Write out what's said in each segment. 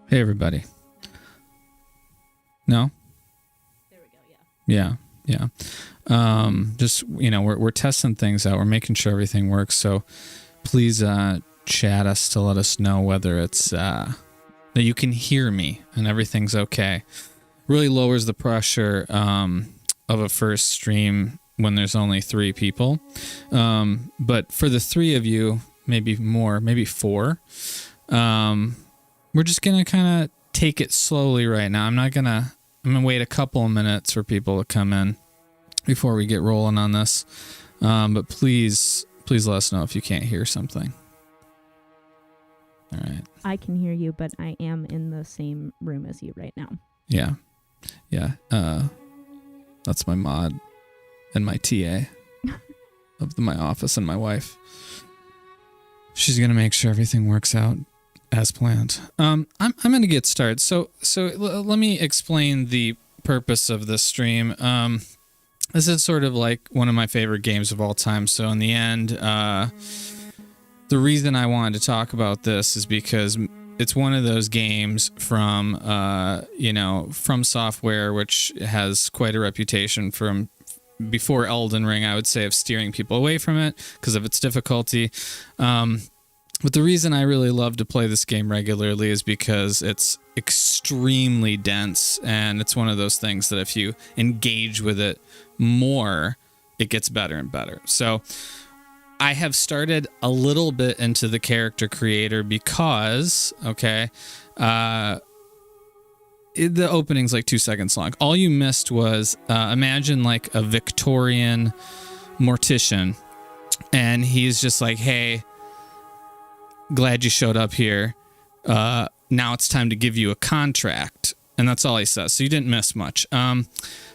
Hey, everybody. No? There we go, yeah. Yeah. Just, we're testing things out. We're making sure everything works. So please chat us to let us know whether it's that you can hear me and everything's okay. Really lowers the pressure of a first stream when there's only 3 people. But for the 3 of you, maybe more, maybe 4, we're just going to kind of take it slowly right now. I'm going to wait a couple of minutes for people to come in before we get rolling on this. But please let us know if you can't hear something. All right. I can hear you, but I am in the same room as you right now. Yeah. That's my mod and my TA of my office and my wife. She's going to make sure everything works out as planned. I'm going to get started. So let me explain the purpose of this stream. This is sort of like one of my favorite games of all time. So in the end, the reason I wanted to talk about this is because it's one of those games from Fromsoft, which has quite a reputation from before Elden Ring, I would say, of steering people away from it because of its difficulty. But the reason I really love to play this game regularly is because it's extremely dense, and it's one of those things that if you engage with it more, it gets better and better. So I have started a little bit into the character creator because, the opening's like 2 seconds long. All you missed was imagine like a Victorian mortician, and he's just like, hey, glad you showed up here. Now it's time to give you a contract. And that's all he says. So you didn't miss much.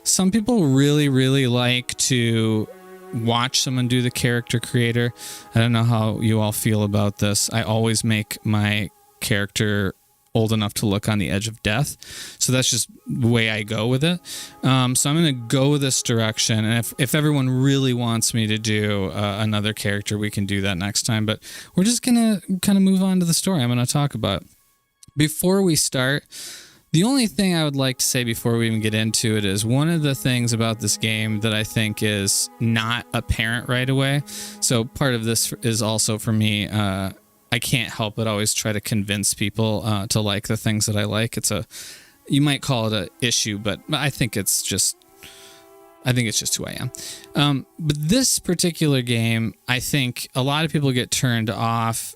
Some people really, really like to watch someone do the character creator. I don't know how you all feel about this. I always make my character old enough to look on the edge of death. So that's just the way I go with it. So I'm going to go this direction. And if everyone really wants me to do another character, we can do that next time. But we're just going to kind of move on to the story I'm going to talk about. Before we start, the only thing I would like to say before we even get into it is one of the things about this game that I think is not apparent right away. So part of this is also for me, I can't help but always try to convince people to like the things that I like. You might call it an issue, but I think it's just who I am. But this particular game, I think a lot of people get turned off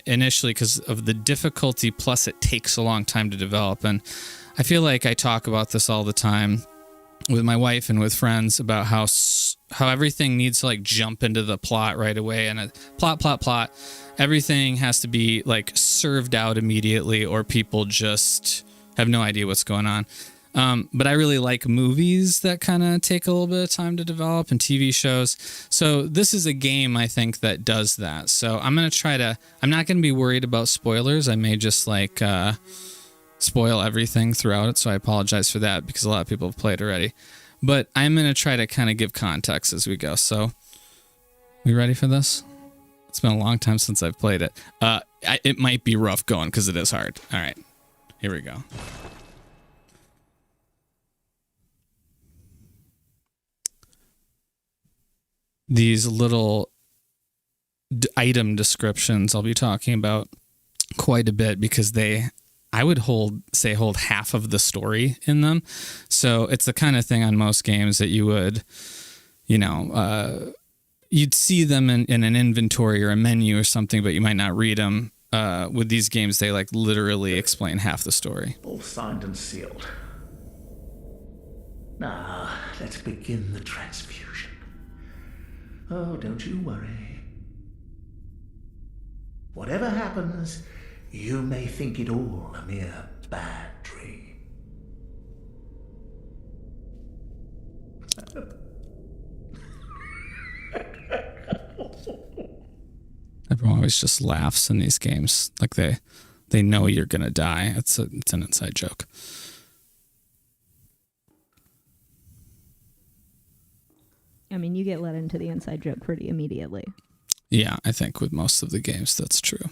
initially because of the difficulty, plus it takes a long time to develop. And I feel like I talk about this all the time with my wife and with friends about how everything needs to like jump into the plot right away, and a plot. Everything has to be like served out immediately, or people just have no idea what's going on. But I really like movies that kind of take a little bit of time to develop, and TV shows. So this is a game, I think, that does that. So I'm not going to be worried about spoilers. I may just like spoil everything throughout it. So I apologize for that because a lot of people have played already. But I'm going to try to kind of give context as we go. So we ready for this? It's been a long time since I've played it. It might be rough going because it is hard. All right, here we go. These little item descriptions I'll be talking about quite a bit because I would hold half of the story in them. So it's the kind of thing on most games that you would, you'd see them in an inventory or a menu or something, but you might not read them. With these games, they like literally explain half the story. All signed and sealed. Now, let's begin the transfusion. Oh, don't you worry. Whatever happens, you may think it all a mere bad dream. Everyone always just laughs in these games, like they know you're gonna die. It's an inside joke. I mean, you get let into the inside joke pretty immediately. Yeah, I think with most of the games, that's true.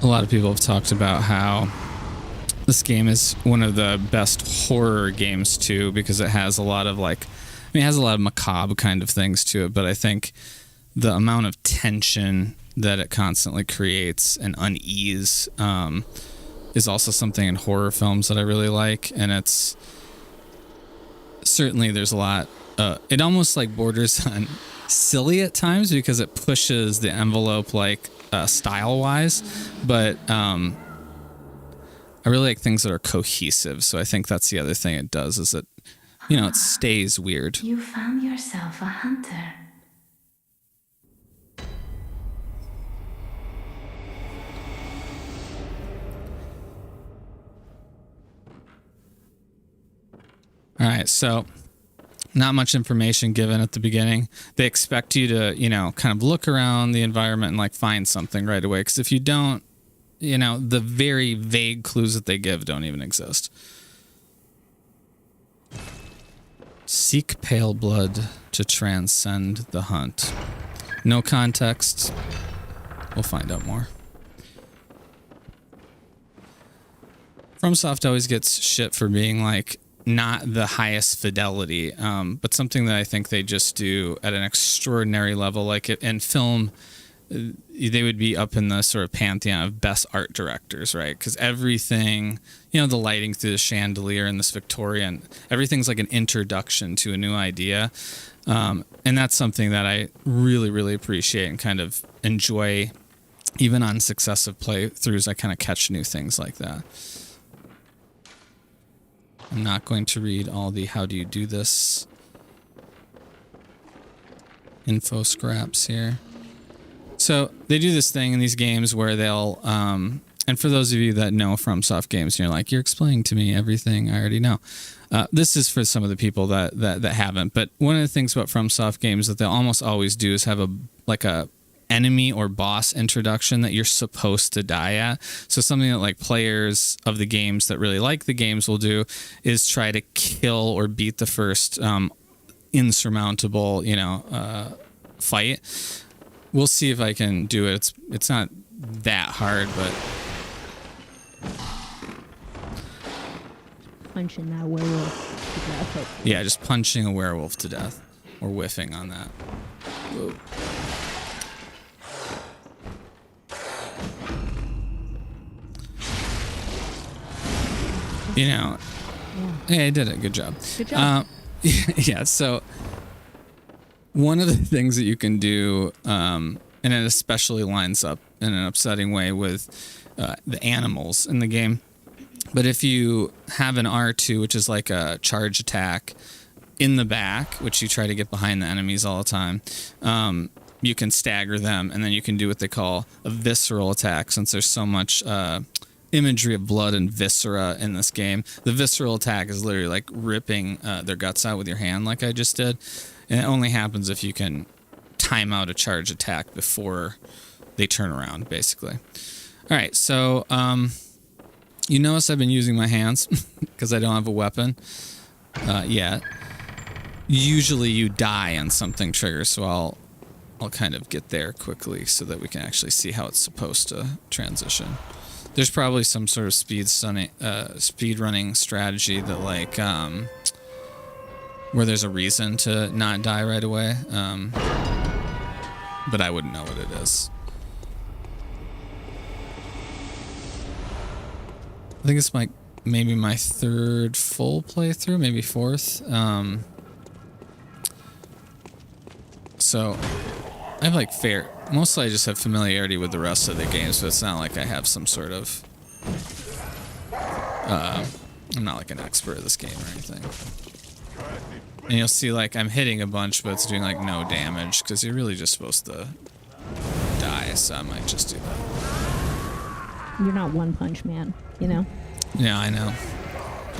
a lot of people have talked about how this game is one of the best horror games too, because it has a lot of like, it has a lot of macabre kind of things to it, but I think the amount of tension that it constantly creates and unease is also something in horror films that I really like. And it's certainly, there's a lot, it almost like borders on silly at times because it pushes the envelope like style wise, but I really like things that are cohesive. So I think that's the other thing it does, is it, you know, it stays weird. You found yourself a hunter. All right, so not much information given at the beginning. They expect you to, you know, kind of look around the environment and like find something right away. Because if you don't, you know, the very vague clues that they give don't even exist. Seek pale blood to transcend the hunt. No context. We'll find out more. Fromsoft always gets shit for being like not the highest fidelity, but something that I think they just do at an extraordinary level. Like in film, they would be up in the sort of pantheon of best art directors, right? Because everything, you know, the lighting through the chandelier in this Victorian, everything's like an introduction to a new idea. And that's something that I really, really appreciate and kind of enjoy. Even on successive playthroughs, I kind of catch new things like that. I'm not going to read all the how do you do this info scraps here. So they do this thing in these games where they'll, and for those of you that know FromSoft games, you're like, you're explaining to me everything I already know. This is for some of the people that haven't. But one of the things about FromSoft games that they'll almost always do is have a enemy or boss introduction that you're supposed to die at. So something that like players of the games that really like the games will do is try to kill or beat the first insurmountable, fight. We'll see if I can do it. It's not that hard, but punching that werewolf to death. Yeah, just punching a werewolf to death or whiffing on that. Whoa. Yeah, I did it. Good job. Good job. Yeah, so one of the things that you can do, and it especially lines up in an upsetting way with the animals in the game, but if you have an R2, which is like a charge attack in the back, which you try to get behind the enemies all the time, you can stagger them, and then you can do what they call a visceral attack, since there's so much imagery of blood and viscera in this game. The visceral attack is literally like ripping their guts out with your hand like I just did. And it only happens if you can time out a charge attack before they turn around, basically. All right, so you notice I've been using my hands because I don't have a weapon yet. Usually you die on something triggers, so I'll kind of get there quickly so that we can actually see how it's supposed to transition. There's probably some sort of speed running strategy that like where there's a reason to not die right away, but I wouldn't know what it is. I think it's maybe my third full playthrough, maybe fourth. So I have mostly I just have familiarity with the rest of the game, so it's not like I have some sort of, I'm not like an expert at this game or anything. And you'll see like I'm hitting a bunch, but it's doing like no damage, because you're really just supposed to die, so I might just do that. You're not One Punch Man, you know? Yeah, I know.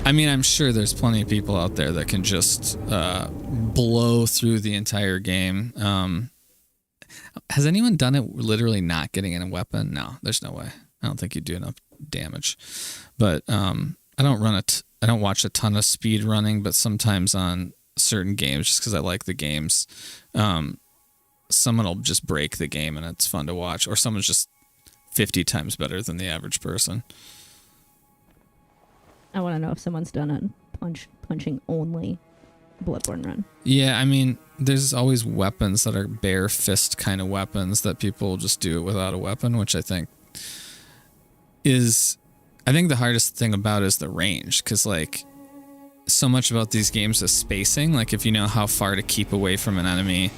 I mean, I'm sure there's plenty of people out there that can just blow through the entire game. Has anyone done it literally not getting in a weapon? No, there's no way. I don't think you do enough damage. But I don't watch a ton of speed running, but sometimes on certain games, just because I like the games, someone will just break the game and it's fun to watch, or someone's just 50 times better than the average person. I want to know if someone's done a punching only Bloodborne run. Yeah, I mean, there's always weapons that are bare fist kind of weapons that people just do it without a weapon, which I think the hardest thing about is the range, because like so much about these games is spacing. Like if you know how far to keep away from an enemy,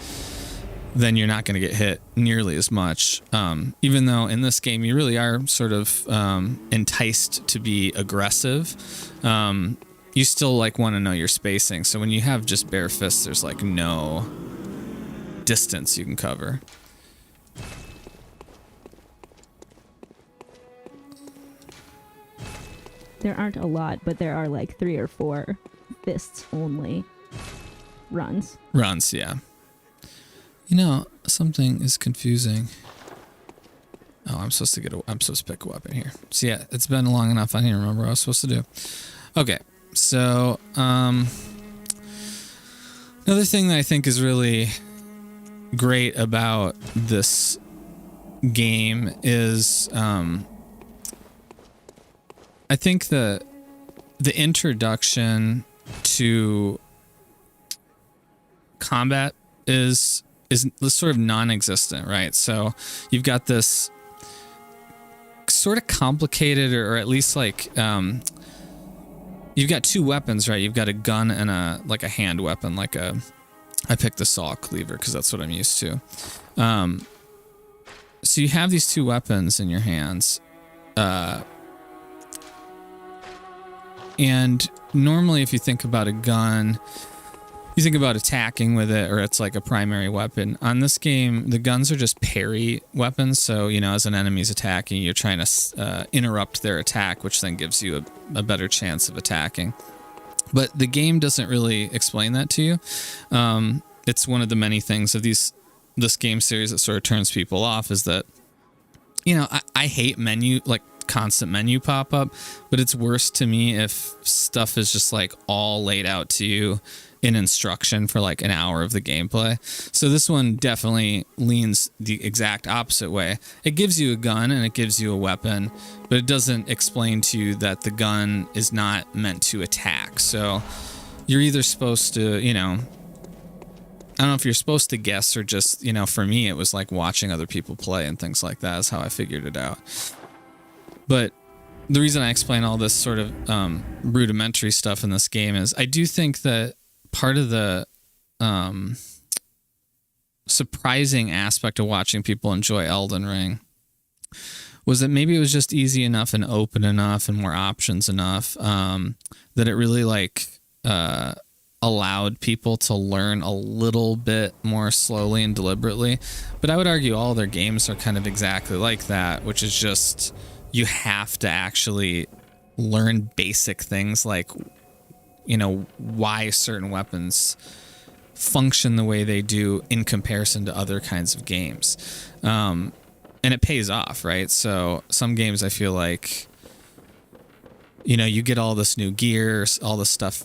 then you're not going to get hit nearly as much. Even though in this game you really are sort of enticed to be aggressive, you still like want to know your spacing. So when you have just bare fists, there's like no distance you can cover. There aren't a lot, but there are like 3 or 4 fists only runs. Runs, yeah. You know, something is confusing. Oh, I'm supposed to pick a weapon here. So yeah, it's been long enough. I didn't remember what I was supposed to do. Okay, so another thing that I think is really great about this game is I think the introduction to combat is sort of non-existent, right? So you've got this sort of complicated, or at least like you've got 2 weapons, right? You've got a gun and a hand weapon, I picked the saw cleaver because that's what I'm used to. So you have these 2 weapons in your hands, and normally if you think about a gun, you think about attacking with it, or it's like a primary weapon. On this game, the guns are just parry weapons. So, you know, as an enemy's attacking, you're trying to interrupt their attack, which then gives you a better chance of attacking. But the game doesn't really explain that to you. It's one of the many things of this game series that sort of turns people off, is that, you know, I hate constant menu pop up, but it's worse to me if stuff is just like all laid out to you in instruction for like an hour of the gameplay. So this one definitely leans the exact opposite way. It gives you a gun and it gives you a weapon, but it doesn't explain to you that the gun is not meant to attack. So you're either supposed to, you know, I don't know if you're supposed to guess, or just, you know, for me, it was like watching other people play and things like that is how I figured it out. But the reason I explain all this sort of rudimentary stuff in this game is I do think that part of the surprising aspect of watching people enjoy Elden Ring was that maybe it was just easy enough and open enough and more options enough that it really allowed people to learn a little bit more slowly and deliberately. But I would argue all their games are kind of exactly like that, which is just you have to actually learn basic things like, you know, why certain weapons function the way they do in comparison to other kinds of games. And it pays off, right? So some games I feel like, you know, you get all this new gear, all this stuff.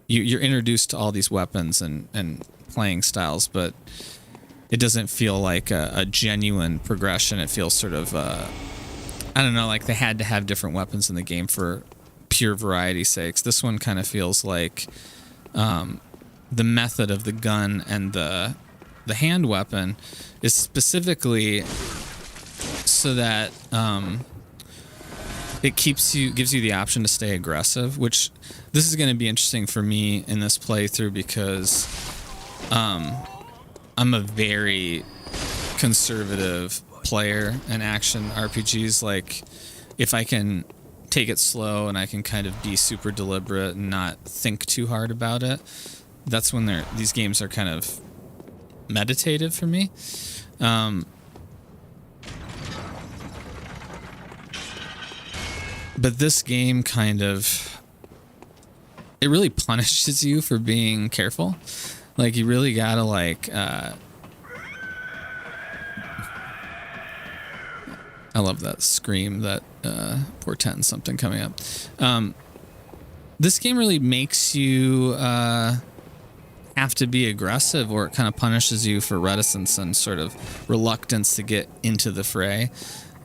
You're introduced to all these weapons and playing styles, but it doesn't feel like a genuine progression. It feels sort of, I don't know, like they had to have different weapons in the game for pure variety's sakes. This one kind of feels like the method of the gun and the hand weapon is specifically so that it gives you the option to stay aggressive, which this is going to be interesting for me in this playthrough because I'm a very conservative player in action RPGs. Like, if I can take it slow and I can kind of be super deliberate and not think too hard about it, that's when these games are kind of meditative for me. But this game kind of, it really punishes you for being careful. Like, you really gotta I love that scream that portends something coming up. This game really makes you have to be aggressive, or it kind of punishes you for reticence and sort of reluctance to get into the fray.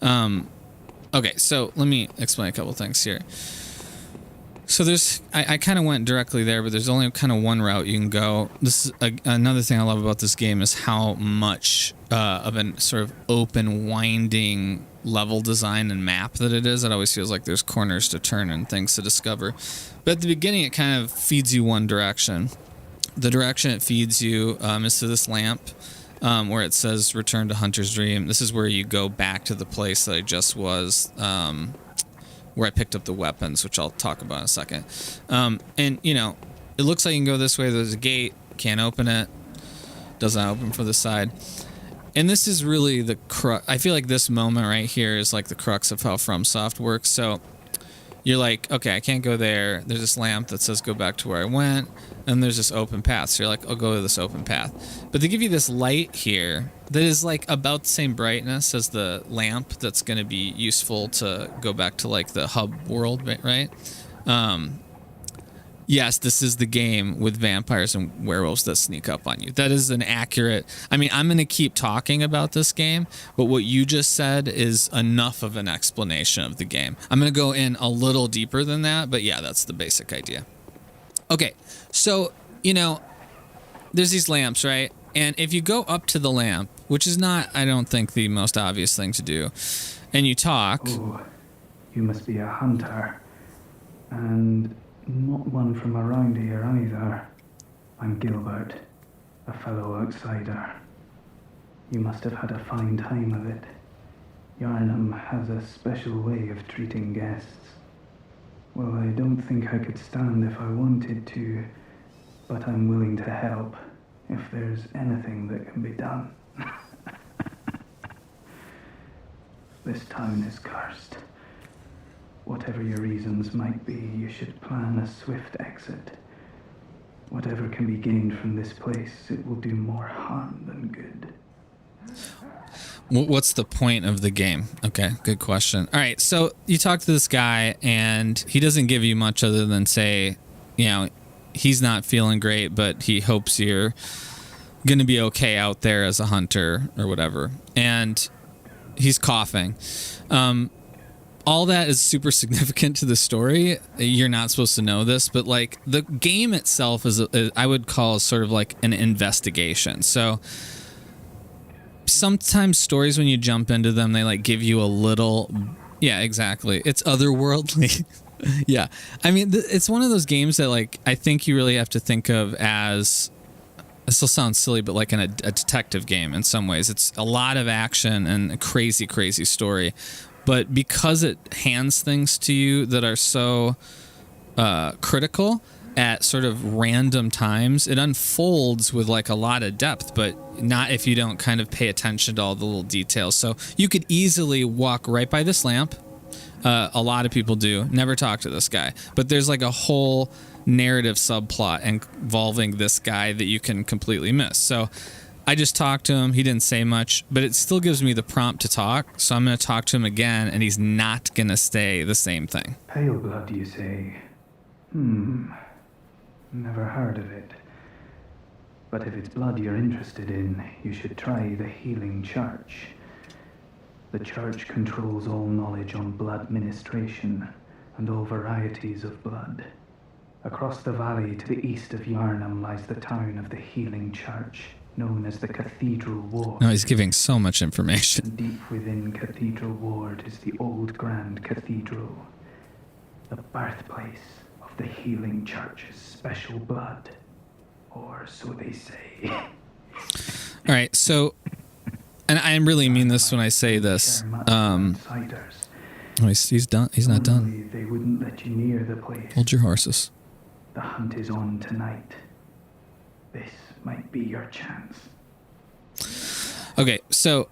Okay, so let me explain a couple things here. So I kind of went directly there, but there's only kind of one route you can go. This is another thing I love about this game is how much of a sort of open, winding level design and map that it is. It always feels like there's corners to turn and things to discover. But at the beginning, it kind of feeds you one direction. The direction it feeds you is to this lamp where it says "Return to Hunter's Dream." This is where you go back to the place that I just was. Where I picked up the weapons, which I'll talk about in a second. And, you know, it looks like you can go this way. There's a gate. Can't open it. Doesn't open from the side. And this is really the crux. I feel like this moment right here is like the crux of how Fromsoft works. So you're like, okay, I can't go there. There's this lamp that says go back to where I went. And there's this open path. So you're like, I'll go to this open path. But they give you this light here that is like about the same brightness as the lamp that's going to be useful to go back to like the hub world, right? Yes, this is the game with vampires and werewolves that sneak up on you. That is an accurate... I mean, I'm going to keep talking about this game, but what you just said is enough of an explanation of the game. I'm going to go in a little deeper than that, but yeah, that's the basic idea. Okay, so, you know, there's these lamps, right? And if you go up to the lamp, which is not, I don't think, the most obvious thing to do, and you talk... Oh, you must be a hunter. And not one from around here either. I'm Gilbert, a fellow outsider. You must have had a fine time of it. Yarnum has a special way of treating guests. Well, I don't think I could stand if I wanted to, but I'm willing to help if there's anything that can be done. This town is cursed. Whatever your reasons might be, you should plan a swift exit. Whatever can be gained from this place, it will do more harm than good. What's the point of the game? Okay, good question. All right, so you talk to this guy, and he doesn't give you much other than say, you know, he's not feeling great, but he hopes you're going to be okay out there as a hunter or whatever. And he's coughing. All that is super significant to the story. You're not supposed to know this, but like the game itself is I would call sort of like an investigation. So sometimes stories, when you jump into them, they like give you a little, yeah, exactly. It's otherworldly. Yeah. I mean, it's one of those games that like, I think you really have to think of as, this will sound silly, but like a detective game in some ways. It's a lot of action and a crazy, crazy story. But because it hands things to you that are so critical at sort of random times, it unfolds with like a lot of depth, but not if you don't kind of pay attention to all the little details. So you could easily walk right by this lamp. A lot of people do. Never talk to this guy. But there's like a whole narrative subplot involving this guy that you can completely miss. So I just talked to him. He didn't say much, but it still gives me the prompt to talk. So I'm going to talk to him again, and he's not going to say the same thing. Pale blood, you say? Never heard of it. But if it's blood you're interested in, you should try the Healing Church. The church controls all knowledge on blood ministration and all varieties of blood. Across the valley to the east of Yarnum lies the town of the Healing Church, known as the Cathedral Ward. No, he's giving so much information. Deep within Cathedral Ward is the old Grand Cathedral, the birthplace of the Healing Church's special blood, or so they say. All right, so, and I really mean this when I say this. Oh, he's done. He's not done. They wouldn't let you near the place. Hold your horses. The hunt is on tonight. This might be your chance. Okay, so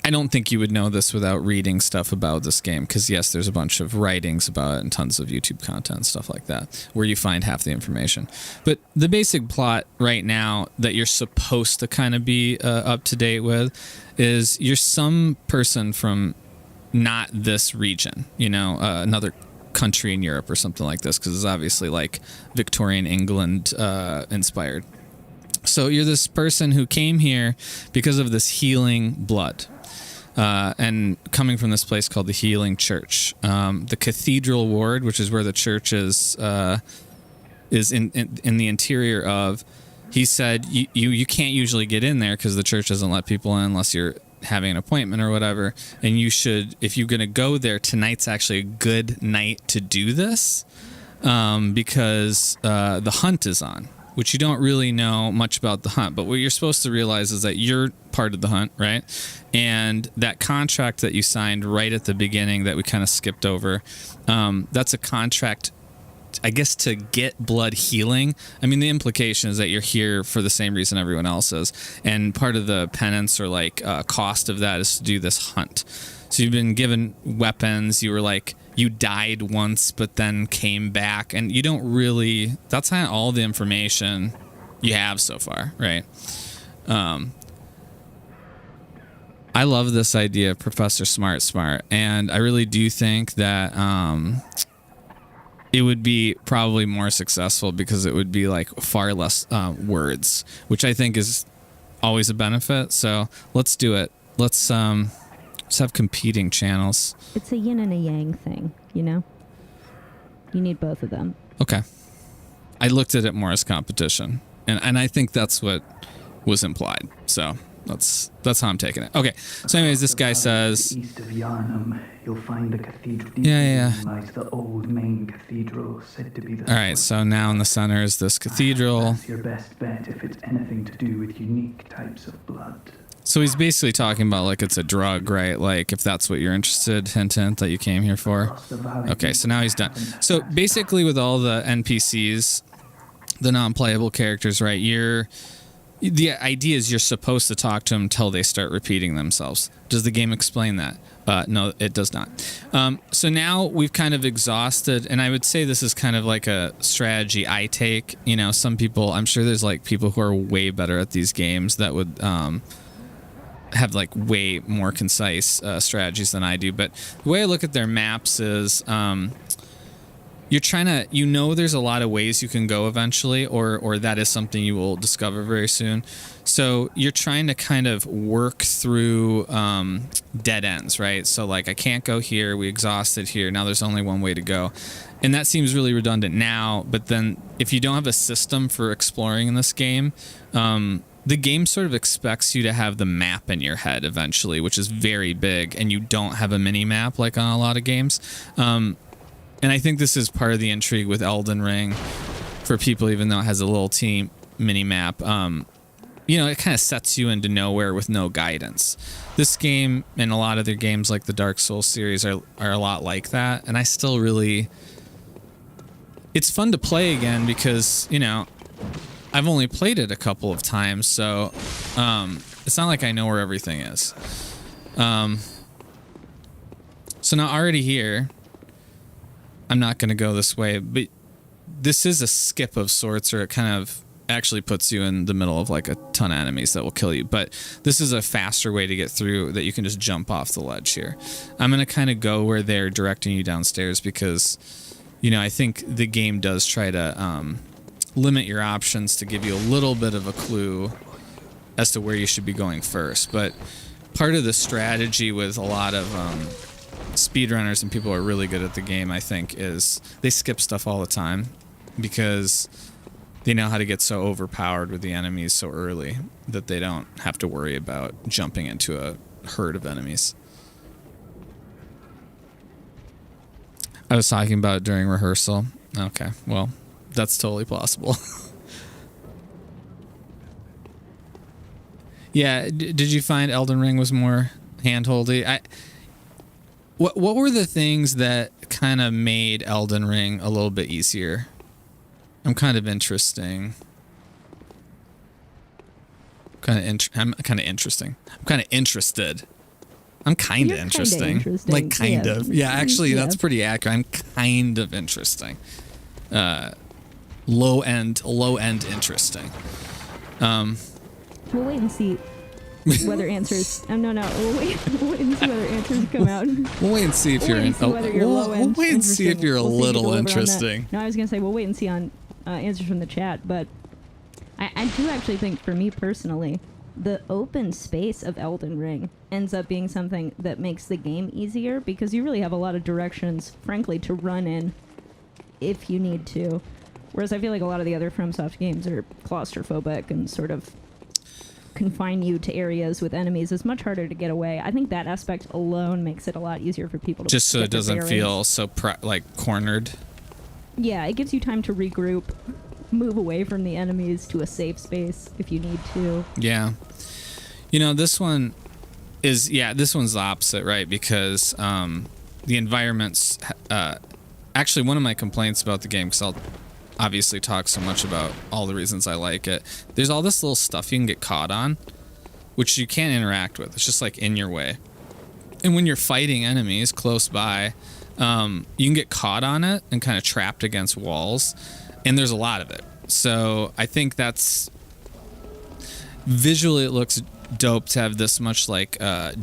I don't think you would know this without reading stuff about this game, because yes, there's a bunch of writings about it and tons of YouTube content and stuff like that where you find half the information. But the basic plot right now that you're supposed to kind of be up to date with is you're some person from not this region, you know, another country in Europe or something like this, because it's obviously like Victorian England inspired. So you're this person who came here because of this healing blood. and coming from this place called the Healing Church. The Cathedral Ward, which is where the church is in the interior of. He said you can't usually get in there because the church doesn't let people in unless you're having an appointment or whatever. And you should, if you're going to go there, tonight's actually a good night to do this because the hunt is on, which you don't really know much about the hunt. But what you're supposed to realize is that you're part of the hunt, right? And that contract that you signed right at the beginning that we kind of skipped over, that's a contract, I guess, to get blood healing. I mean, the implication is that you're here for the same reason everyone else is. And part of the penance or like cost of that is to do this hunt. So you've been given weapons. You were like, you died once, but then came back. And you don't really, that's kind of all the information you have so far, right? I love this idea of Professor Smart. And I really do think that it would be probably more successful because it would be like far less words, which I think is always a benefit. So let's do it. Let's have competing channels. It's a yin and a yang thing, you know? You need both of them. Okay. I looked at it more as competition, and I think that's what was implied. So that's how I'm taking it. Okay. So anyways, this guy says, East of Yarnum, you'll find a cathedral. Yeah. Like the old main cathedral, said to be the. All right. So now in the center is this cathedral. That's your best bet if it's anything to do with unique types of blood. So he's basically talking about like it's a drug, right? Like if that's what you're interested, hint, that you came here for. Okay, so now he's done. So basically with all the NPCs, the non-playable characters, right? The idea is you're supposed to talk to them until they start repeating themselves. Does the game explain that? No, it does not. So now we've kind of exhausted, and I would say this is kind of like a strategy I take. You know, some people, I'm sure there's like people who are way better at these games that would have like way more concise strategies than I do. But the way I look at their maps is you're trying to, there's a lot of ways you can go eventually, or that is something you will discover very soon. So you're trying to kind of work through dead ends, right? So like, I can't go here. We exhausted here. Now there's only one way to go. And that seems really redundant now. But then if you don't have a system for exploring in this game, the game sort of expects you to have the map in your head eventually, which is very big, and you don't have a mini map like on a lot of games. And I think this is part of the intrigue with Elden Ring for people, even though it has a little team mini map. It kind of sets you into nowhere with no guidance. This game and a lot of their games like the Dark Souls series are a lot like that. And I still really... It's fun to play again because, I've only played it a couple of times, so it's not like I know where everything is. So now already here... I'm not going to go this way, but this is a skip of sorts, or it kind of actually puts you in the middle of like a ton of enemies that will kill you. But this is a faster way to get through that you can just jump off the ledge here. I'm going to kind of go where they're directing you downstairs because, I think the game does try to limit your options to give you a little bit of a clue as to where you should be going first. But part of the strategy with a lot of... speedrunners and people who are really good at the game, I think, is they skip stuff all the time because they know how to get so overpowered with the enemies so early that they don't have to worry about jumping into a herd of enemies. I was talking about it during rehearsal. Okay, well, that's totally possible. Yeah, did you find Elden Ring was more handholdy? What were the things that kind of made Elden Ring a little bit easier? I'm kind of interested. I'm kind of interesting. Like kind of. Yeah, actually, that's pretty accurate. I'm kind of interesting. Low end interesting. We'll wait and see whether answers. No. We'll wait and see whether answers come out. We'll wait and see if you're in. We'll wait and see if you're a little interesting. No, I was gonna say we'll wait and see on answers from the chat, but I do actually think, for me personally, the open space of Elden Ring ends up being something that makes the game easier because you really have a lot of directions, frankly, to run in if you need to. Whereas I feel like a lot of the other FromSoft games are claustrophobic and sort of confine you to areas with enemies. It's much harder to get away. I think that aspect alone makes it a lot easier for people to just so get it their doesn't bearings. feel so cornered. Yeah, it gives you time to regroup, move away from the enemies to a safe space if you need to. Yeah. This one's the opposite, right? Because the environments, actually one of my complaints about the game, because I'll obviously talk so much about all the reasons I like it, there's all this little stuff you can get caught on, which you can't interact with. It's just like in your way. And when you're fighting enemies close by, you can get caught on it and kind of trapped against walls, and there's a lot of it. So I think that's visually, it looks dope to have this much like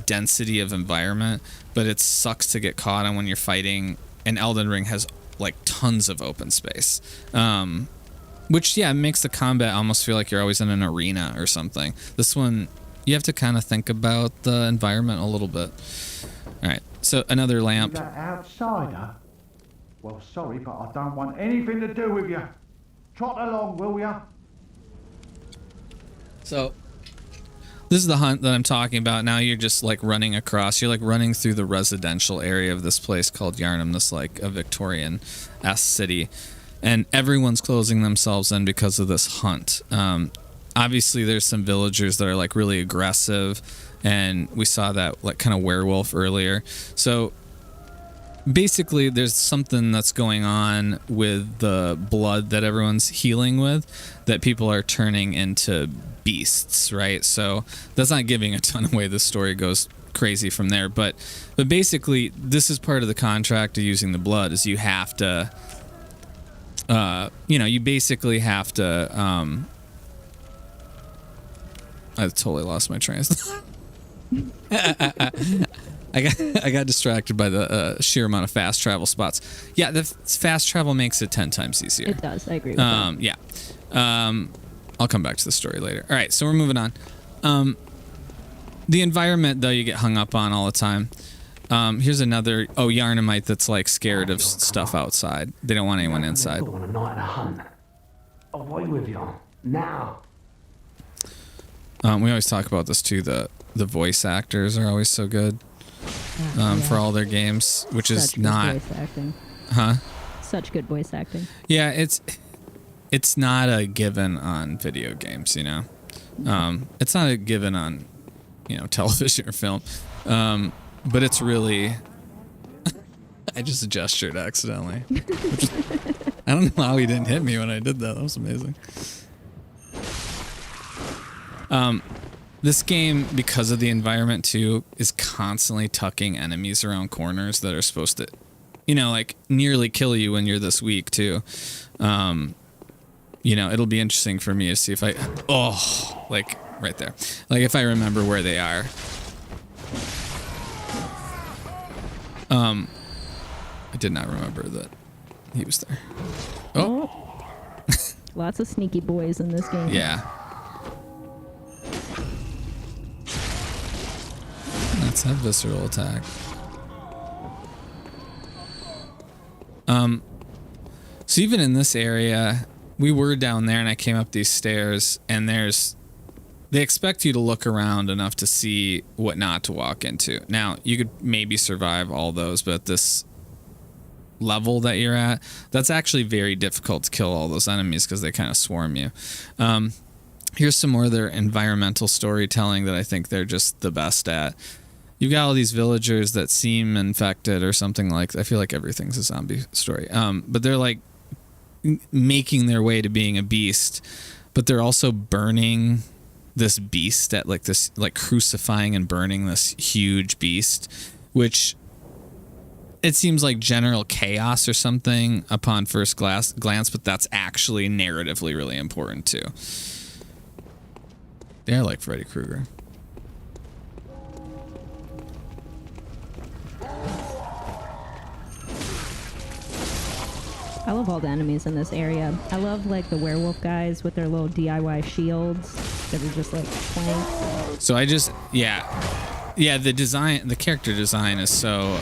density of environment, but it sucks to get caught on when you're fighting. And Elden Ring has like tons of open space, which makes the combat almost feel like you're always in an arena or something. This one, you have to kind of think about the environment a little bit. All right, so another lamp. You that outsider? Well, sorry, but I don't want anything to do with you. Trot along, will ya? So this is the hunt that I'm talking about. Now you're just like running across. You're like running through the residential area of this place called Yarnum, this like a Victorian-esque city. And everyone's closing themselves in because of this hunt. Obviously, there's some villagers that are like really aggressive. And we saw that like kind of werewolf earlier. So basically, there's something that's going on with the blood that everyone's healing with that people are turning into beasts, right? So that's not giving a ton away. The story goes crazy from there. But basically, this is part of the contract of using the blood is you have to, you basically have to, I totally lost my train of thought. I got distracted by the sheer amount of fast travel spots. Yeah, the fast travel makes it 10 times easier. It does. I agree with that. Yeah. I'll come back to the story later. All right, so we're moving on. The environment, though, you get hung up on all the time. Here's another Yarnumite that's like scared of stuff outside. They don't want anyone inside. On a night of a hunt. Away with you now. We always talk about this too. The voice actors are always so good for all their games, which Such is good not, voice acting. huh? Such good voice acting. Yeah, it's not a given on video games, It's not a given on, television or film. But it's really. I just gestured accidentally. I don't know how he didn't hit me when I did that. That was amazing. This game, because of the environment too, is constantly tucking enemies around corners that are supposed to, like nearly kill you when you're this weak too. It'll be interesting for me to see if like right there, like if I remember where they are. I did not remember that he was there. Oh. Lots of sneaky boys in this game. Yeah. That's a visceral attack. So even in this area, we were down there and I came up these stairs and they expect you to look around enough to see what not to walk into. Now, you could maybe survive all those, but at this level that you're at, that's actually very difficult to kill all those enemies because they kind of swarm you. Here's some more of their environmental storytelling that I think they're just the best at. You've got all these villagers that seem infected or something like that. I feel like everything's a zombie story. But they're like making their way to being a beast, but they're also burning this beast at like this, like crucifying and burning this huge beast, which it seems like general chaos or something upon first glance, but that's actually narratively really important too. They're like Freddy Krueger. I love love all the enemies in this area. I love like the werewolf guys with their little DIY shields that are just like planks. So the character design is so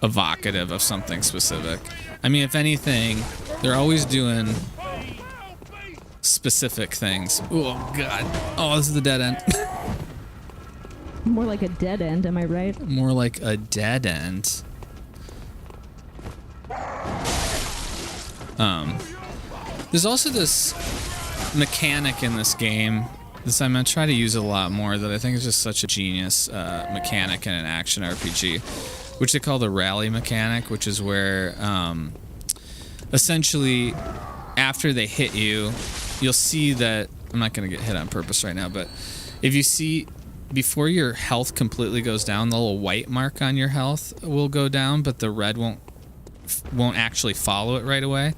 evocative of something specific. I mean, if anything, they're always doing specific things. Oh god. Oh, this is the dead end. More like a dead end, am I right? More like a dead end. There's also this mechanic in this game. This I'm gonna try to use a lot more. That I think is just such a genius mechanic in an action RPG, which they call the rally mechanic, which is where essentially after they hit you, you'll see that I'm not gonna get hit on purpose right now, but if you see before your health completely goes down, the little white mark on your health will go down, but the red won't actually follow it right away.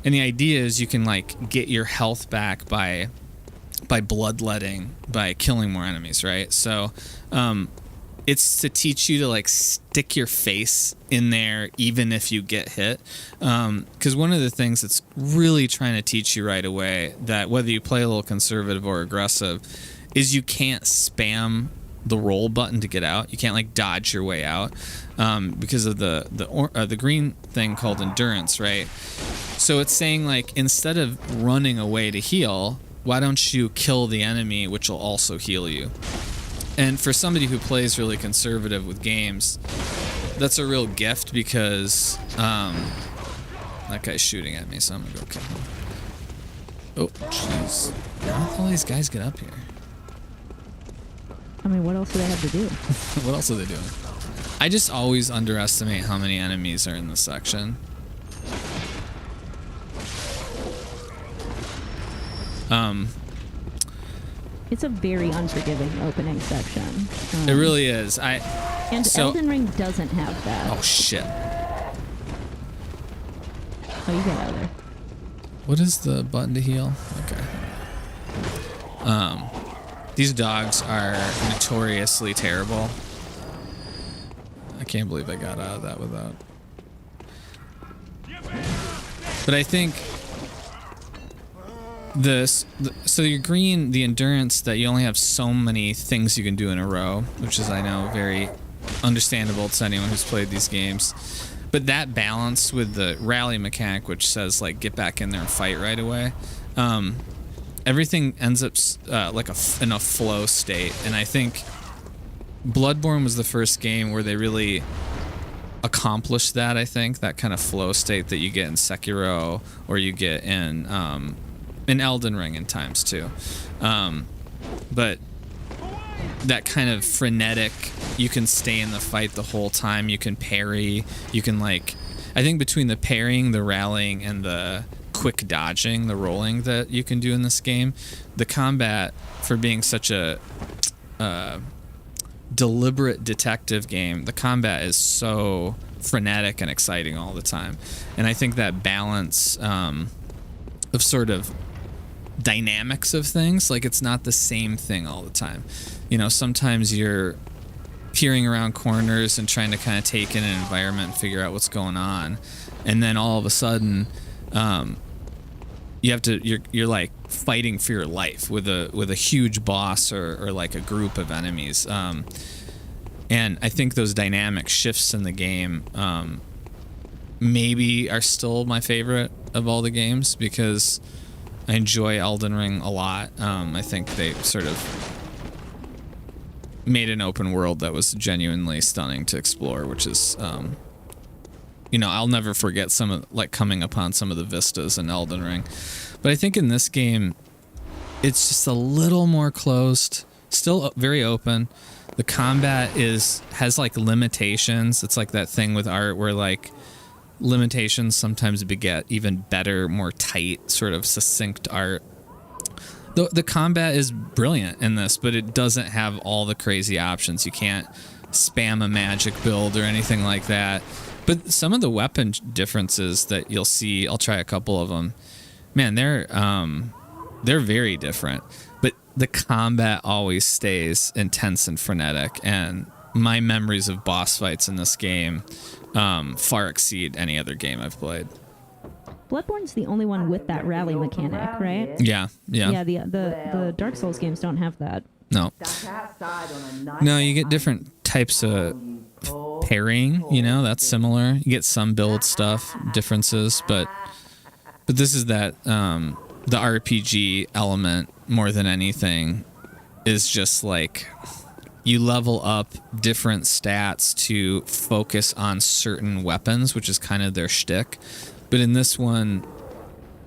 And the idea is you can like get your health back by bloodletting, by killing more enemies, right? So it's to teach you to like stick your face in there even if you get hit, because one of the things it's really trying to teach you right away, that whether you play a little conservative or aggressive, is you can't spam the roll button to get out. You can't like dodge your way out because of the green thing called endurance, right? So it's saying like instead of running away to heal, why don't you kill the enemy, which will also heal you? And for somebody who plays really conservative with games, that's a real gift, because that guy's shooting at me, so I'm gonna go kill him. Oh, jeez. How did all these guys get up here? I mean, what else do they have to do? What else are they doing? I just always underestimate how many enemies are in this section. It's a very unforgiving opening section. It really is. And Elden Ring doesn't have that. Oh shit! Oh, you get out of there. What is the button to heal? Okay. These dogs are notoriously terrible. I can't believe I got out of that without. But I think so your green, the endurance, that you only have so many things you can do in a row, which is, I know, very understandable to anyone who's played these games. But that balance with the rally mechanic, which says like get back in there and fight right away, everything ends up like in a flow state. And I think Bloodborne was the first game where they really accomplished that. I think that kind of flow state that you get in Sekiro, or you get in Elden Ring in times too, but that kind of frenetic, you can stay in the fight the whole time, you can parry, you can like, I think between the parrying, the rallying, and the quick dodging, the rolling that you can do in this game, the combat, for being such a deliberate detective game, the combat is so frenetic and exciting all the time. And I think that balance of sort of dynamics of things, like it's not the same thing all the time. You know, sometimes you're peering around corners and trying to kind of take in an environment and figure out what's going on, and then all of a sudden you're like fighting for your life with a huge boss or like a group of enemies, and I think those dynamic shifts in the game maybe are still my favorite of all the games, because I enjoy Elden Ring a lot. I think they sort of made an open world that was genuinely stunning to explore, which is, you know, I'll never forget some of, like, coming upon some of the vistas in Elden Ring. But I think in this game, it's just a little more closed, still very open. The combat has like limitations. It's like that thing with art where like limitations sometimes beget even better, more tight, sort of succinct art. The combat is brilliant in this, but it doesn't have all the crazy options. You can't spam a magic build or anything like that. But some of the weapon differences that you'll see, I'll try a couple of them. Man, they're very different. But the combat always stays intense and frenetic, and my memories of boss fights in this game far exceed any other game I've played. Bloodborne's the only one with that rally mechanic, right? Yeah. Yeah, the Dark Souls games don't have that. No. No, you get different types of parrying, you know, that's similar. You get some build stuff, differences, but this is that the RPG element more than anything is just like you level up different stats to focus on certain weapons, which is kind of their shtick. But in this one,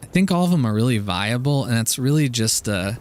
I think all of them are really viable, and it's really just I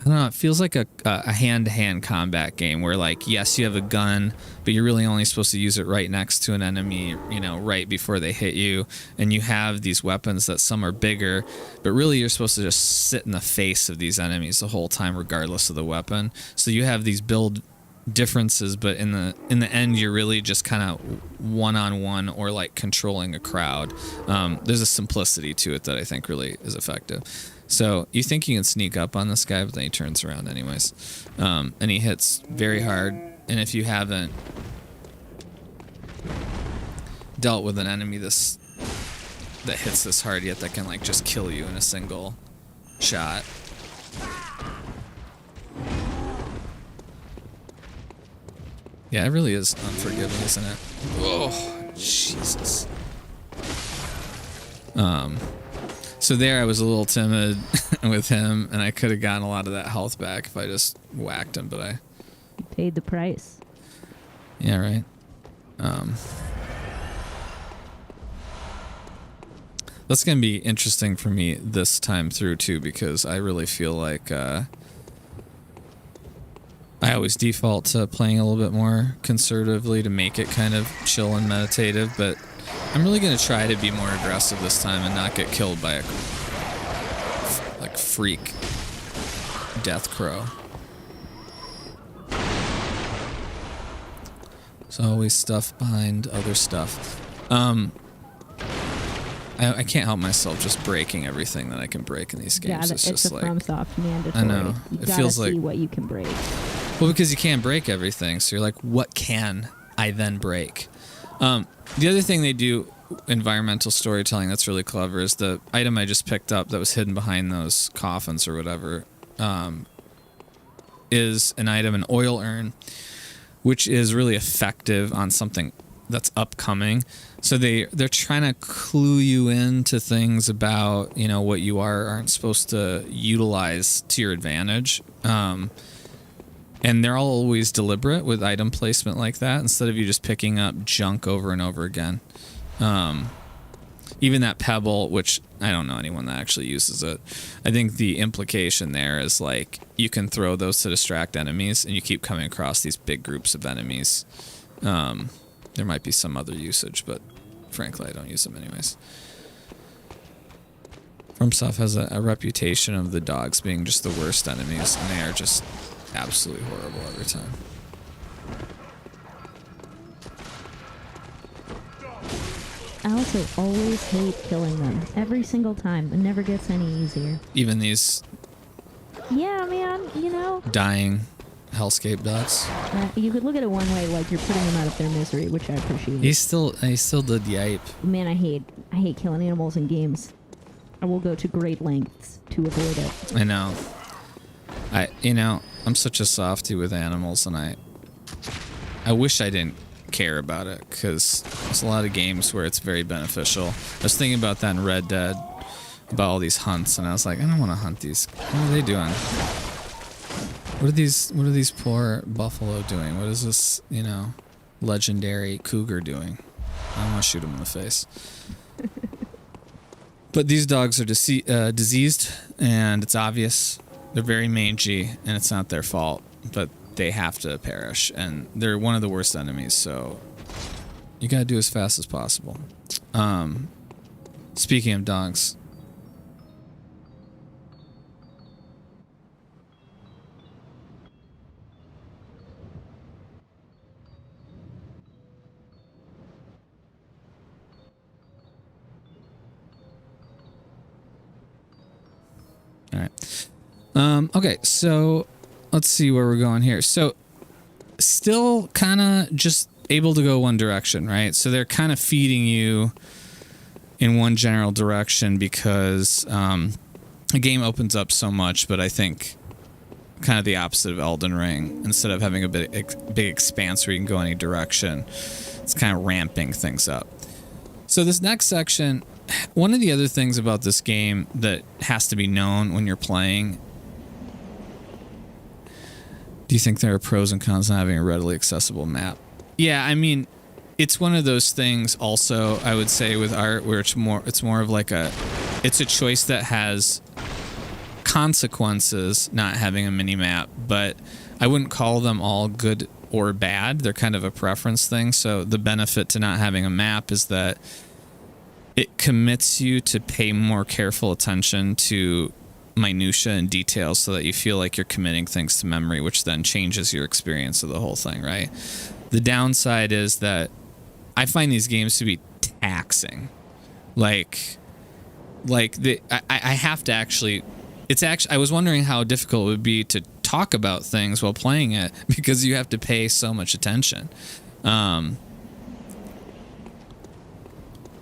don't know, it feels like a hand-to-hand combat game where, like, yes, you have a gun, but you're really only supposed to use it right next to an enemy, you know, right before they hit you. And you have these weapons that some are bigger, but really you're supposed to just sit in the face of these enemies the whole time, regardless of the weapon. So you have these build differences, but in the end, you're really just kind of one-on-one or like controlling a crowd. There's a simplicity to it that I think really is effective. So you think you can sneak up on this guy, but then he turns around anyways. And he hits very hard. And if you haven't dealt with an enemy that hits this hard yet, that can like just kill you in a single shot. Yeah, it really is unforgiving, isn't it? Oh, Jesus. So there I was a little timid with him, and I could have gotten a lot of that health back if I just whacked him, but I... You paid the price. Yeah, right. That's going to be interesting for me this time through, too, because I really feel like I always default to playing a little bit more conservatively to make it kind of chill and meditative, but I'm really going to try to be more aggressive this time and not get killed by a freak death crow. So always stuff behind other stuff. I can't help myself just breaking everything that I can break in these games. Yeah, it's just a like Fromsoft mandatory. I know. You It gotta feels see like what you can break. Well, because you can't break everything, so you're like, what can I then break? The other thing they do, environmental storytelling, that's really clever, is the item I just picked up that was hidden behind those coffins or whatever, is an item, an oil urn, which is really effective on something that's upcoming. So they're trying to clue you into things about, you know, what you aren't supposed to utilize to your advantage. And they're all always deliberate with item placement like that, instead of you just picking up junk over and over again. Even that pebble, which I don't know anyone that actually uses it. I think the implication there is like you can throw those to distract enemies, and you keep coming across these big groups of enemies. There might be some other usage, but frankly, I don't use them anyways. Fromsoft has a reputation of the dogs being just the worst enemies, and they are just absolutely horrible every time. I also always hate killing them. Every single time. It never gets any easier. Even these... Yeah, man, you know... dying hellscape dogs. You could look at it one way, like you're putting them out of their misery, which I appreciate. He still did yipe. Man, I hate killing animals in games. I will go to great lengths to avoid it. I know. I'm such a softie with animals, and I wish I didn't care about it, because there's a lot of games where it's very beneficial. I was thinking about that in Red Dead, about all these hunts, and I was like, I don't want to hunt these. What are they doing? What are these poor buffalo doing? What is this, legendary cougar doing? I don't want to shoot him in the face. But these dogs are diseased, and it's obvious. They're very mangy, and it's not their fault, but they have to perish, and they're one of the worst enemies, so you gotta do as fast as possible. Speaking of dogs, all right. Okay, so let's see where we're going here. So still kind of just able to go one direction, right? So they're kind of feeding you in one general direction because the game opens up so much, but I think kind of the opposite of Elden Ring. Instead of having a big expanse where you can go any direction, it's kind of ramping things up. So this next section, one of the other things about this game that has to be known when you're playing, do you think there are pros and cons on having a readily accessible map? Yeah, I mean, it's one of those things also, I would say, with art where it's more of like it's a choice that has consequences not having a mini map, but I wouldn't call them all good or bad. They're kind of a preference thing. So the benefit to not having a map is that it commits you to pay more careful attention to minutia and details so that you feel like you're committing things to memory, which then changes your experience of the whole thing, right? The downside is that I find these games to be taxing. I have to actually, I was wondering how difficult it would be to talk about things while playing it because you have to pay so much attention.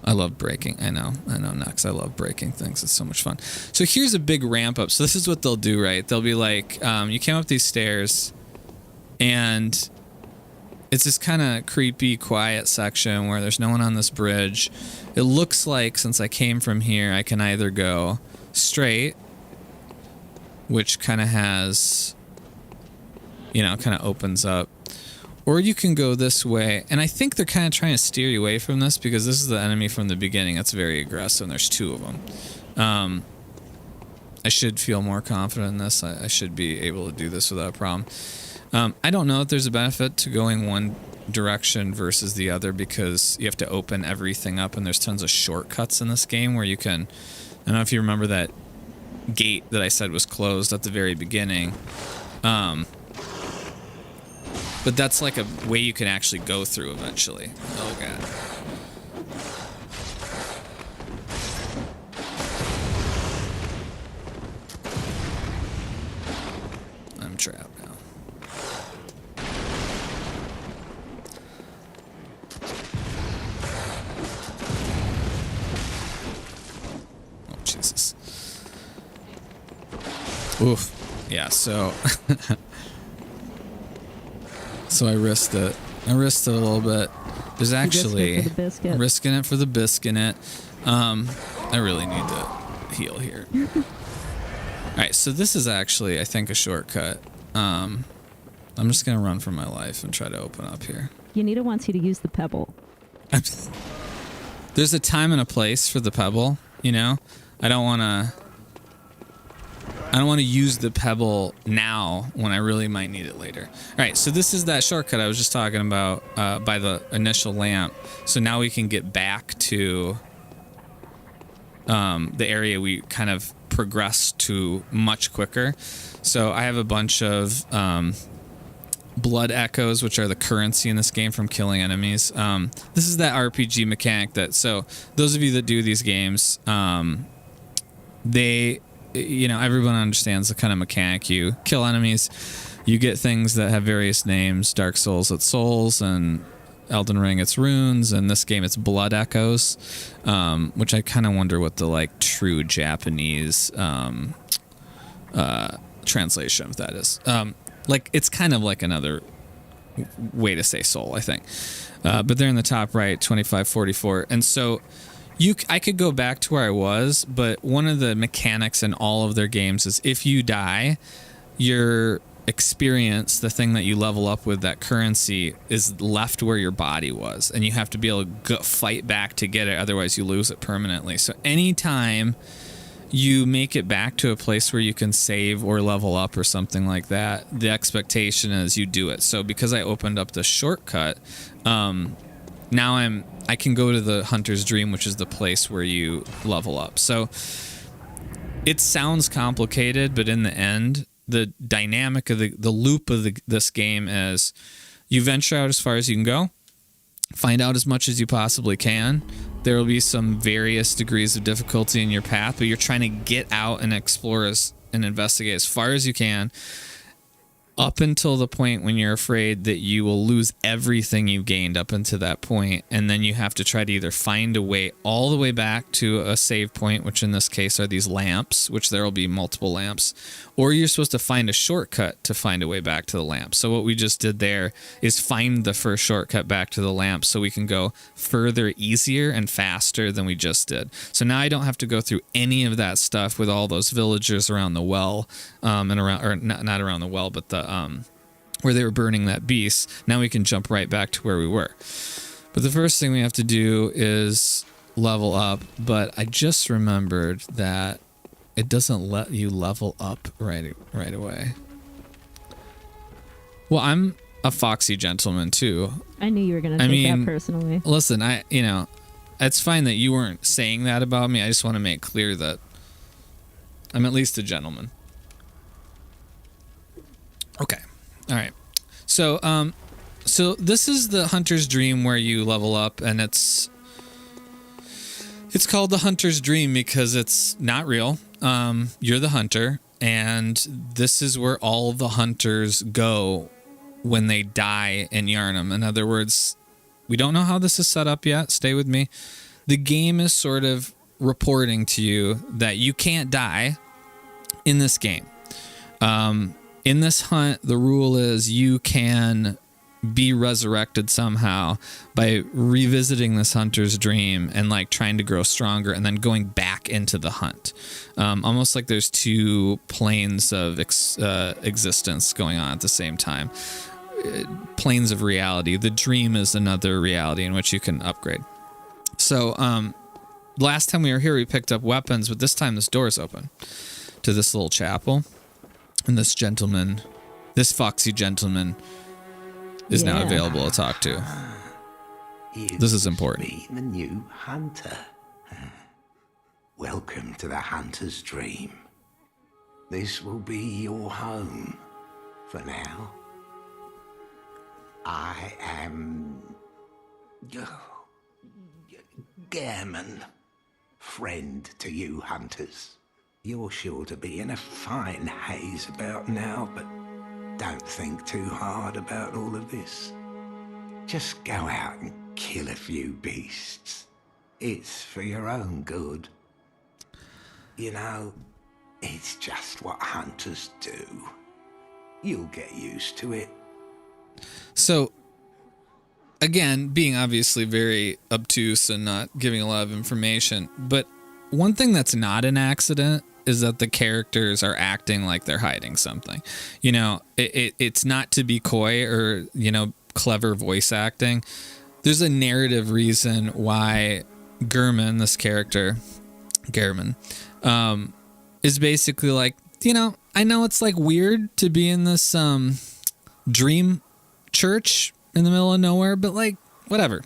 I love breaking. I know, Nux. I love breaking things. It's so much fun. So here's a big ramp up. So this is what they'll do, right? They'll be like, you came up these stairs, and it's this kind of creepy, quiet section where there's no one on this bridge. It looks like, since I came from here, I can either go straight, which kind of has, kind of opens up, or you can go this way. And I think they're kind of trying to steer you away from this because this is the enemy from the beginning. That's very aggressive, and there's two of them. I should feel more confident in this. I should be able to do this without a problem. I don't know if there's a benefit to going one direction versus the other because you have to open everything up, and there's tons of shortcuts in this game where you can, I don't know if you remember that gate that I said was closed at the very beginning. But that's like a way you can actually go through eventually. Oh, God. I'm trapped now. Oh, Jesus. Oof. Yeah, so... So I risked it. I risked it a little bit. There's actually... I'm risking it for the biscuit. I really need to heal here. Alright, so this is actually, I think, a shortcut. I'm just going to run for my life and try to open up here. Yanita wants you to use the pebble. There's a time and a place for the pebble, I don't want to use the pebble now when I really might need it later. All right, so this is that shortcut I was just talking about by the initial lamp. So now we can get back to the area we kind of progressed to much quicker. So I have a bunch of blood echoes, which are the currency in this game from killing enemies. This is that RPG mechanic so those of you that do these games, everyone understands the kind of mechanic. You kill enemies, you get things that have various names. Dark Souls, it's souls, and Elden Ring, it's runes. And this game, it's blood echoes, which I kind of wonder what the true Japanese translation of that is. It's kind of like another way to say soul, I think. But they're in the top right, 2544, and so. I could go back to where I was, but one of the mechanics in all of their games is if you die, your experience, the thing that you level up with, that currency, is left where your body was, and you have to be able to fight back to get it, otherwise you lose it permanently. So anytime you make it back to a place where you can save or level up or something like that, the expectation is you do it. So because I opened up the shortcut, now I can go to the Hunter's Dream, which is the place where you level up. So it sounds complicated, but in the end, the dynamic of the loop of this game is you venture out as far as you can go, find out as much as you possibly can. There will be some various degrees of difficulty in your path, but you're trying to get out and explore and investigate as far as you can. up until the point when you're afraid that you will lose everything you've gained up until that point, and then you have to try to either find a way all the way back to a save point, which in this case are these lamps, which there will be multiple lamps, or you're supposed to find a shortcut to find a way back to the lamp. So what we just did there is find the first shortcut back to the lamp so we can go further, easier, and faster than we just did. So now I don't have to go through any of that stuff with all those villagers around the well, and around, or not around the well, but the where they were burning that beast. Now we can jump right back to where we were. But the first thing we have to do is level up. But I just remembered that it doesn't let you level up right away. Well, I'm a foxy gentleman too. I knew you were going to take that personally. Listen, it's fine that you weren't saying that about me. I just want to make clear that I'm at least a gentleman. Okay. All right. So this is the Hunter's Dream where you level up, and it's called the Hunter's Dream because it's not real. You're the hunter, and this is where all the hunters go when they die in Yharnam. In other words, we don't know how this is set up yet. Stay with me. The game is sort of reporting to you that you can't die in this game. In this hunt, the rule is you can be resurrected somehow by revisiting this hunter's dream and like trying to grow stronger and then going back into the hunt. Almost like there's two planes of existence going on at the same time. Planes of reality. The dream is another reality in which you can upgrade. So last time we were here, we picked up weapons, but this time this door's open to this little chapel. And this gentleman, this foxy gentleman, is now available to talk to. This is important. Be the new hunter. Welcome to the Hunter's Dream. This will be your home for now. I am Gehrman, friend to you hunters. You're sure to be in a fine haze about now, but don't think too hard about all of this. Just go out and kill a few beasts. It's for your own good. You know, it's just what hunters do. You'll get used to it. So, again, being obviously very obtuse and not giving a lot of information, but one thing that's not an accident is that the characters are acting like they're hiding something. You know, it's not to be coy or, clever voice acting. There's a narrative reason why Gehrman, this character, is basically like, I know it's like weird to be in this dream church in the middle of nowhere, but like, whatever.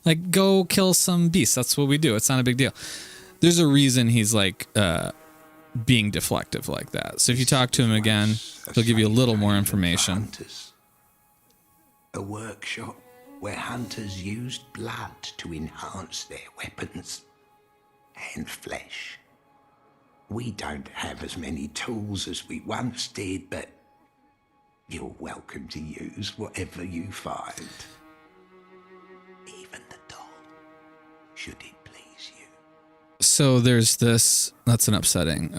Like, go kill some beasts. That's what we do. It's not a big deal. There's a reason he's like being deflective like that. So if you talk to him again, he'll give you a little more information. A workshop where hunters used blood to enhance their weapons and flesh. We don't have as many tools as we once did, but you're welcome to use whatever you find. Even the doll, should it please you. So there's this, that's an upsetting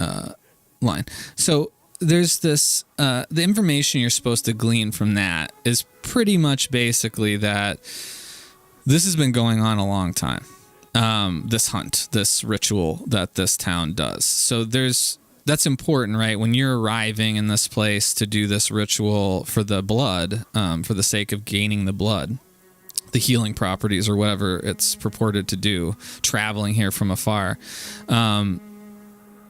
line. So there's this, the information you're supposed to glean from that is pretty much basically that this has been going on a long time. This hunt, this ritual that this town does. So that's important, right? When you're arriving in this place to do this ritual for the blood, for the sake of gaining the blood, the healing properties or whatever it's purported to do, traveling here from afar.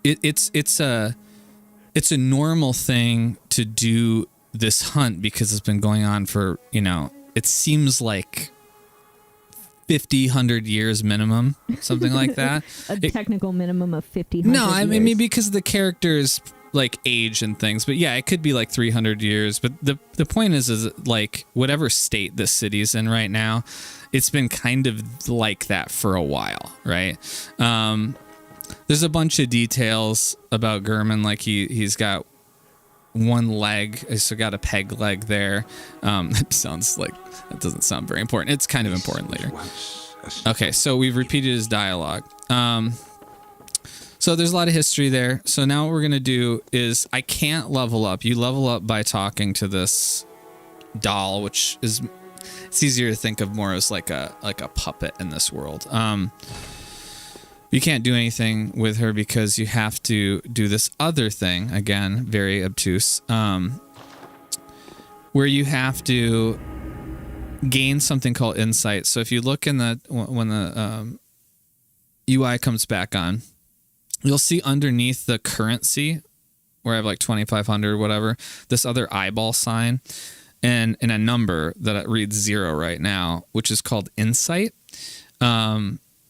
It's a normal thing to do this hunt because it's been going on for, it seems like 50, 100 years minimum, something like that. Technical minimum of 50, No, I years. mean, because the characters like age and things, but yeah, it could be like 300 years. But the point is like whatever state this city's in right now, it's been kind of like that for a while, right? There's a bunch of details about Gehrman, like he's got one leg. I still got a peg leg there. That doesn't sound very important. It's kind of important later. Okay, so we've repeated his dialogue. So there's a lot of history there. So now what we're going to do is I can't level up. You level up by talking to this doll, which is, it's easier to think of more as like a puppet in this world. You can't do anything with her because you have to do this other thing, again, very obtuse, where you have to gain something called insight. So if you look in when the UI comes back on, you'll see underneath the currency, where I have like 2,500 or whatever, this other eyeball sign and a number that reads 0 right now, which is called insight.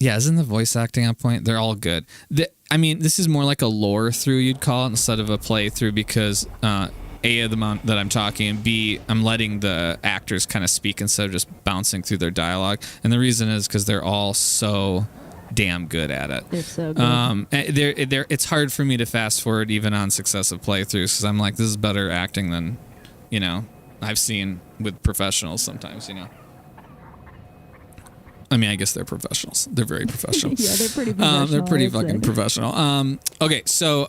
Yeah, isn't the voice acting on point? They're all good. This is more like a lore through, you'd call it, instead of a playthrough, because A, of the amount that I'm talking, and B, I'm letting the actors kind of speak instead of just bouncing through their dialogue. And the reason is because they're all so damn good at it. They're so good. It's hard for me to fast forward even on successive playthroughs, because I'm like, this is better acting than, I've seen with professionals sometimes, I guess they're professionals. They're very professional. Yeah, they're pretty professional. They're pretty fucking professional. Okay, so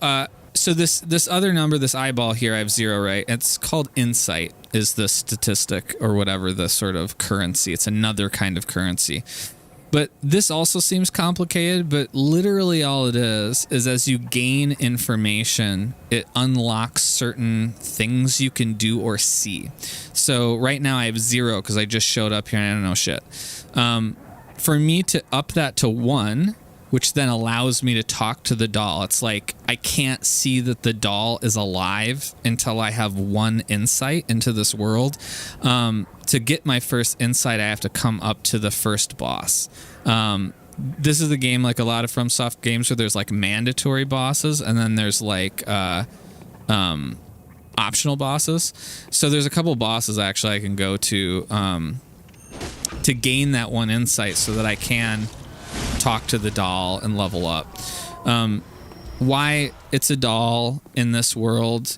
this other number, this eyeball here, I have 0, right? It's called insight, is the statistic or whatever, the sort of currency. It's another kind of currency. But this also seems complicated, but literally all it is as you gain information, it unlocks certain things you can do or see. So right now I have 0 because I just showed up here and I don't know shit. For me to up that to 1, which then allows me to talk to the doll, it's like I can't see that the doll is alive until I have 1 insight into this world. To get my first insight, I have to come up to the first boss. This is the game, like a lot of FromSoft games, where there's like mandatory bosses and then there's like optional bosses. So there's a couple bosses actually I can go to gain that 1 insight so that I can talk to the doll and level up. Why it's a doll in this world,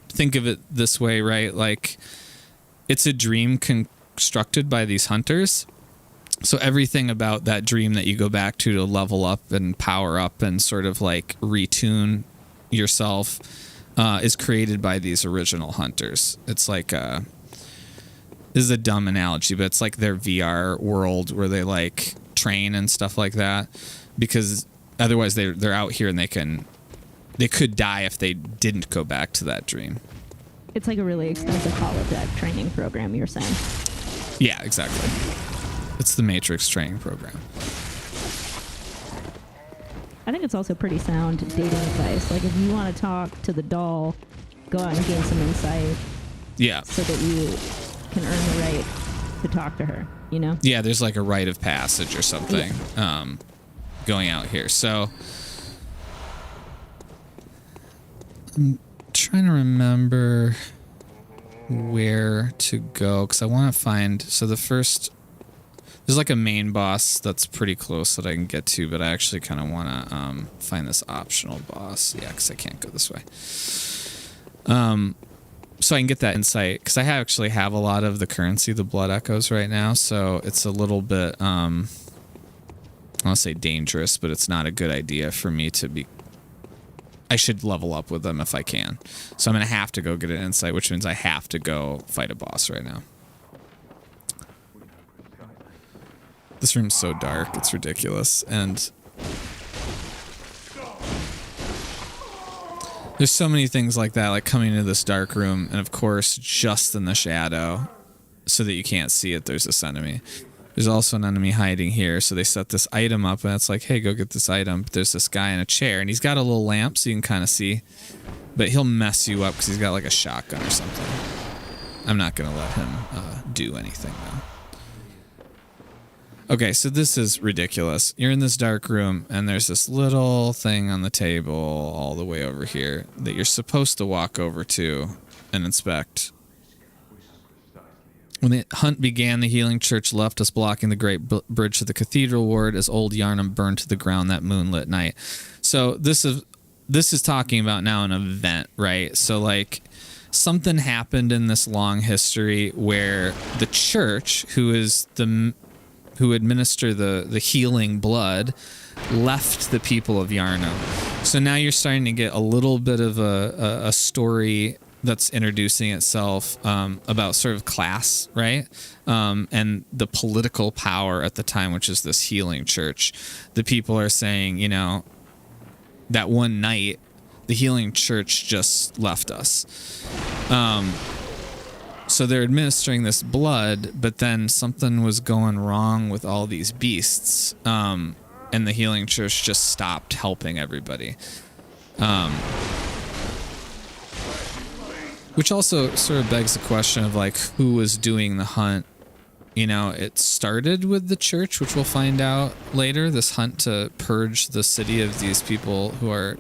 think of it this way, right? Like, it's a dream constructed by these hunters. So everything about that dream that you go back to level up and power up and sort of like retune yourself is created by these original hunters. It's like this is a dumb analogy, but it's like their VR world where they like train and stuff like that, because otherwise they're out here and they could die if they didn't go back to that dream. It's like a really expensive holodeck training program, you're saying. Yeah, exactly. It's the Matrix training program. I think it's also pretty sound dating advice. Like, if you want to talk to the doll, go out and gain some insight. Yeah. So that you can earn the right to talk to her, Yeah, there's like a rite of passage or something going out here. So I'm trying to remember where to go, because I want to find... So the first... There's like a main boss that's pretty close that I can get to, but I actually kind of want to find this optional boss. Yeah, because I can't go this way. So I can get that insight, because I actually have a lot of the currency, the blood echoes right now, so it's a little bit, I don't want to say dangerous, but it's not a good idea for me to be... I should level up with them if I can. So I'm going to have to go get an insight, which means I have to go fight a boss right now. This room's so dark, it's ridiculous, and there's so many things like that, like coming into this dark room, and of course, just in the shadow, so that you can't see it, there's this enemy. There's also an enemy hiding here, so they set this item up, and it's like, hey, go get this item. But there's this guy in a chair, and he's got a little lamp, so you can kind of see, but he'll mess you up because he's got like a shotgun or something. I'm not going to let him do anything, though. Okay, so this is ridiculous. You're in this dark room, and there's this little thing on the table all the way over here that you're supposed to walk over to and inspect. When the hunt began, the healing church left us blocking the great bridge to the cathedral ward as old Yarnum burned to the ground that moonlit night. So this is talking about now an event, right? So like something happened in this long history where the church, who administer the healing blood, left the people of Yarnum. So now you're starting to get a little bit of a story that's introducing itself about sort of class, right? And the political power at the time, which is this healing church. The people are saying, you know, that one night, the healing church just left us. So they're administering this blood, but then something was going wrong with all these beasts. And the healing church just stopped helping everybody. Which also sort of begs the question of like who was doing the hunt. You know, it started with the church, which we'll find out later, this hunt to purge the city of these people who are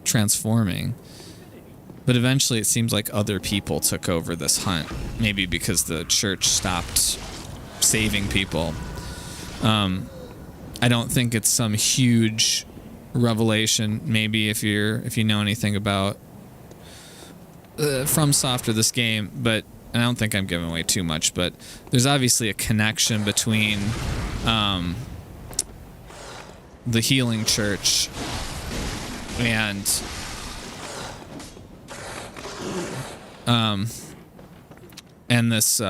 transforming. But eventually it seems like other people took over this hunt, maybe because the church stopped saving people. I don't think it's some huge revelation. Maybe if you know anything about Fromsoft or this game, but I don't think I'm giving away too much. But there's obviously a connection between the healing church and this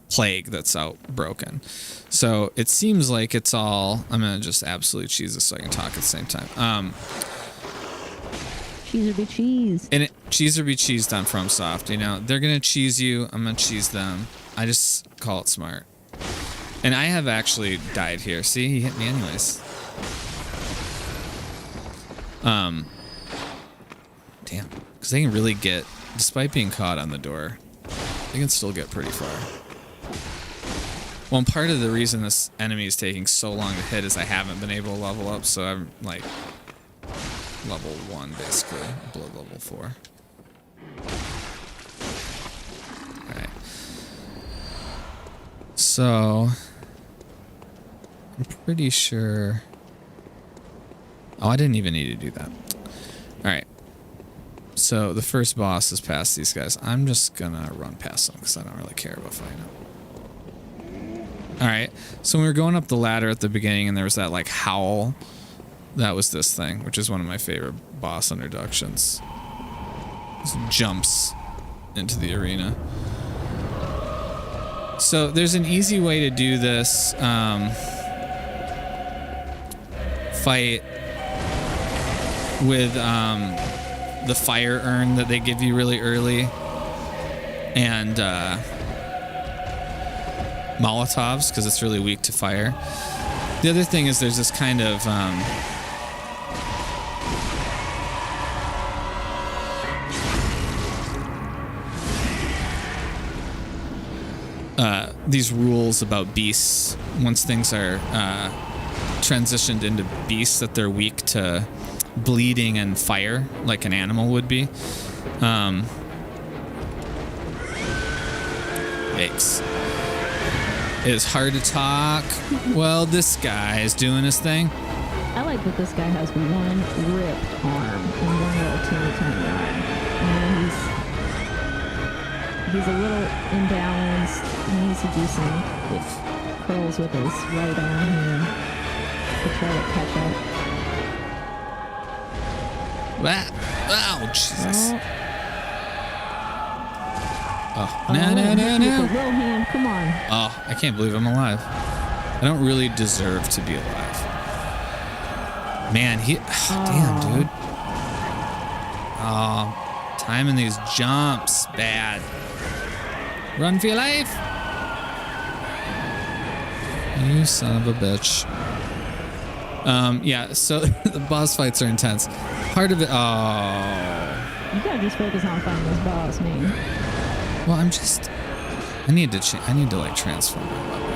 plague that's outbroken. So it seems like it's all. I'm gonna just absolutely cheese this so I can talk at the same time. Cheese or be cheese. And cheese or be cheesed on FromSoft. You know, they're gonna cheese you. I'm gonna cheese them. I just call it smart. And I have actually died here. See, he hit me anyways. Damn, because they can really get, despite being caught on the door, they can still get pretty far. Well, and part of the reason this enemy is taking so long to hit is I haven't been able to level up, so I'm like level 1 basically, blood level 4. Alright. So I'm pretty sure. Oh, I didn't even need to do that. Alright. So the first boss is past these guys. I'm just gonna run past them because I don't really care about fighting them. Alright, so when we were going up the ladder at the beginning and there was that like howl, that was this thing, which is one of my favorite boss introductions. Just jumps into the arena. So there's an easy way to do this fight with the fire urn that they give you really early and Molotovs, because it's really weak to fire. The other thing is there's this kind of these rules about beasts. Once things are transitioned into beasts, that they're weak to bleeding and fire, like an animal would be. Yikes. It is hard to talk. Well, this guy is doing his thing. I like that this guy has one ripped arm and one little teeny tiny arm. And he's a little imbalanced. He needs to do some curls with his right arm here to try to catch up. Oh, Jesus. Oh, no. Wilhelm, come on. Oh, I can't believe I'm alive. I don't really deserve to be alive. Man, damn, dude. Oh, timing these jumps, bad. Run for your life. You son of a bitch. Yeah, so the boss fights are intense. Part of it, You gotta just focus on fighting this boss, man. Well, I need to like transform my weapon.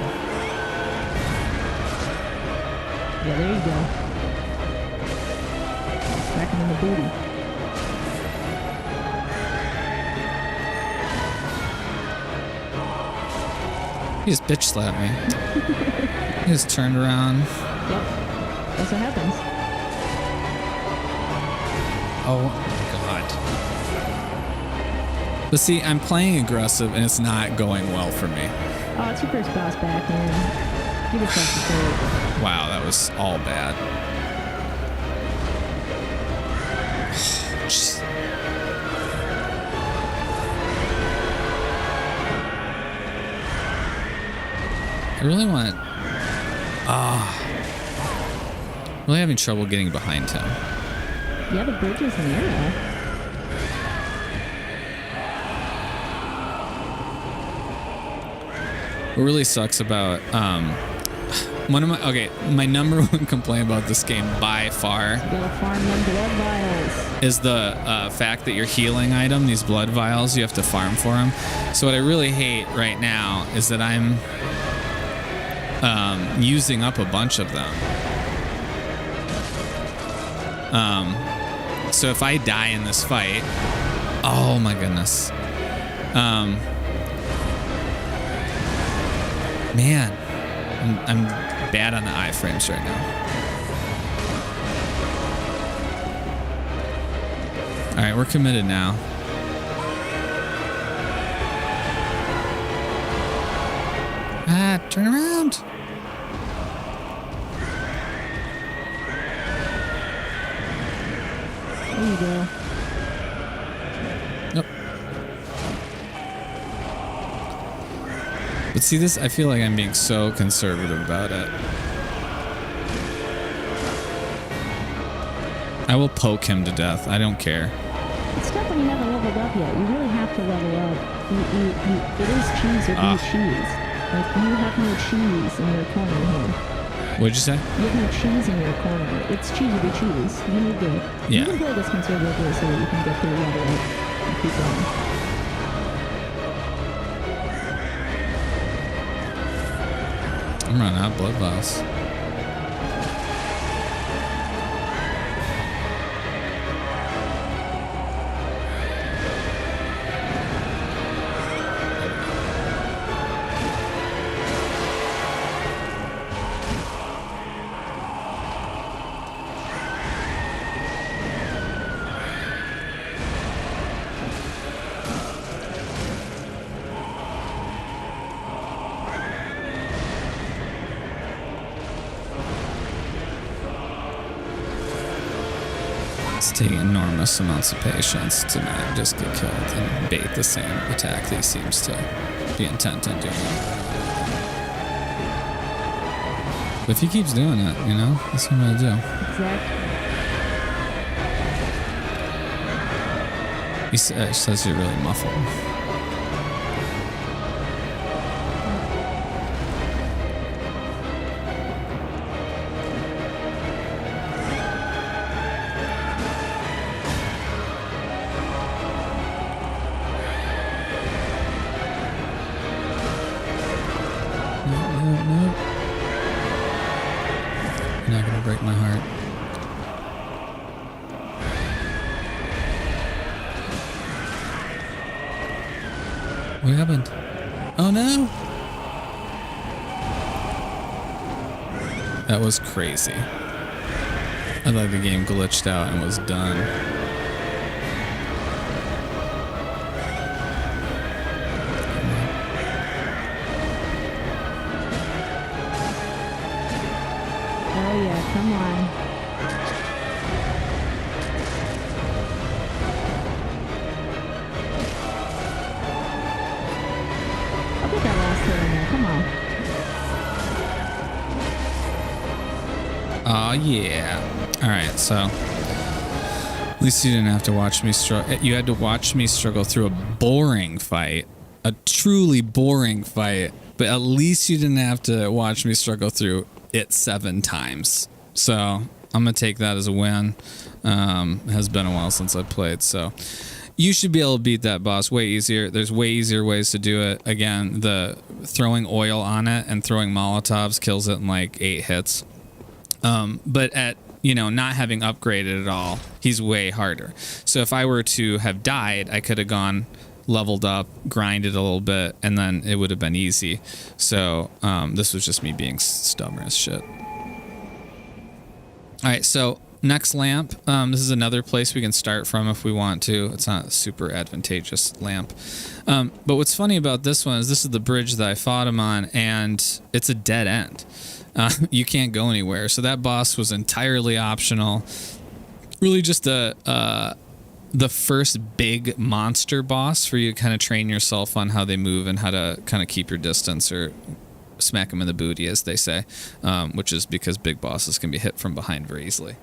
Yeah, there you go. Smack him in the booty. He just bitch slapped me. He just turned around. Yep. That's what happens. Oh my god. But see, I'm playing aggressive and it's not going well for me. Oh, it's your first boss back in. Give yourself the credit. Wow, that was all bad. Just- I really want... really having trouble getting behind him. Yeah, the bridge is narrow. What really sucks about my number one complaint about this game by far You gotta farm them blood vials. is the fact that your healing item, these blood vials, you have to farm for them. So what I really hate right now is that I'm using up a bunch of them. So if I die in this fight, oh my goodness. Man, I'm bad on the iframes right now. All right, we're committed now. Turn around. There you go. Nope. But see this, I feel like I'm being so conservative about it. I will poke him to death. I don't care. It's tough when you haven't leveled up yet. You really have to level up. It is cheese or be cheese. Like, you have no cheese in your corner here. What'd you say? You have no cheese in your corner. It's cheese or be cheese. You need to... Yeah. You can play this conservatively so that you can get through level up and keep going. I'm running out of blood vials. It's taking enormous amounts of patience to not just get killed and bait the same attack that he seems to be intent on doing. But if he keeps doing it, you know, that's what I'm gonna do. Exactly. He says you're really muffled. No. You're not gonna break my heart. What happened? Oh no! That was crazy. I thought the game glitched out and was done. Oh yeah, come on. I'll get that last hit in there, come on. Oh yeah. Alright, so at least you didn't have to watch me struggle. You had to watch me struggle through a boring fight. A truly boring fight. But at least you didn't have to watch me struggle through it 7 times. So I'm going to take that as a win. It has been a while since I've played, so you should be able to beat that boss way easier. There's way easier ways to do it. Again, the throwing oil on it and throwing Molotovs kills it in like 8 hits. But at, not having upgraded at all, he's way harder. So if I were to have died, I could have gone, leveled up, grinded a little bit, and then it would have been easy. So this was just me being stubborn as shit. All right, so next lamp. This is another place we can start from if we want to. It's not a super advantageous lamp. But what's funny about this one is this is the bridge that I fought him on, and it's a dead end. You can't go anywhere. So that boss was entirely optional. Really just the first big monster boss for you to kind of train yourself on how they move and how to kind of keep your distance or smack them in the booty, as they say, which is because big bosses can be hit from behind very easily.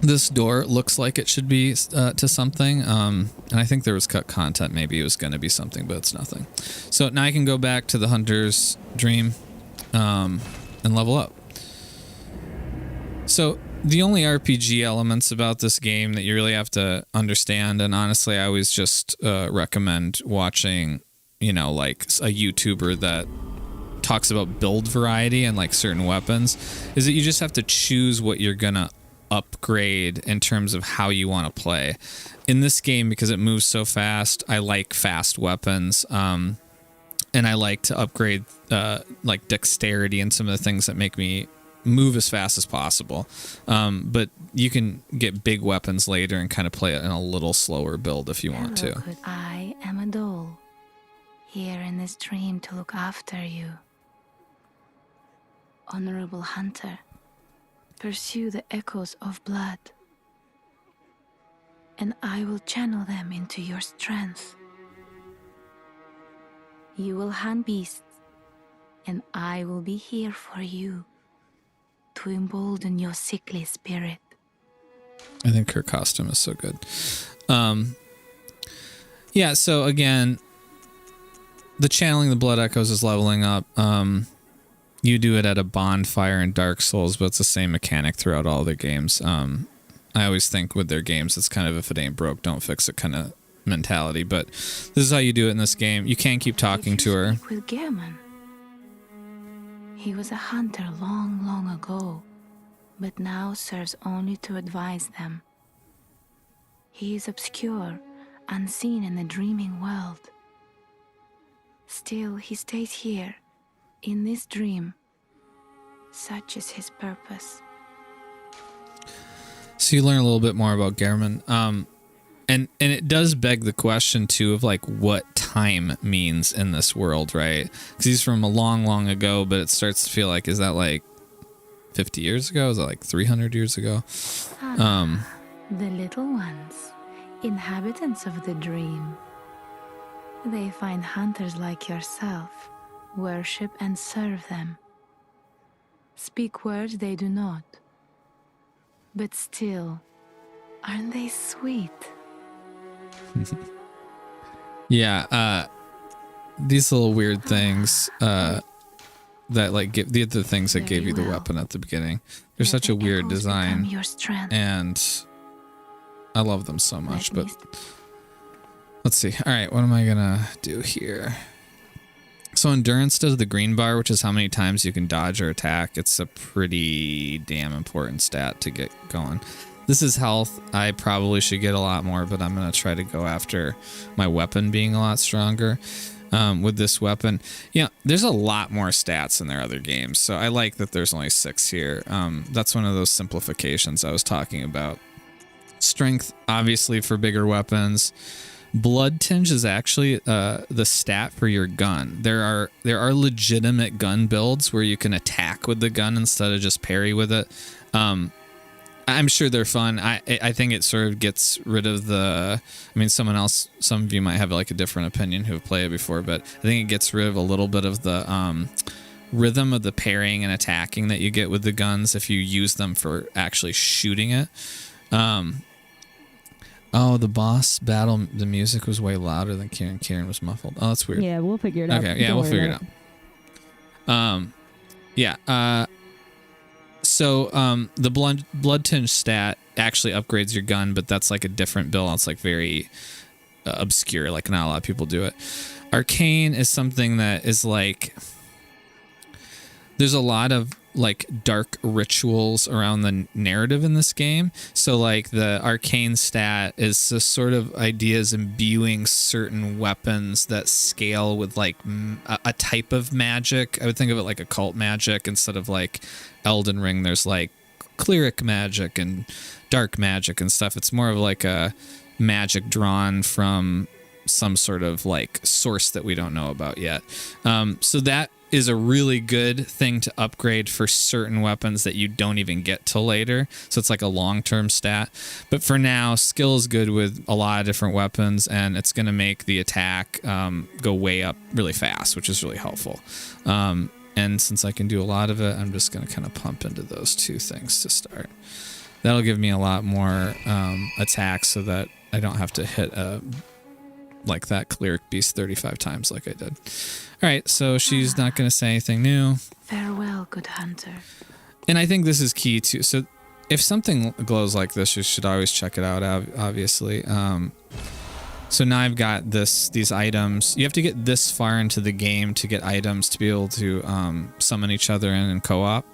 This door looks like it should be to something, and I think there was cut content. Maybe it was going to be something, but it's nothing. So now I can go back to the hunter's dream and level up. So the only RPG elements about this game that you really have to understand, and honestly, I always just recommend watching, like a YouTuber that talks about build variety and like certain weapons, is that you just have to choose what you're gonna upgrade in terms of how you want to play. In this game, because it moves so fast, I like fast weapons, and I like to upgrade like dexterity and some of the things that make me move as fast as possible. But you can get big weapons later and kind of play it in a little slower build if you want to. I am a doll, here in this dream to look after you. Honorable hunter, pursue the echoes of blood, and I will channel them into your strength. You will hunt beasts, and I will be here for you to embolden your sickly spirit. I think her costume is so good. Yeah, so again, the channeling the blood echoes is leveling up. You do it at a bonfire in Dark Souls, but it's the same mechanic throughout all their games. I always think with their games, it's kind of if it ain't broke, don't fix it kind of mentality. But this is how you do it in this game. You can keep talking to her. With Gehrman. He was a hunter long, long ago, but now serves only to advise them. He is obscure, unseen in the dreaming world. Still, he stays here, in this dream. Such is his purpose. So you learn a little bit more about Gehrman. And it does beg the question, too, of like what time means in this world, right? Because he's from a long, long ago, but it starts to feel like, is that like 50 years ago? Is that like 300 years ago? The little ones, inhabitants of the dream. They find hunters like yourself, worship and serve them. Speak words they do not. But still, aren't they sweet? Yeah, these little weird things that like give the things that gave you the weapon at the beginning. They're such a weird design, and I love them so much. But let's see. All right, what am I gonna do here? So endurance does the green bar, which is how many times you can dodge or attack. It's a pretty damn important stat to get going. This is health. I probably should get a lot more, but I'm going to try to go after my weapon being a lot stronger. With this weapon, there's a lot more stats in their other games, so I like that there's only 6 here. That's one of those simplifications I was talking about. Strength, obviously, for bigger weapons. Blood tinge is actually the stat for your gun. There are legitimate gun builds where you can attack with the gun instead of just parry with it. I'm sure they're fun. I think it sort of gets rid of the... I mean, some of you might have like a different opinion who have played it before, but I think it gets rid of a little bit of the rhythm of the parrying and attacking that you get with the guns if you use them for actually shooting it. Oh, the boss battle, the music was way louder than Kieran. Kieran was muffled. Oh, that's weird. Yeah, we'll figure it out. Okay, yeah, we'll figure it out. So the blood tinge stat actually upgrades your gun, but that's like a different build. It's like very obscure. Like not a lot of people do it. Arcane is something that is like... There's a lot of like dark rituals around the narrative in this game. So like the arcane stat is the sort of ideas imbuing certain weapons that scale with like a type of magic. I would think of it like occult magic instead of like Elden Ring. There's like cleric magic and dark magic and stuff. It's more of like a magic drawn from some sort of like source that we don't know about yet. So that is a really good thing to upgrade for certain weapons that you don't even get till later. So it's like a long-term stat. But for now, skill is good with a lot of different weapons, and it's going to make the attack go way up really fast, which is really helpful. And since I can do a lot of it, I'm just going to kind of pump into those two things to start. That'll give me a lot more attacks so that I don't have to hit like that cleric beast 35 times like I did. All right, so she's not going to say anything new. Farewell, good hunter. And I think this is key too. So if something glows like this, you should always check it out, obviously. So now I've got these items. You have to get this far into the game to get items to be able to summon each other in co-op.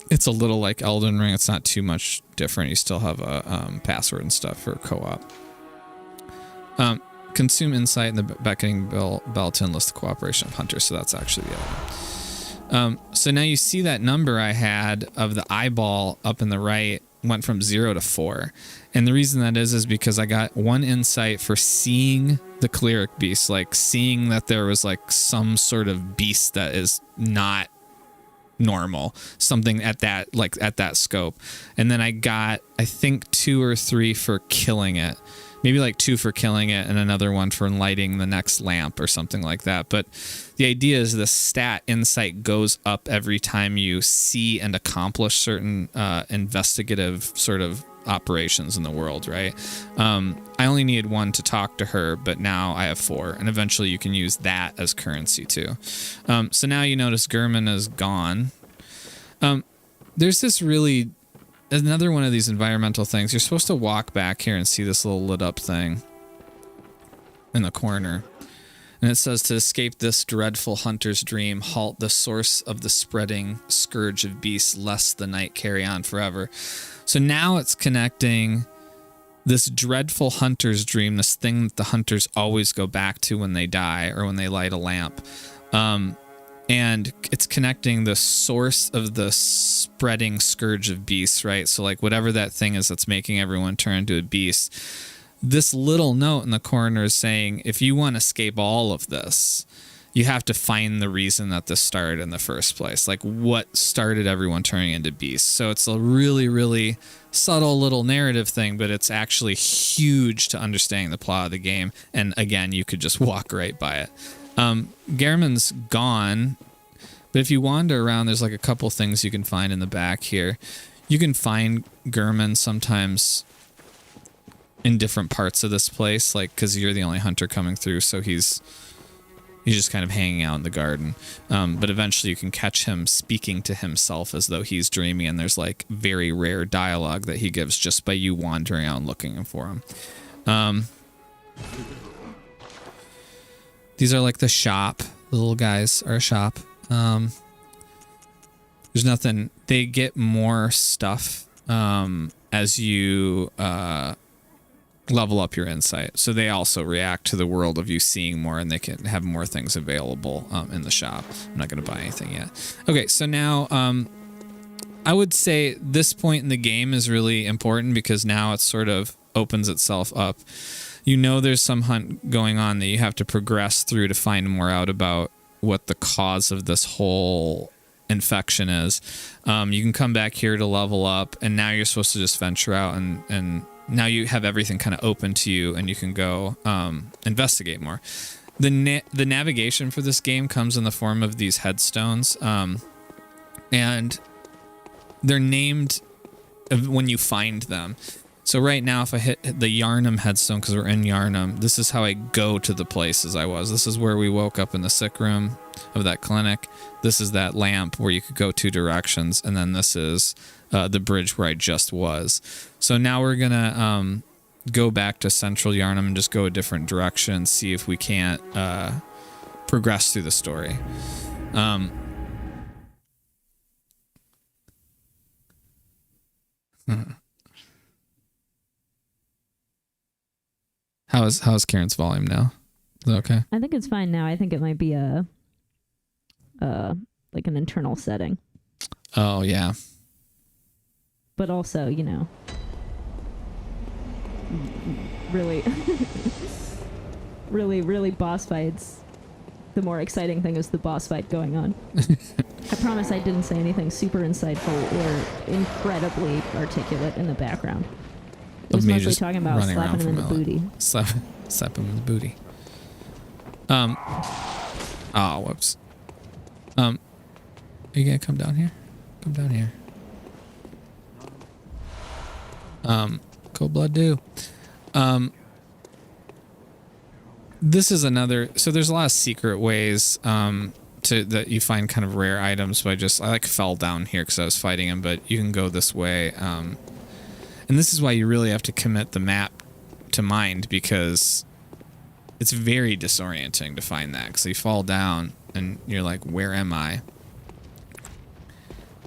It's a little like Elden Ring. It's not too much different. You still have a password and stuff for co-op. Consume insight in the beckoning bell to enlist the cooperation of hunters. So that's actually the item. So now you see that number I had of the eyeball up in the right went from 0 to 4. And the reason that is because I got 1 insight for seeing the cleric beast, like seeing that there was like some sort of beast that is not normal, something at that scope. And then I got, I think 2 or 3 for killing it. Maybe like 2 for killing it and another one for lighting the next lamp or something like that. But the idea is the stat insight goes up every time you see and accomplish certain investigative sort of operations in the world, right? I only needed 1 to talk to her, but now I have 4. And eventually you can use that as currency too. So now you notice Gurman is gone. There's this really... Another one of these environmental things. You're supposed to walk back here and see this little lit up thing in the corner. And it says, to escape this dreadful hunter's dream, halt the source of the spreading scourge of beasts, lest the night carry on forever. So now it's connecting this dreadful hunter's dream, this thing that the hunters always go back to when they die or when they light a lamp. And it's connecting the source of the spreading scourge of beasts, right? So like whatever that thing is that's making everyone turn into a beast. This little note in the corner is saying, if you want to escape all of this, you have to find the reason that this started in the first place. Like what started everyone turning into beasts. So it's a really, really subtle little narrative thing, but it's actually huge to understanding the plot of the game. And again, you could just walk right by it. Gehrman's gone, but if you wander around, there's like a couple things you can find in the back here. You can find Gehrman sometimes in different parts of this place, like because you're the only hunter coming through, so he's just kind of hanging out in the garden. But eventually you can catch him speaking to himself as though he's dreaming, and there's like very rare dialogue that he gives just by you wandering out and looking for him. These are like the shop. The little guys are a shop. There's nothing. They get more stuff as you level up your insight. So they also react to the world of you seeing more, and they can have more things available in the shop. I'm not going to buy anything yet. Okay, so now I would say this point in the game is really important because now it sort of opens itself up. You know there's some hunt going on that you have to progress through to find more out about what the cause of this whole infection is. You can come back here to level up, and now you're supposed to just venture out, and now you have everything kind of open to you, and you can go investigate more. The navigation for this game comes in the form of these headstones, and they're named when you find them. So right now, if I hit the Yarnum headstone, because we're in Yarnum, this is how I go to the places I was. This is where we woke up in the sick room of that clinic. This is that lamp where you could go 2 directions. And then this is the bridge where I just was. So now we're going to go back to Central Yarnum and just go a different direction and see if we can't progress through the story. How's Karen's volume now? Is that okay? I think it's fine now. I think it might be like an internal setting. Oh yeah. but also, you know, really, really boss fights. The more exciting thing is the boss fight going on. I promise I didn't say anything super insightful or incredibly articulate in the background. It was mostly talking about slapping him in the booty. Slap him in the booty. Oh, whoops. Are you gonna come down here? Come down here. Cold blood do. This is another, so there's a lot of secret ways that you find kind of rare items. So I like fell down here because I was fighting him, but you can go this way. And this is why you really have to commit the map to mind, because it's very disorienting to find that, because you fall down and you're like, where am I?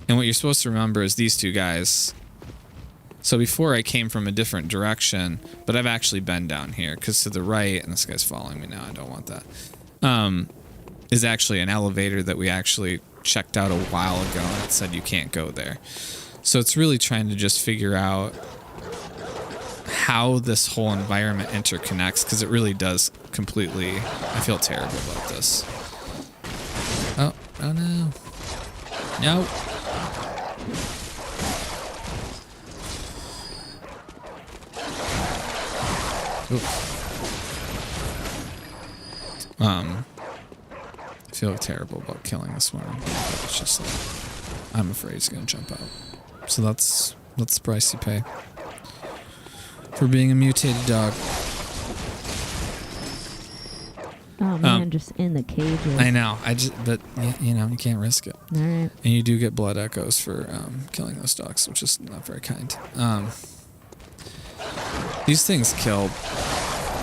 And what you're supposed to remember is these two guys. So before I came from a different direction, but I've actually been down here, because to the right, and this guy's following me now, I don't want that, is actually an elevator that we actually checked out a while ago, and it said you can't go there. So it's really trying to just figure out how this whole environment interconnects, because it really does completely. I feel terrible about this. Oh no. No. I feel terrible about killing this one. It's just like, I'm afraid he's gonna jump out. So that's the price you pay for being a mutated dog. Oh man, just in the cages. I know. But you know, you can't risk it. All right. And you do get blood echoes for killing those dogs, which is not very kind. These things kill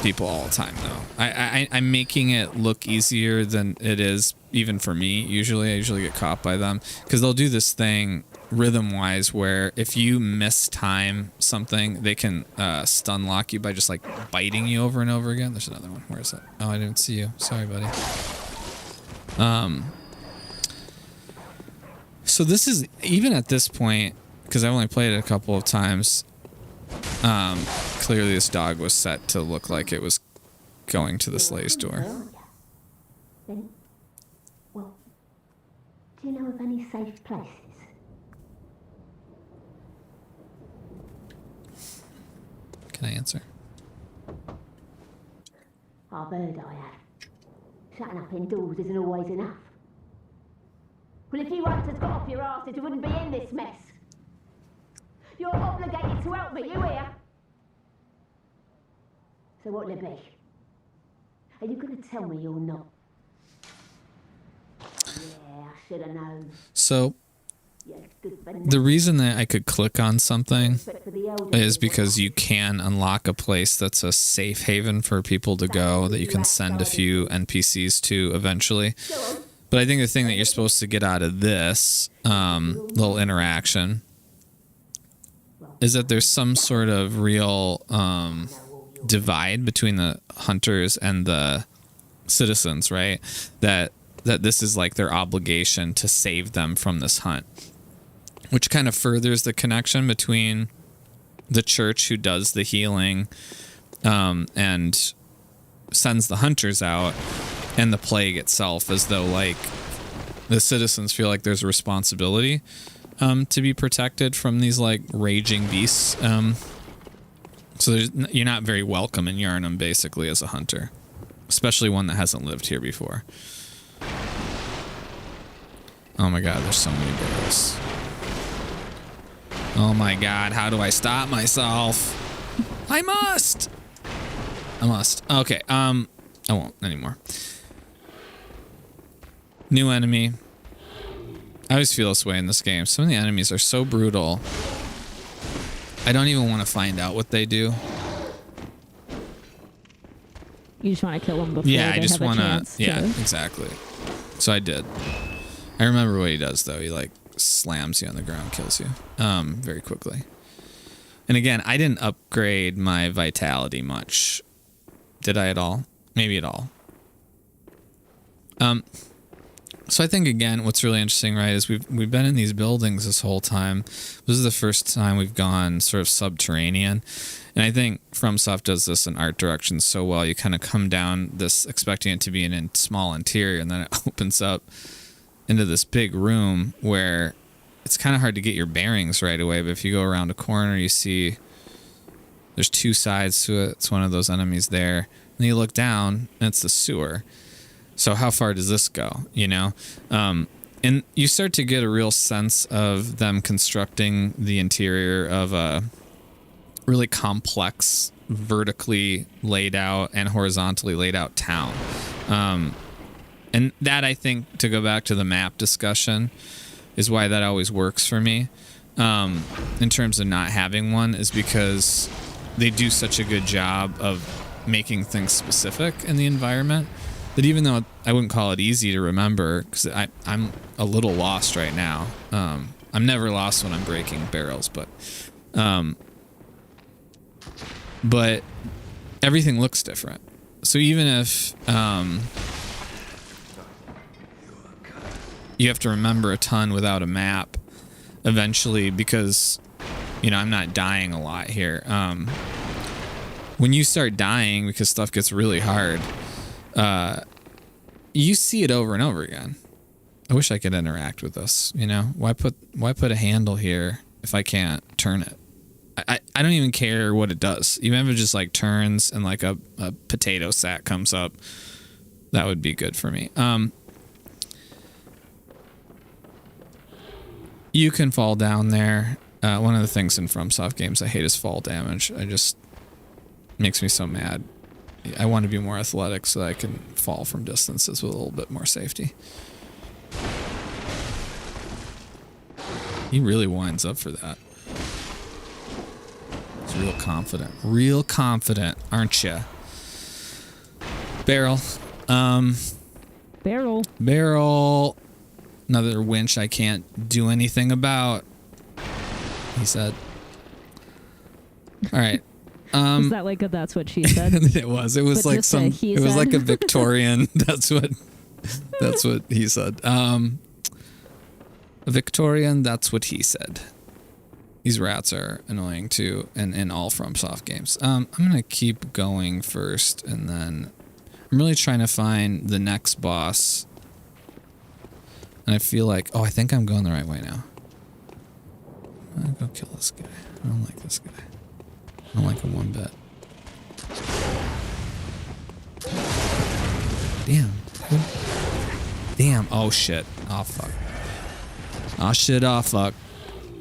people all the time, though. I'm making it look easier than it is, even for me. I usually get caught by them, because they'll do this thing rhythm-wise where if you mistime something, they can stun lock you by just like biting you over and over again. There's another one. Where is it? Oh, I didn't see you. Sorry, buddy. So this is, even at this point, because I've only played it a couple of times, clearly this dog was set to look like it was going to the Slay's door. Then, well, do you know of any safe places? Can I answer? I've heard I have. Shutting up indoors isn't always enough. Well, if you hunters got off your asses, you wouldn't be in this mess. You're obligated to help me, you hear? So what'll it be? Are you going to tell me you're not? Yeah, I should have known. So, the reason that I could click on something is because you can unlock a place that's a safe haven for people to go, that you can send a few NPCs to eventually. But I think the thing that you're supposed to get out of this little interaction is that there's some sort of real divide between the hunters and the citizens, right? That this is like their obligation to save them from this hunt, which kind of furthers the connection between the church, who does the healing and sends the hunters out, and the plague itself, as though like the citizens feel like there's a responsibility to be protected from these like raging beasts. So you're not very welcome in Yharnam, basically, as a hunter, especially one that hasn't lived here before. Oh my god, there's so many barrels. Oh my god, how do I stop myself? I must! Okay, I won't anymore. New enemy. I always feel this way in this game. Some of the enemies are so brutal. I don't even want to find out what they do. You just want to kill them before Yeah, they I just want to. Yeah, exactly. So I did. I remember what he does, though. He like slams you on the ground, kills you very quickly. And again, I didn't upgrade my vitality much. Did I at all? Maybe at all. So I think, again, what's really interesting, right, is we've been in these buildings this whole time. This is the first time we've gone sort of subterranean. And I think Fromsoft does this in art direction so well. You kind of come down this expecting it to be an small interior, and then it opens up into this big room where it's kind of hard to get your bearings right away. But if you go around a corner, you see there's two sides to it. It's one of those enemies there. And you look down, and it's the sewer. So how far does this go, you know? And you start to get a real sense of them constructing the interior of a really complex, vertically laid out and horizontally laid out town. And that, I think, to go back to the map discussion, is why that always works for me in terms of not having one, is because they do such a good job of making things specific in the environment that even though I wouldn't call it easy to remember, because I'm a little lost right now. I'm never lost when I'm breaking barrels, but everything looks different. So even if you have to remember a ton without a map eventually, because, you know, I'm not dying a lot here. When you start dying because stuff gets really hard, you see it over and over again. I wish I could interact with this, you know? Why put a handle here if I can't turn it? I don't even care what it does. Even if it just like turns and like a potato sack comes up, that would be good for me. You can fall down there. One of the things in FromSoft games I hate is fall damage. Makes me so mad. I want to be more athletic so that I can fall from distances with a little bit more safety. He really winds up for that. He's real confident. Real confident, aren't you? Barrel. Barrel. Another winch I can't do anything about, he said. All right. Is that like a that's what she said? It was. It was but like some. It was like a Victorian. That's what he said. A Victorian. That's what he said. These rats are annoying too, and in all FromSoft games. I'm gonna keep going first, and then I'm really trying to find the next boss. And I feel like, I think I'm going the right way now. I'm gonna go kill this guy. I don't like this guy. I don't like him one bit. Damn. Oh, shit. Oh, fuck. Oh, shit. Oh, fuck.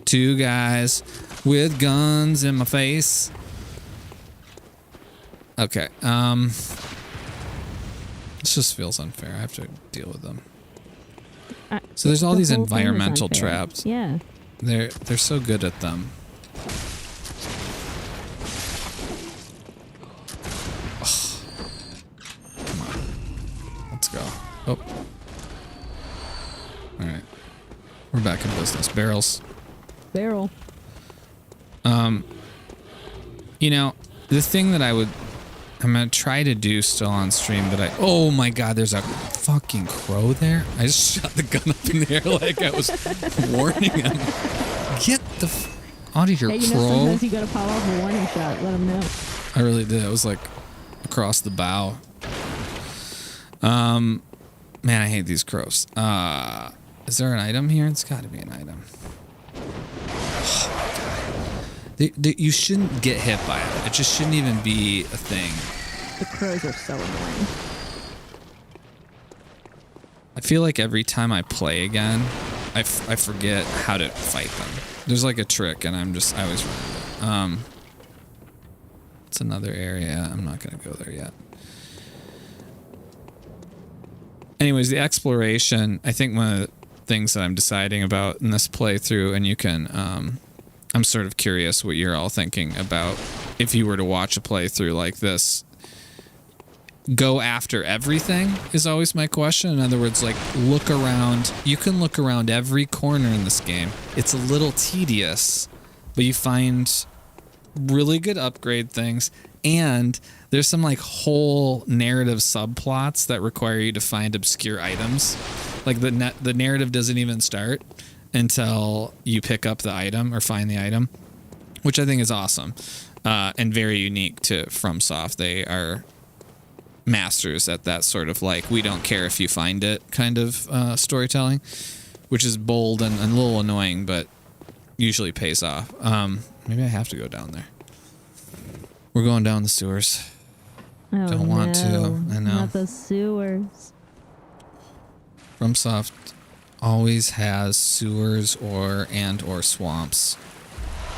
Two guys with guns in my face. Okay. This just feels unfair. I have to deal with them. So there's all these environmental traps. Yeah. They're so good at them. Go. Oh. Alright. We're back in business. Barrel. You know, the thing that I'm going to try to do still on stream, but oh my god, there's a fucking crow there. I just shot the gun up in the air like I was warning him. Get the out of here, crow. Sometimes you got to pop off a warning shot. Let him know. I really did. It was like across the bow. Man, I hate these crows. Is there an item here? It's got to be an item. You shouldn't get hit by it. It just shouldn't even be a thing. The crows are so annoying. I feel like every time I play again, I forget how to fight them. There's like a trick, and I always run into it. It's another area. I'm not going to go there yet. Anyways, the exploration, I think one of the things that I'm deciding about in this playthrough, and you can, I'm sort of curious what you're all thinking about if you were to watch a playthrough like this. Go after everything is always my question. In other words, like, look around. You can look around every corner in this game. It's a little tedious, but you find really good upgrade things, and there's some like whole narrative subplots that require you to find obscure items. Like the narrative doesn't even start until you pick up the item or find the item, which I think is awesome and very unique to FromSoft. They are masters at that sort of like, we don't care if you find it kind of storytelling, which is bold and a little annoying, but usually pays off. Maybe I have to go down there. We're going down the sewers. Oh, Don't want to. I know. Not the sewers. FromSoft always has sewers or swamps.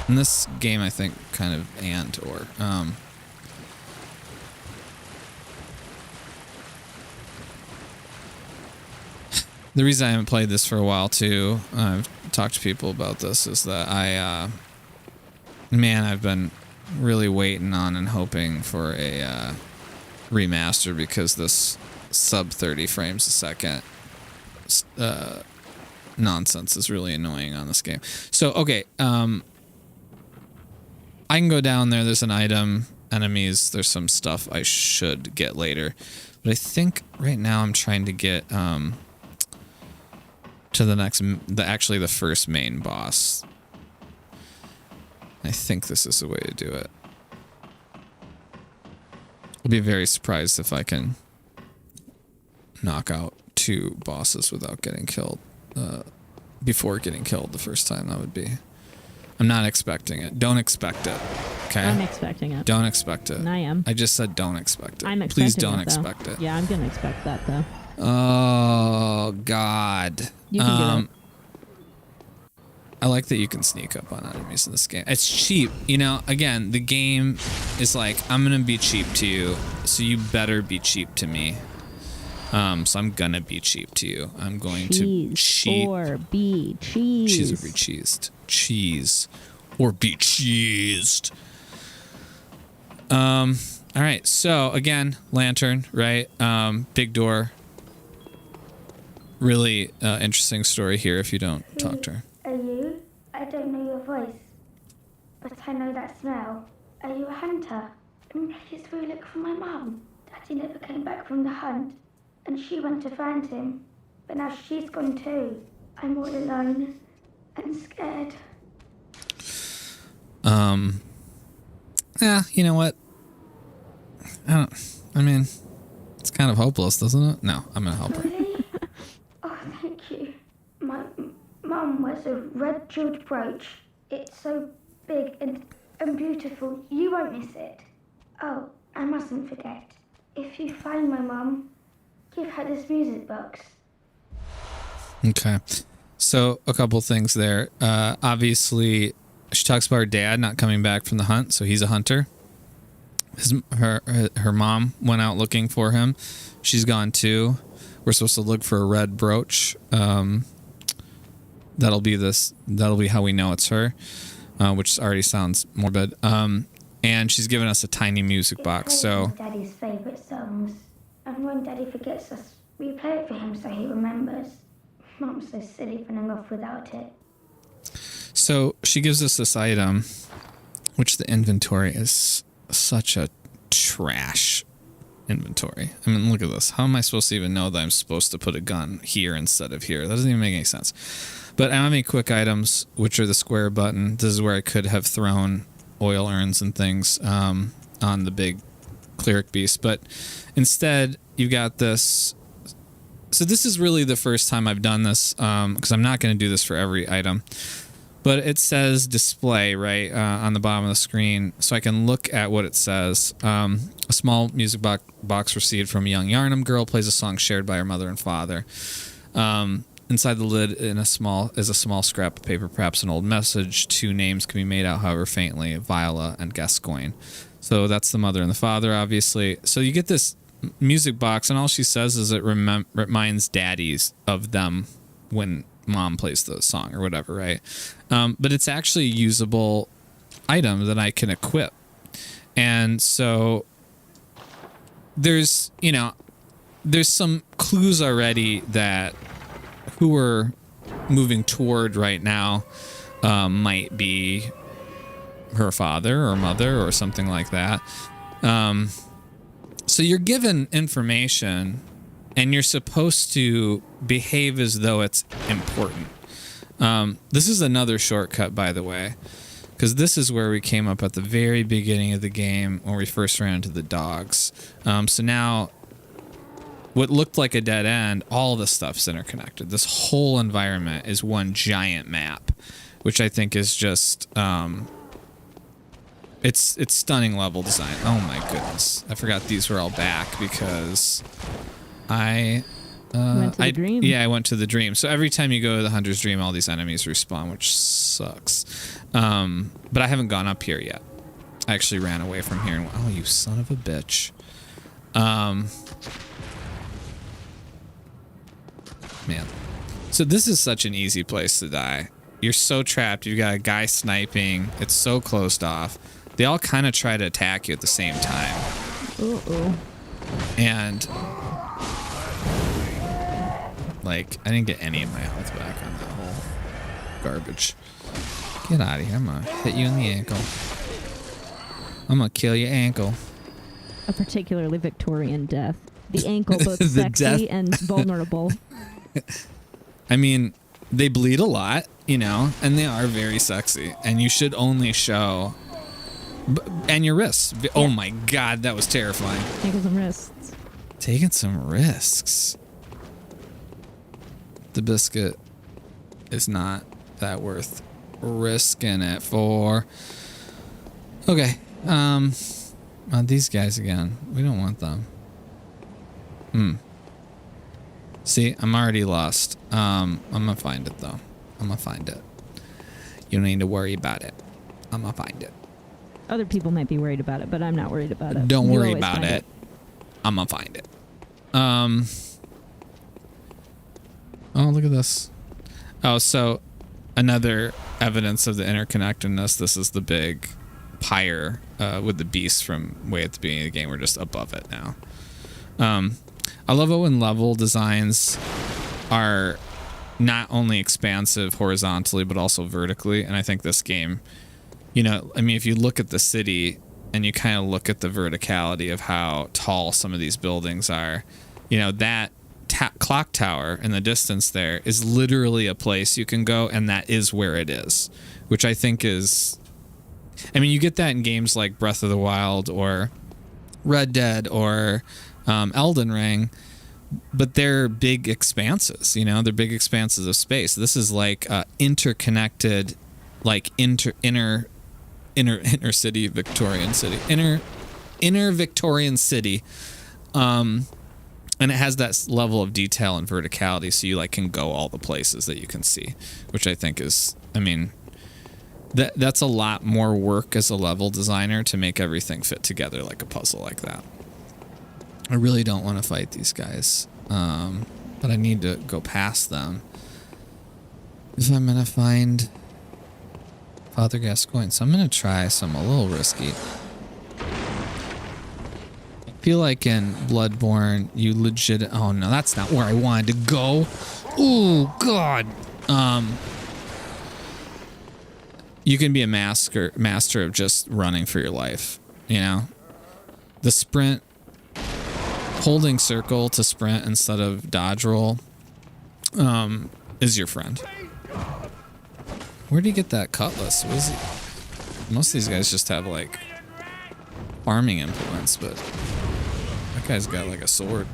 In this game, I think kind of and or. The reason I haven't played this for a while too, I've talked to people about this, is that I've been really waiting on and hoping for a remaster, because this sub 30 frames a second nonsense is really annoying on this game. So, okay, I can go down there. There's an item, enemies. There's some stuff I should get later. But I think right now I'm trying to get to the first main boss. I think this is the way to do it. I'll be very surprised if I can knock out 2 bosses without getting killed. Before getting killed the first time, that would be... I'm not expecting it. Don't expect it. Okay? I'm expecting it. Don't expect it. And I am. I just said don't expect it. I'm expecting Please don't it, though. expect it. Yeah, I'm going to expect that, though. Oh, God. You can do it. I like that you can sneak up on enemies in this game. It's cheap. You know, again, the game is like, I'm going to be cheap to you, so you better be cheap to me. So I'm going to be cheap to you. I'm going to cheat. Or be cheese. Cheese or be cheesed. Cheese or be cheesed. All right. So again, lantern, right? Big door. Really interesting story here if you don't talk to her. Are you? I don't know your voice, but I know that smell. Are you a hunter? Maybe it's where you look for my mum. Daddy never came back from the hunt, and she went to find him, but now she's gone too. I'm all alone and scared. Yeah, you know what? I mean, it's kind of hopeless, doesn't it? No, I'm gonna help her. Really? Oh, thank you. My mum wears a red jeweled brooch. It's so big and beautiful. You won't miss it. Oh, I mustn't forget. If you find my mum, give her this music box. Okay. So a couple things there. Obviously, she talks about her dad not coming back from the hunt, so he's a hunter. Her mom went out looking for him. She's gone too. We're supposed to look for a red brooch. That'll be how we know it's her, which already sounds morbid. And she's given us a tiny music box. So Daddy's favourite songs, and when Daddy forgets us, we play it for him so he remembers. Mom's so silly running off without it. So she gives us this item, which the inventory is such a trash inventory. I mean, look at this. How am I supposed to even know that I'm supposed to put a gun here instead of here? That doesn't even make any sense. But I don't have any quick items, which are the square button. This is where I could have thrown oil urns and things on the big cleric beast. But instead, you've got this. So this is really the first time I've done this, because I'm not going to do this for every item. But it says display right on the bottom of the screen, so I can look at what it says. A small music box received from a young Yarnum girl plays a song shared by her mother and father. Inside the lid is a small scrap of paper, perhaps an old message. 2 names can be made out, however faintly, Viola and Gascoigne. So that's the mother and the father, obviously. So you get this music box, and all she says is it reminds daddies of them when mom plays the song or whatever, right? But it's actually a usable item that I can equip. And so there's some clues already that who we're moving toward right now might be her father or mother or something like that. So you're given information, and you're supposed to behave as though it's important. This is another shortcut, by the way, because this is where we came up at the very beginning of the game when we first ran into the dogs. So now, what looked like a dead end, all the stuff's interconnected. This whole environment is one giant map, which I think is just, it's stunning level design. Oh my goodness. I forgot these were all back because I went to the dream. Yeah, I went to the dream. So every time you go to the Hunter's Dream, all these enemies respawn, which sucks. But I haven't gone up here yet. I actually ran away from here and went, oh, you son of a bitch. Man. So this is such an easy place to die. You're so trapped. You've got a guy sniping. It's so closed off. They all kind of try to attack you at the same time. Uh-oh. And like, I didn't get any of my health back on that whole garbage. Get out of here. I'm gonna hit you in the ankle. I'm gonna kill your ankle. A particularly Victorian death. The ankle both The sexy death. and vulnerable. I mean, they bleed a lot, you know, and they are very sexy. And you should only show... and your wrists. Yeah. Oh my god, that was terrifying. Taking some risks. Taking some risks. The biscuit is not that worth risking it for. Okay. These guys again. We don't want them. See, I'm already lost. I'm gonna find it though. I'm gonna find it. You don't need to worry about it. I'm gonna find it. Other people might be worried about it, but I'm not worried about it. Don't You worry always about find it. I'm gonna find it. Oh, look at this. Oh, so another evidence of the interconnectedness. This is the big pyre with the beast from way at the beginning of the game. We're just above it now. I love it when level designs are not only expansive horizontally, but also vertically. And I think this game, you know, I mean, if you look at the city and you kind of look at the verticality of how tall some of these buildings are, you know, that clock tower in the distance there is literally a place you can go, and that is where it is, which I think is, I mean, you get that in games like Breath of the Wild or Red Dead or Elden Ring, but they're big expanses, you know, they're big expanses of space. This is like interconnected, like inner city Victorian city, inner Victorian city, and it has that level of detail and verticality, so you like can go all the places that you can see, which I think is, I mean, that's a lot more work as a level designer to make everything fit together like a puzzle like that. I really don't want to fight these guys, but I need to go past them if I'm gonna find Father Gascoigne. So I'm gonna try some a little risky. I feel like in Bloodborne, you legit. Oh no, that's not where I wanted to go. Oh god. You can be a master of just running for your life. You know, the sprint. Holding circle to sprint instead of dodge roll is your friend. Where do you get that cutlass? What is it? Most of these guys just have like farming implements, but that guy's got like a sword.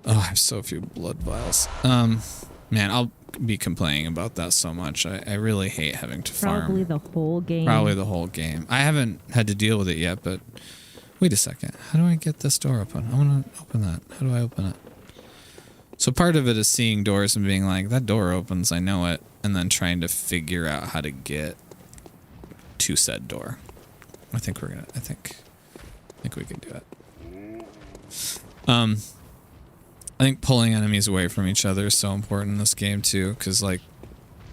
Oh, I have so few blood vials. Man, I'll be complaining about that so much. I really hate having to farm. Probably the whole game. Probably the whole game. I haven't had to deal with it yet, but wait a second. How do I get this door open? I want to open that. How do I open it? So part of it is seeing doors and being like, that door opens, I know it, and then trying to figure out how to get to said door. I think we can do it. I think pulling enemies away from each other is so important in this game too, because like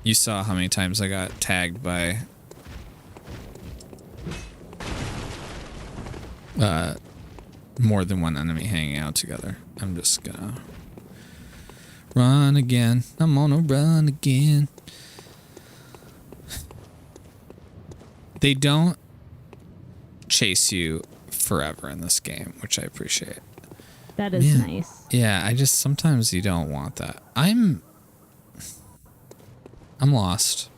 you saw how many times I got tagged by more than one enemy hanging out together. I'm just gonna run again. I'm gonna run again. They don't chase you forever in this game, which I appreciate. That is nice. Yeah, I just sometimes you don't want that. I'm lost.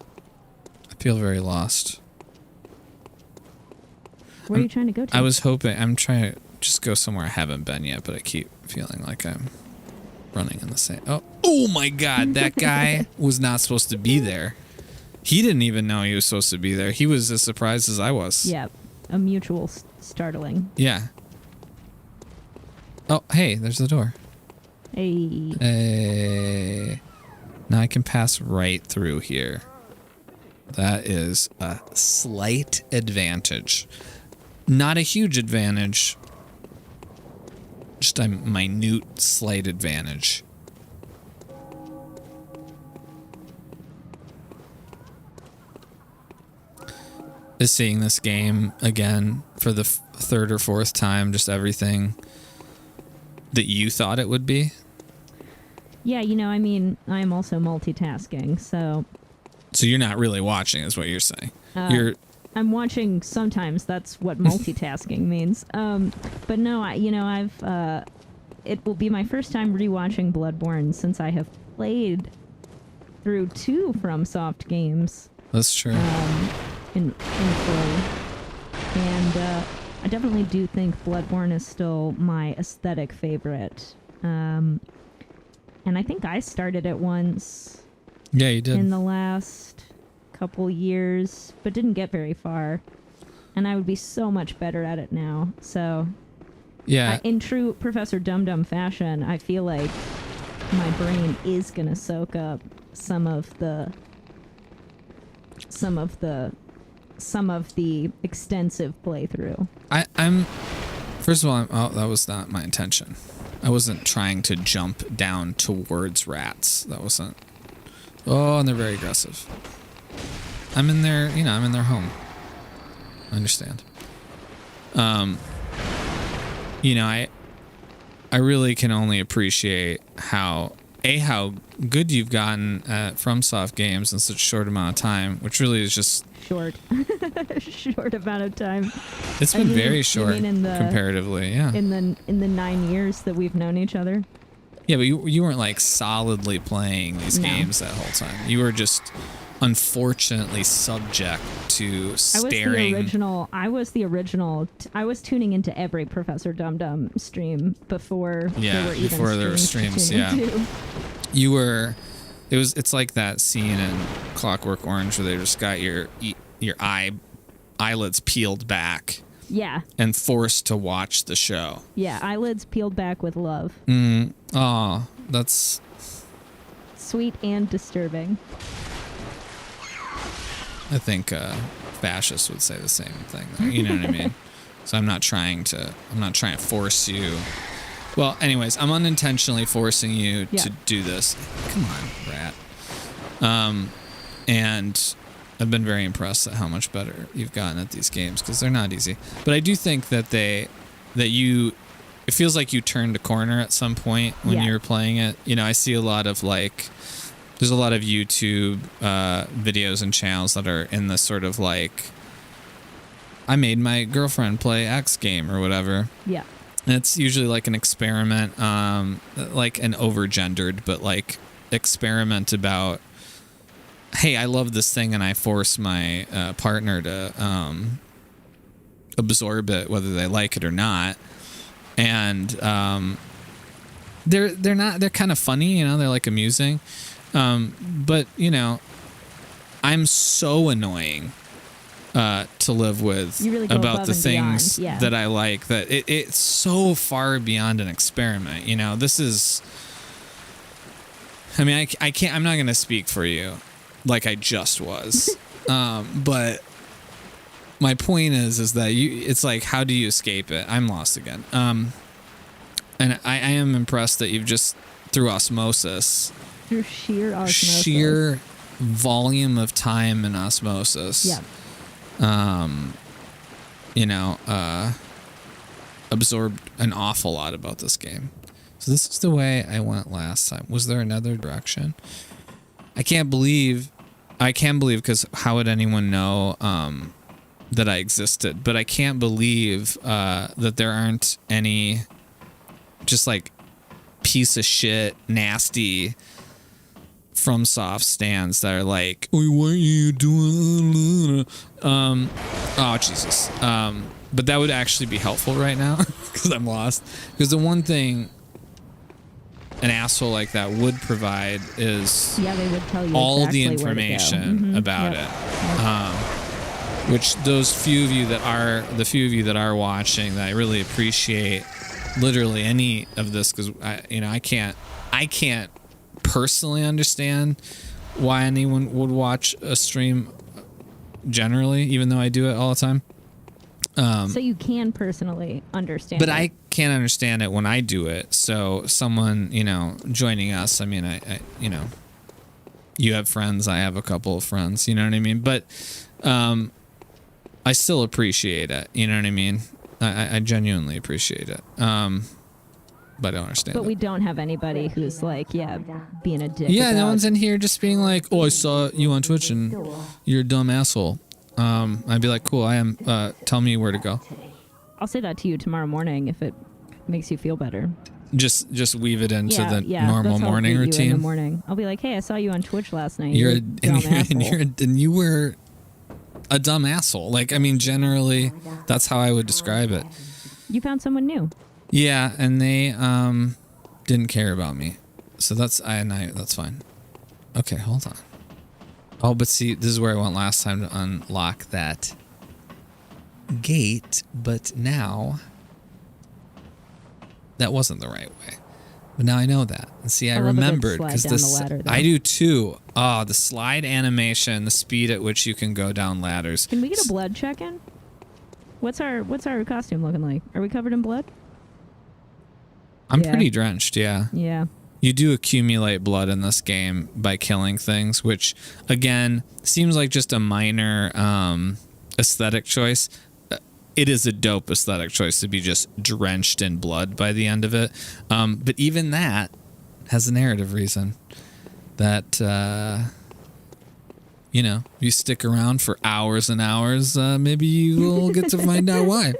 I feel very lost. Where are you trying to go to? I'm trying to just go somewhere I haven't been yet, but I keep feeling like I'm running in the same. Oh my God, that guy was not supposed to be there. He didn't even know he was supposed to be there. He was as surprised as I was. Yeah, a mutual startling. Yeah. Oh, hey, there's the door. Hey. Hey. Now I can pass right through here. That is a slight advantage. Not a huge advantage. Just a minute slight advantage. Is seeing this game again for the third or fourth time, just everything that you thought it would be? Yeah, I mean, I'm also multitasking, so... So you're not really watching, is what you're saying. I'm watching sometimes. That's what multitasking means. But no, it will be my first time rewatching Bloodborne since I have played through 2 Fromsoft games. That's true. In full. And I definitely do think Bloodborne is still my aesthetic favorite. And I think I started it once. Yeah, you did. In the last couple years, but didn't get very far. And I would be so much better at it now. So, yeah. In true Professor Dum Dum fashion, I feel like my brain is gonna soak up some of the extensive playthrough. I'm first of all, that was not my intention. I wasn't trying to jump down towards rats. That wasn't. Oh, and they're very aggressive. I'm in their home. I understand. I really can only appreciate how good you've gotten at Fromsoft games in such a short amount of time, which really is just short amount of time. It's been very short comparatively, yeah. In the 9 years that we've known each other. Yeah, but you weren't like solidly playing these games that whole time. You were just unfortunately subject to staring. I was the original. I was tuning into every Professor Dum Dum stream before there were streams. Yeah, you were. It's like that scene in Clockwork Orange where they just got your eyelids peeled back. Yeah. And forced to watch the show. Yeah, eyelids peeled back with love. Oh, that's sweet and disturbing. I think fascists would say the same thing. You know what I mean? So I'm not trying to force you. Well, anyways, I'm unintentionally forcing you to do this. Come on, rat. And I've been very impressed at how much better you've gotten at these games because they're not easy. But I do think that it feels like you turned a corner at some point when you were playing it. I see a lot of there's a lot of YouTube videos and channels that are in this sort of like, I made my girlfriend play X game or whatever. Yeah. And it's usually like an experiment, like an over-gendered, but like experiment about, hey, I love this thing and I force my partner to absorb it whether they like it or not. And they're kind of funny, they're like amusing. But I'm so annoying to live with really about the things that I like that it's so far beyond an experiment. This is, I mean, I'm not going to speak for you like I just was. But my point is that it's like, how do you escape it? I'm lost again. And I am impressed that you've just through osmosis, through sheer osmosis, sheer volume of time and osmosis. Yeah. Absorbed an awful lot about this game. So this is the way I went last time. Was there another direction? I can believe because how would anyone know that I existed, but I can't believe that there aren't any just like piece of shit, nasty Fromsoft stands that are like, "Oh, what are you doing?" Oh Jesus. But that would actually be helpful right now because I'm lost. Because the one thing an asshole like that would provide is they would tell you all exactly the information about it. Which those few of you that are watching, that I really appreciate literally any of this, because I can't personally understand why anyone would watch a stream generally, even though I do it all the time. So you can personally understand but it. I can't understand it when I do it. So someone, joining us, I mean, I you have friends, I have a couple of friends, you know what I mean? But I still appreciate it, you know what I mean? I genuinely appreciate it. But I don't understand But it. we don't have anybody who's like, being a dick. Yeah, no about- one's in here just being like, "Oh, I saw you on Twitch and you're a dumb asshole." I'd be like, "Cool, I am. Tell me where to go." I'll say that to you tomorrow morning if it makes you feel better. Just weave it into the that's normal how I'll morning greet you in the routine. morning. I'll be like, "Hey, I saw you on Twitch last night. You're You're a, a dumb asshole." and you were a dumb asshole. Like, I mean, generally, that's how I would describe it. You found someone new. Yeah, and they didn't care about me, so that's fine. Okay, hold on. Oh, but see, this is where I went last time to unlock that gate, but now that wasn't the right way. But now I know that. And see, I I love a good remembered slide because down the ladder, though. I do too. Oh, the slide animation, the speed at which you can go down ladders. Can we get a blood check in? What's our costume looking like? Are we covered in blood? I'm Yeah. pretty drenched, yeah. Yeah. You do accumulate blood in this game by killing things, which, again, seems like just a minor aesthetic choice. It is a dope aesthetic choice to be just drenched in blood by the end of it. But even that has a narrative reason that, you stick around for hours and hours, maybe you will get to find out why.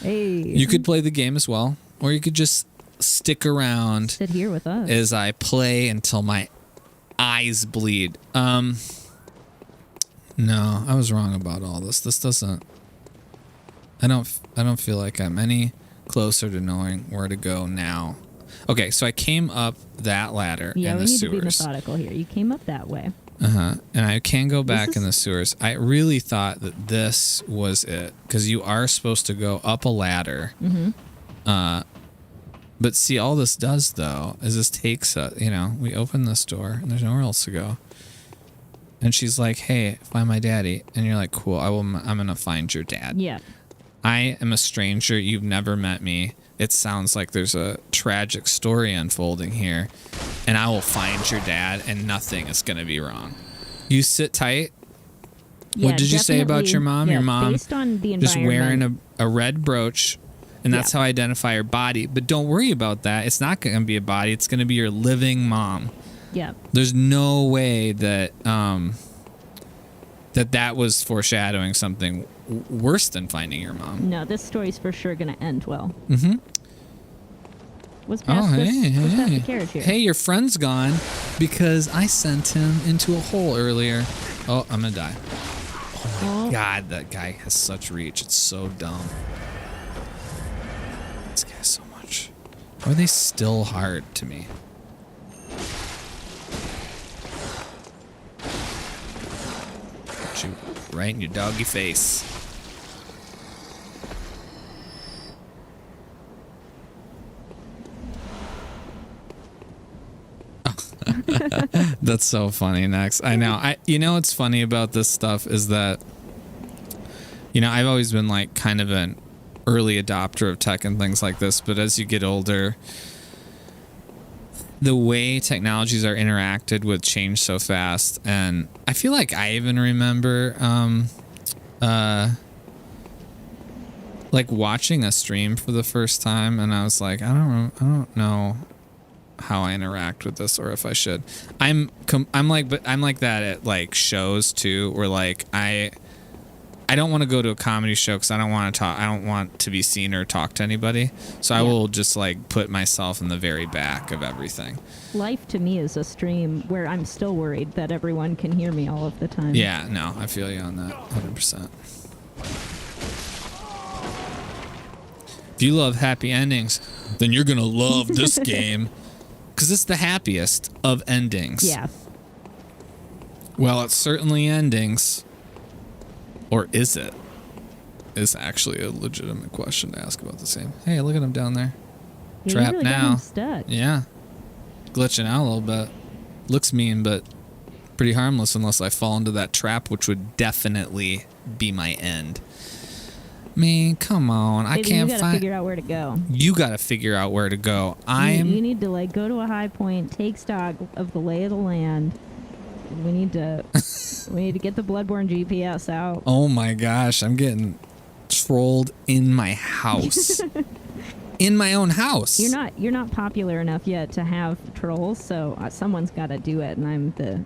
Hey. You could play the game as well, or you could just stick around Sit here with us. as I play until my eyes bleed. No, I was wrong about all this. This doesn't. I don't feel like I'm any closer to knowing where to go now. Okay, so I came up that ladder Yeah, in we the need sewers. to be methodical here. You came up that way. And I can go back is- in the sewers. I really thought that this was it, because you are supposed to go up a ladder. But see, all this does, though, is this takes we open this door and there's nowhere else to go. And she's like, "Hey, find my daddy." And you're like, "Cool, I'm going to find your dad." Yeah. I am a stranger. You've never met me. It sounds like there's a tragic story unfolding here. And I will find your dad and nothing is going to be wrong. You sit tight. What did you say about definitely. your mom? Yeah, Your mom based on the just wearing environment. a red brooch, and that's how I identify her body. But don't worry about that. It's not going to be a body. It's going to be your living mom. Yeah. There's no way that that was foreshadowing something worse than finding your mom. No, this story's for sure going to end well. Mm-hmm. What's past hey, what's past hey. the carriage here? Hey, your friend's gone because I sent him into a hole earlier. Oh, I'm gonna die. Oh my God, that guy has such reach. It's so dumb. This guy has so much. Why are they still hard to me? Put you right in your doggy face. That's so funny, Nex. I know. You know what's funny about this stuff is that, I've always been like kind of an early adopter of tech and things like this, but as you get older, the way technologies are interacted with change so fast. And I feel like I even remember like watching a stream for the first time, and I was like, I don't know how I interact with this, or if I should. I'm like that at like shows too, where like I I don't want to go to a comedy show because I don't want to talk. I don't want to be seen or talk to anybody. So I will just like put myself in the very back of everything. Life to me is a stream where I'm still worried that everyone can hear me all of the time. Yeah, no, I feel you on that 100%. If you love happy endings, then you're going to love this game because it's the happiest of endings. Yeah. Well, it's certainly endings. Or is it? Is actually a legitimate question to ask about the same. Hey, look at him down there. Yeah, Trapped really got now. him stuck. Yeah. Glitching out a little bit. Looks mean, but pretty harmless unless I fall into that trap, which would definitely be my end. I mean, come on. I can't You gotta figure out where to go. You gotta figure out where to go. You need to like go to a high point, take stock of the lay of the land. We need to get the Bloodborne GPS out. Oh my gosh, I'm getting trolled in my house. In my own house. You're not popular enough yet to have trolls, so someone's got to do it, and I'm the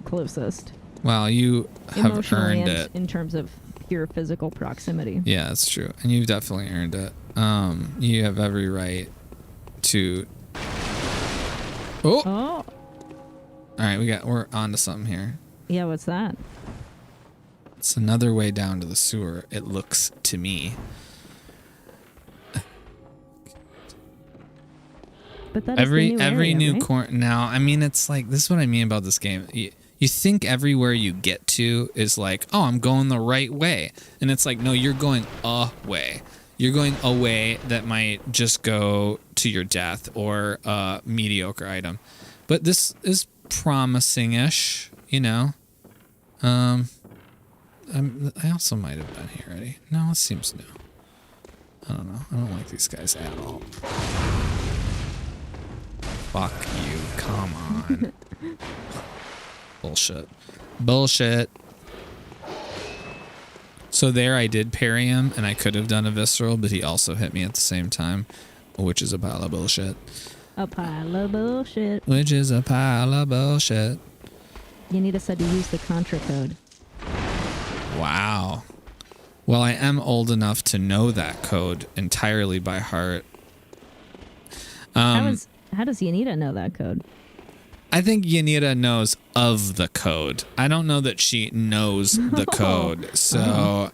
closest. Well, you have Emotionally earned and it in terms of pure physical proximity. Yeah, that's true, and you've definitely earned it. You have every right to. Oh. All right, we're on to something here. Yeah, what's that? It's another way down to the sewer, it looks to me. But that every new right? corner. Now, I mean, it's like, this is what I mean about this game. You think everywhere you get to is like, oh, I'm going the right way. And it's like, no, you're going a way. You're going a way that might just go to your death or a mediocre item. But this is promising-ish, you know. I also might have been here already. No, it seems new. I don't know. I don't like these guys at all. Fuck you. Come on. Bullshit. So there I did parry him, and I could have done a visceral, but he also hit me at the same time, which is a pile of bullshit. A pile of bullshit. Which is a pile of bullshit. Yanita said to use the Contra code. Wow. Well, I am old enough to know that code entirely by heart. How does Yanita know that code? I think Yanita knows of the code. I don't know that she knows the code. So...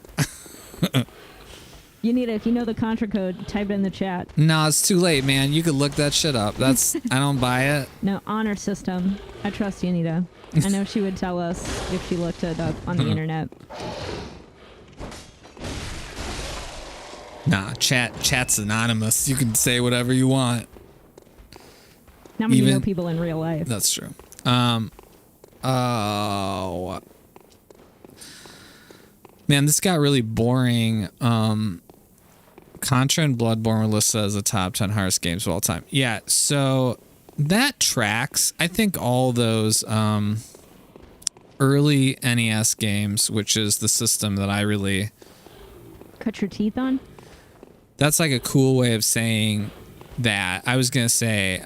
Yanita, if you know the Contra code, type it in the chat. No, it's too late, man. You could look that shit up. I don't buy it. No, honor system. I trust Yanita. I know she would tell us if she looked it up on the internet. Nah, chat's anonymous. You can say whatever you want. Not when you know people in real life. That's true. Man, this got really boring. Contra and Bloodborne were listed as the top 10 hardest games of all time. Yeah, so that tracks. I think all those early NES games, which is the system that I really... Cut your teeth on? That's like a cool way of saying that. I was going to say...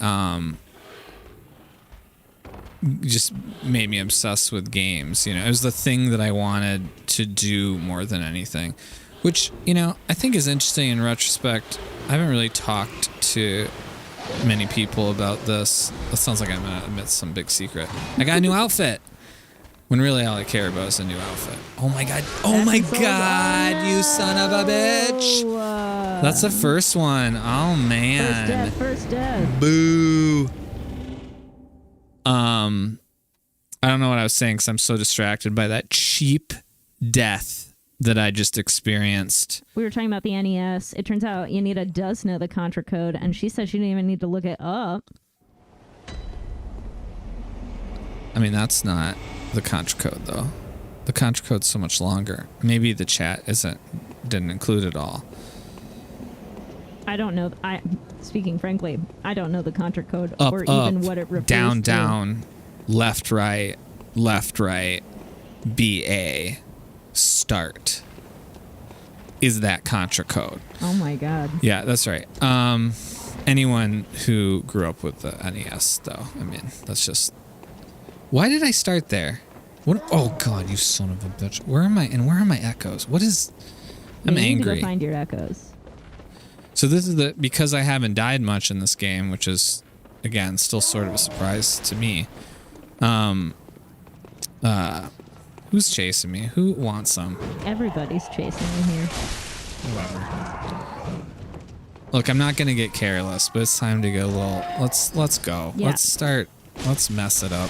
just made me obsessed with games. You know, it was the thing that I wanted to do more than anything, which, you know, I think is interesting in retrospect. I haven't really talked to many people about this. It sounds like I'm gonna admit some big secret. I got a new outfit, when really all I care about is a new outfit. Oh my god! Oh my god! You son of a bitch! That's the first one. Oh man! First death. Boo! I don't know what I was saying because I'm so distracted by that cheap death that I just experienced. We were talking about the NES. It turns out Yanita does know the Contra code, and she said she didn't even need to look it up. I mean, that's not the Contra code, though. The Contra code's so much longer. Maybe the chat didn't include it all. I don't know. Speaking frankly, I don't know the Contra code up, or up, even what it refers down, to. down, left, right, BA, start. Is that Contra code? Oh my god. Yeah, that's right. Anyone who grew up with the NES, though, I mean, that's just... Why did I start there? What? Oh God, you son of a bitch! Where am I? And where are my echoes? What is? I'm You need to angry. go find your echoes. So this is because I haven't died much in this game, which is, again, still sort of a surprise to me. Who's chasing me? Who wants some? Everybody's chasing me here. Whoever. Look, I'm not gonna get careless, but it's time to go a little. Let's go. Yeah. Let's mess it up.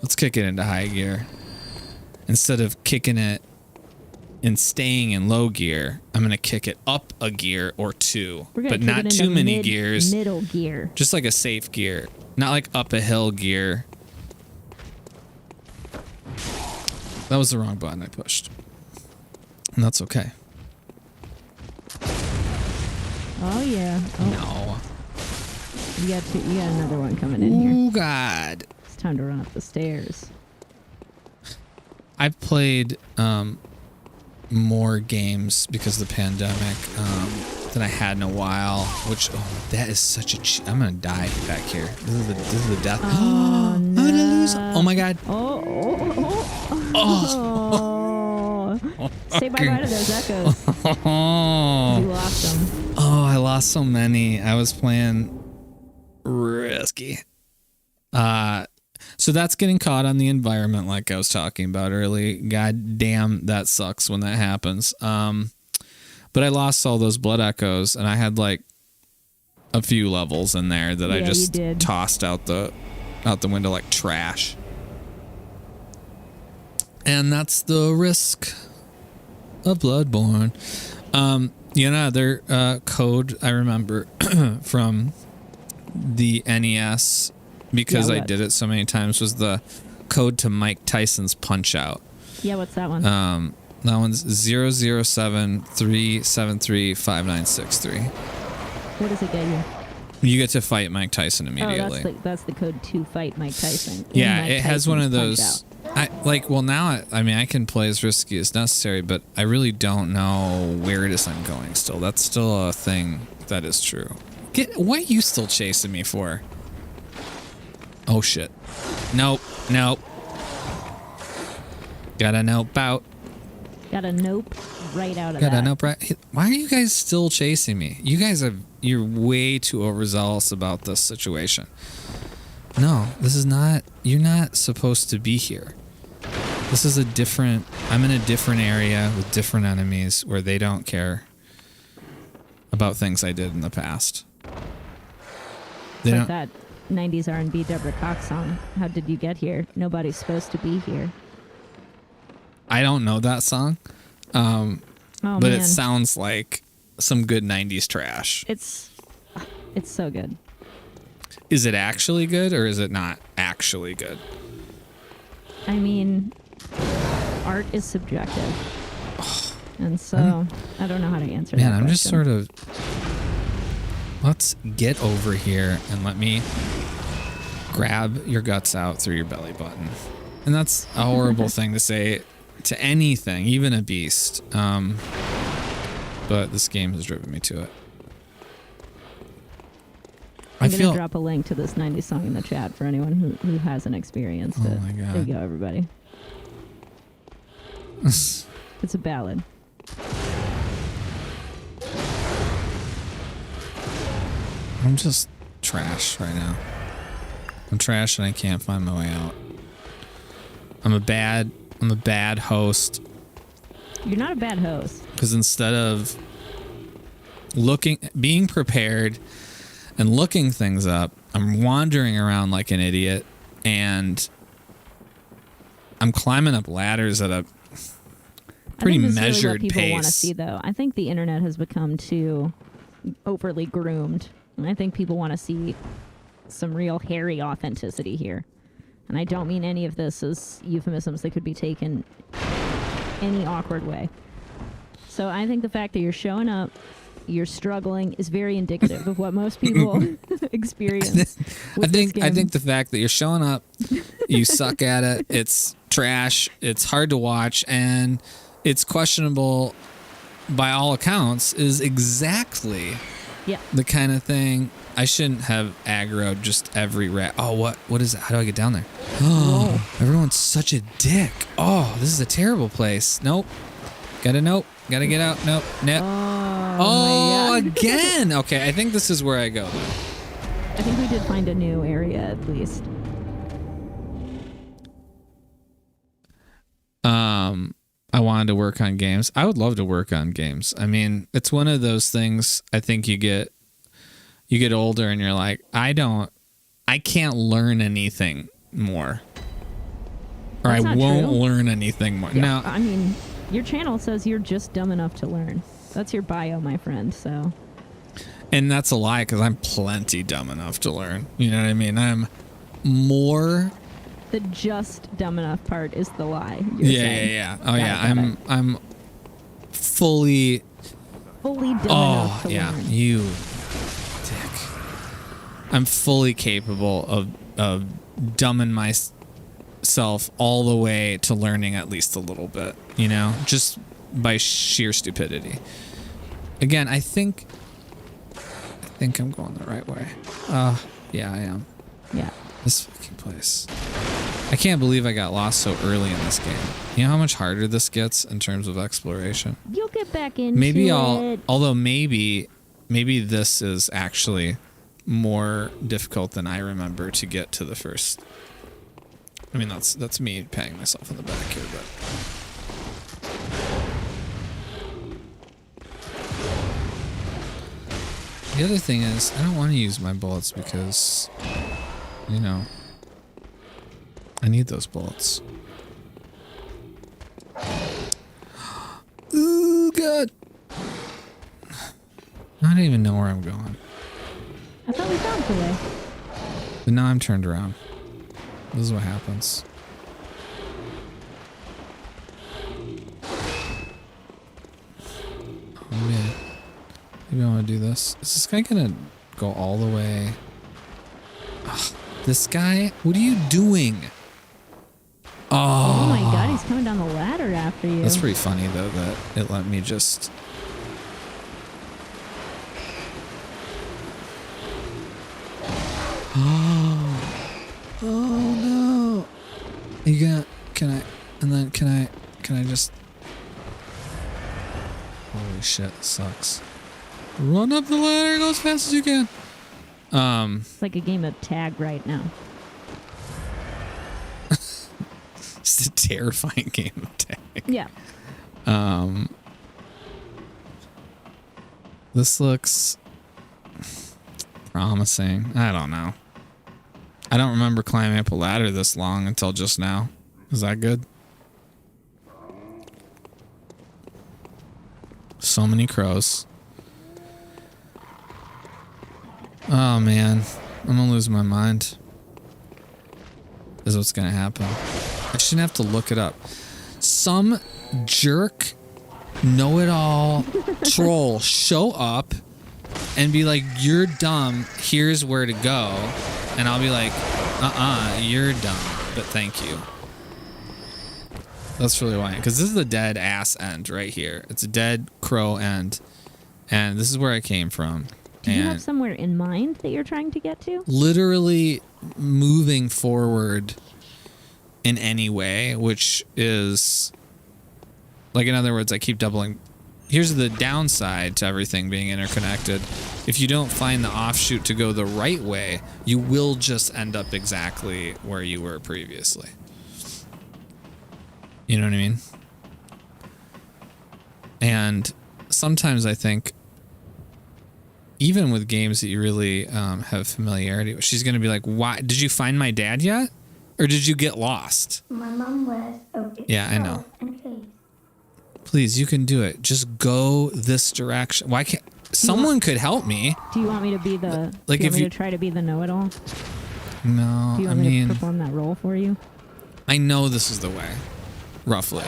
Let's kick it into high gear. Instead of kicking it and staying in low gear, I'm gonna kick it up a gear or two, We're gonna but kick not it into too many gears. Middle gear. Just like a safe gear, not like up a hill gear. That was the wrong button I pushed, and that's okay. Oh yeah. Oh, No. you got another one coming in here. Oh God. It's time to run up the stairs. I've played more games because of the pandemic than I had in a while. Which that is such a. I'm gonna die back here. This is the death. Oh, no. I'm gonna lose. Oh my God. Say bye-bye to those echoes. You lost them. Oh, I lost so many. I was playing risky. So that's getting caught on the environment like I was talking about early. God damn, that sucks when that happens. But I lost all those blood echoes, and I had like a few levels in there that I just tossed out the window like trash. And that's the risk of Bloodborne. Another code I remember from the NES, because I did it so many times, was the code to Mike Tyson's Punch Out. Yeah, what's that one? That one's 007-373-5963. What does it get you? You get to fight Mike Tyson immediately. Oh, that's the code to fight Mike Tyson. Yeah, Mike it has one of Tyson's those. Punch-Out. I can play as risky as necessary, but I really don't know where it is I'm going still. That's still a thing that is true. What are you still chasing me for? Oh, shit. Nope. Gotta nope out. Got a nope right out of that. Gotta nope right. Why are you guys still chasing me? You're way too overzealous about this situation. No, this is not. You're not supposed to be here. This is I'm in a different area with different enemies where they don't care about things I did in the past. That 90s R&B Deborah Cox song. How did you get here? Nobody's supposed to be here. I don't know that song, but man. it sounds like some good 90s trash. It's so good. Is it actually good, or is it not actually good? I mean, art is subjective. And so, I don't know how to answer that question. I'm just sort of... Let's get over here and let me grab your guts out through your belly button. And that's a horrible thing to say to anything, even a beast. But this game has driven me to it. I'm going to drop a link to this 90s song in the chat for anyone who hasn't experienced it. Oh my God. There you go, everybody. It's a ballad. I'm just trash right now. I'm trash and I can't find my way out. I'm a bad host. You're not a bad host. Because instead of being prepared and looking things up, I'm wandering around like an idiot, and I'm climbing up ladders at a pretty measured I think this is really what people pace. want to see, though. I think the internet has become too overly groomed, and I think people want to see some real hairy authenticity here. And I don't mean any of this as euphemisms that could be taken any awkward way. So I think the fact that you're showing up, you're struggling, is very indicative of what most people experience. I think the fact that you're showing up, you suck at it, it's trash, it's hard to watch, and it's questionable by all accounts, is exactly Yeah. The kind of thing. I shouldn't have aggroed just every rat. Oh, what is it? How do I get down there? Oh, everyone's such a dick. Oh, this is a terrible place. Nope. Gotta get out. Nope. Oh, again. Okay, I think this is where I go. I think we did find a new area at least. I wanted to work on games. I would love to work on games. I mean, it's one of those things. I think you get older and you're like, I can't learn anything more, or That's I not won't true. learn anything more. Yeah, No, I mean, your channel says you're just dumb enough to learn. That's your bio, my friend. So. and that's a lie because I'm plenty dumb enough to learn. You know what I mean? I'm more. The just dumb enough part is the lie. You're saying. Yeah. Oh Got yeah, it. I'm fully Dumb enough to yeah, learn. you dick. I'm fully capable of dumbing myself all the way to learning at least a little bit, you know, just by sheer stupidity. Again, I think I'm going the right way. Yeah, I am. Yeah. This fucking place. I can't believe I got lost so early in this game. You know how much harder this gets in terms of exploration? You'll get back into Maybe it. although maybe this is actually more difficult than I remember to get to the first. I mean, that's me patting myself on the back here, but. The other thing is, I don't want to use my bullets because, you know, I need those bullets. Ooh, God. I don't even know where I'm going. I thought we found the way. But now I'm turned around. This is what happens. Oh, man. Maybe I want to do this. Is this guy going to go all the way? Ugh, this guy? What are you doing? Oh my God, he's coming down the ladder after you. That's pretty funny, though, that it let me just... Oh no! You got? Can I just? Holy shit! This sucks. Run up the ladder, go as fast as you can. It's like a game of tag right now. It's a terrifying game of tag. Yeah. This looks promising. I don't know. I don't remember climbing up a ladder this long until just now. Is that good? So many crows. Oh man, I'm gonna lose my mind. Is what's gonna happen. I shouldn't have to look it up. Some jerk, know-it-all troll show up and be like, "You're dumb. Here's where to go," and I'll be like, "You're dumb, but thank you." That's really why, because this is the dead ass end right here. It's a dead crow end, and this is where I came from. Do you have somewhere in mind that you're trying to get to? Literally moving forward in any way, which is like, in other words, I keep doubling. Here's the downside to everything being interconnected. If you don't find the offshoot to go the right way, you will just end up exactly where you were previously. You know what I mean? And sometimes I think, even with games that you really have familiarity with, she's going to be like, "Why did you find my dad yet? Or did you get lost?" My mum wears a Yeah, I know. And please. Please, you can do it. Just go this direction. Why can't someone could help me? Do you want me to be the? Like, do you if want me you- to try to be the know-it-all? No, Do you I want me mean, to perform that role for you? I know this is the way, roughly.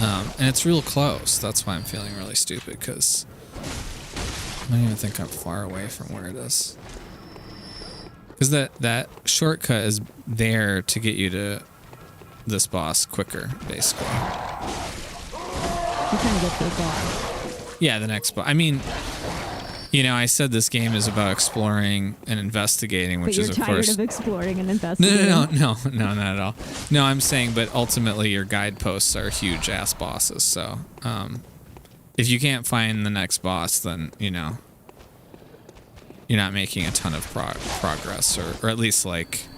And it's real close. That's why I'm feeling really stupid, because I don't even think I'm far away from where it is. Because that shortcut is there to get you to this boss quicker, basically. You're trying to get to the boss. Yeah, the next boss. I mean, You know, I said this game is about exploring and investigating, which but is, of you're course... tired of exploring and investigating. No, not at all. No, I'm saying, but ultimately your guideposts are huge ass bosses. So, if you can't find the next boss, then you know you're not making a ton of progress, or at least like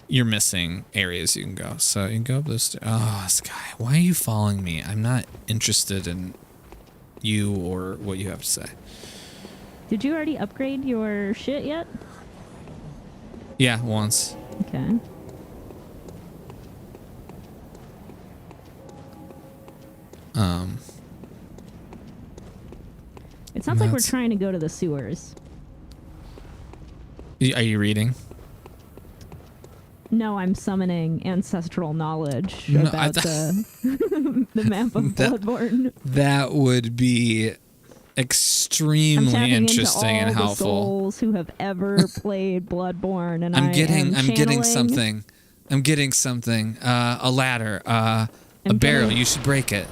you're missing areas you can go. So you can go up this. Oh, Sky, why are you following me? I'm not interested in you or what you have to say. Did you already upgrade your shit yet? Yeah, once. Okay. It sounds like we're trying to go to the sewers. Are you reading? No, I'm summoning ancestral knowledge about the map of Bloodborne. That would be extremely interesting and helpful. The souls who have ever played Bloodborne, and I'm getting something. I'm getting something. A ladder. A barrel. You should break it.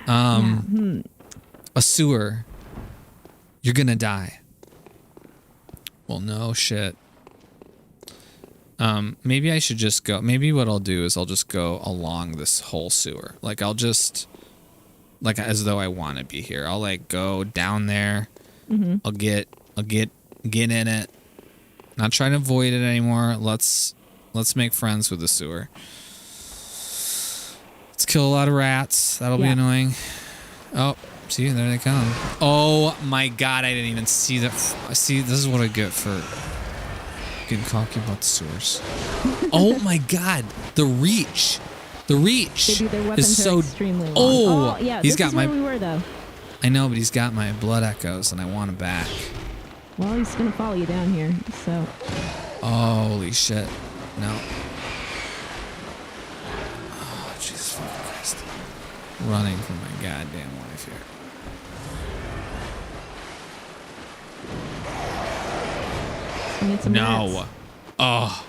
A sewer. You're gonna die. Well, no shit. Maybe I should just go. Maybe what I'll do is I'll just go along this whole sewer. Like I'll just, like as though I want to be here. I'll like go down there. Mm-hmm. I'll get in it. Not trying to avoid it anymore. Let's make friends with the sewer. Let's kill a lot of rats. That'll be annoying. Oh, see, there they come. Oh my god, I didn't even see that. See, this is what I get for getting cocky about the sewers. Oh my god, the reach. The reach is so extremely long. Oh yeah, he's got my. Where we were, though. I know, but he's got my blood echoes, and I want him back. Well, he's gonna follow you down here, so. Holy shit! No. Oh Jesus fucking Christ! Running from my goddamn wife here. No. Rats.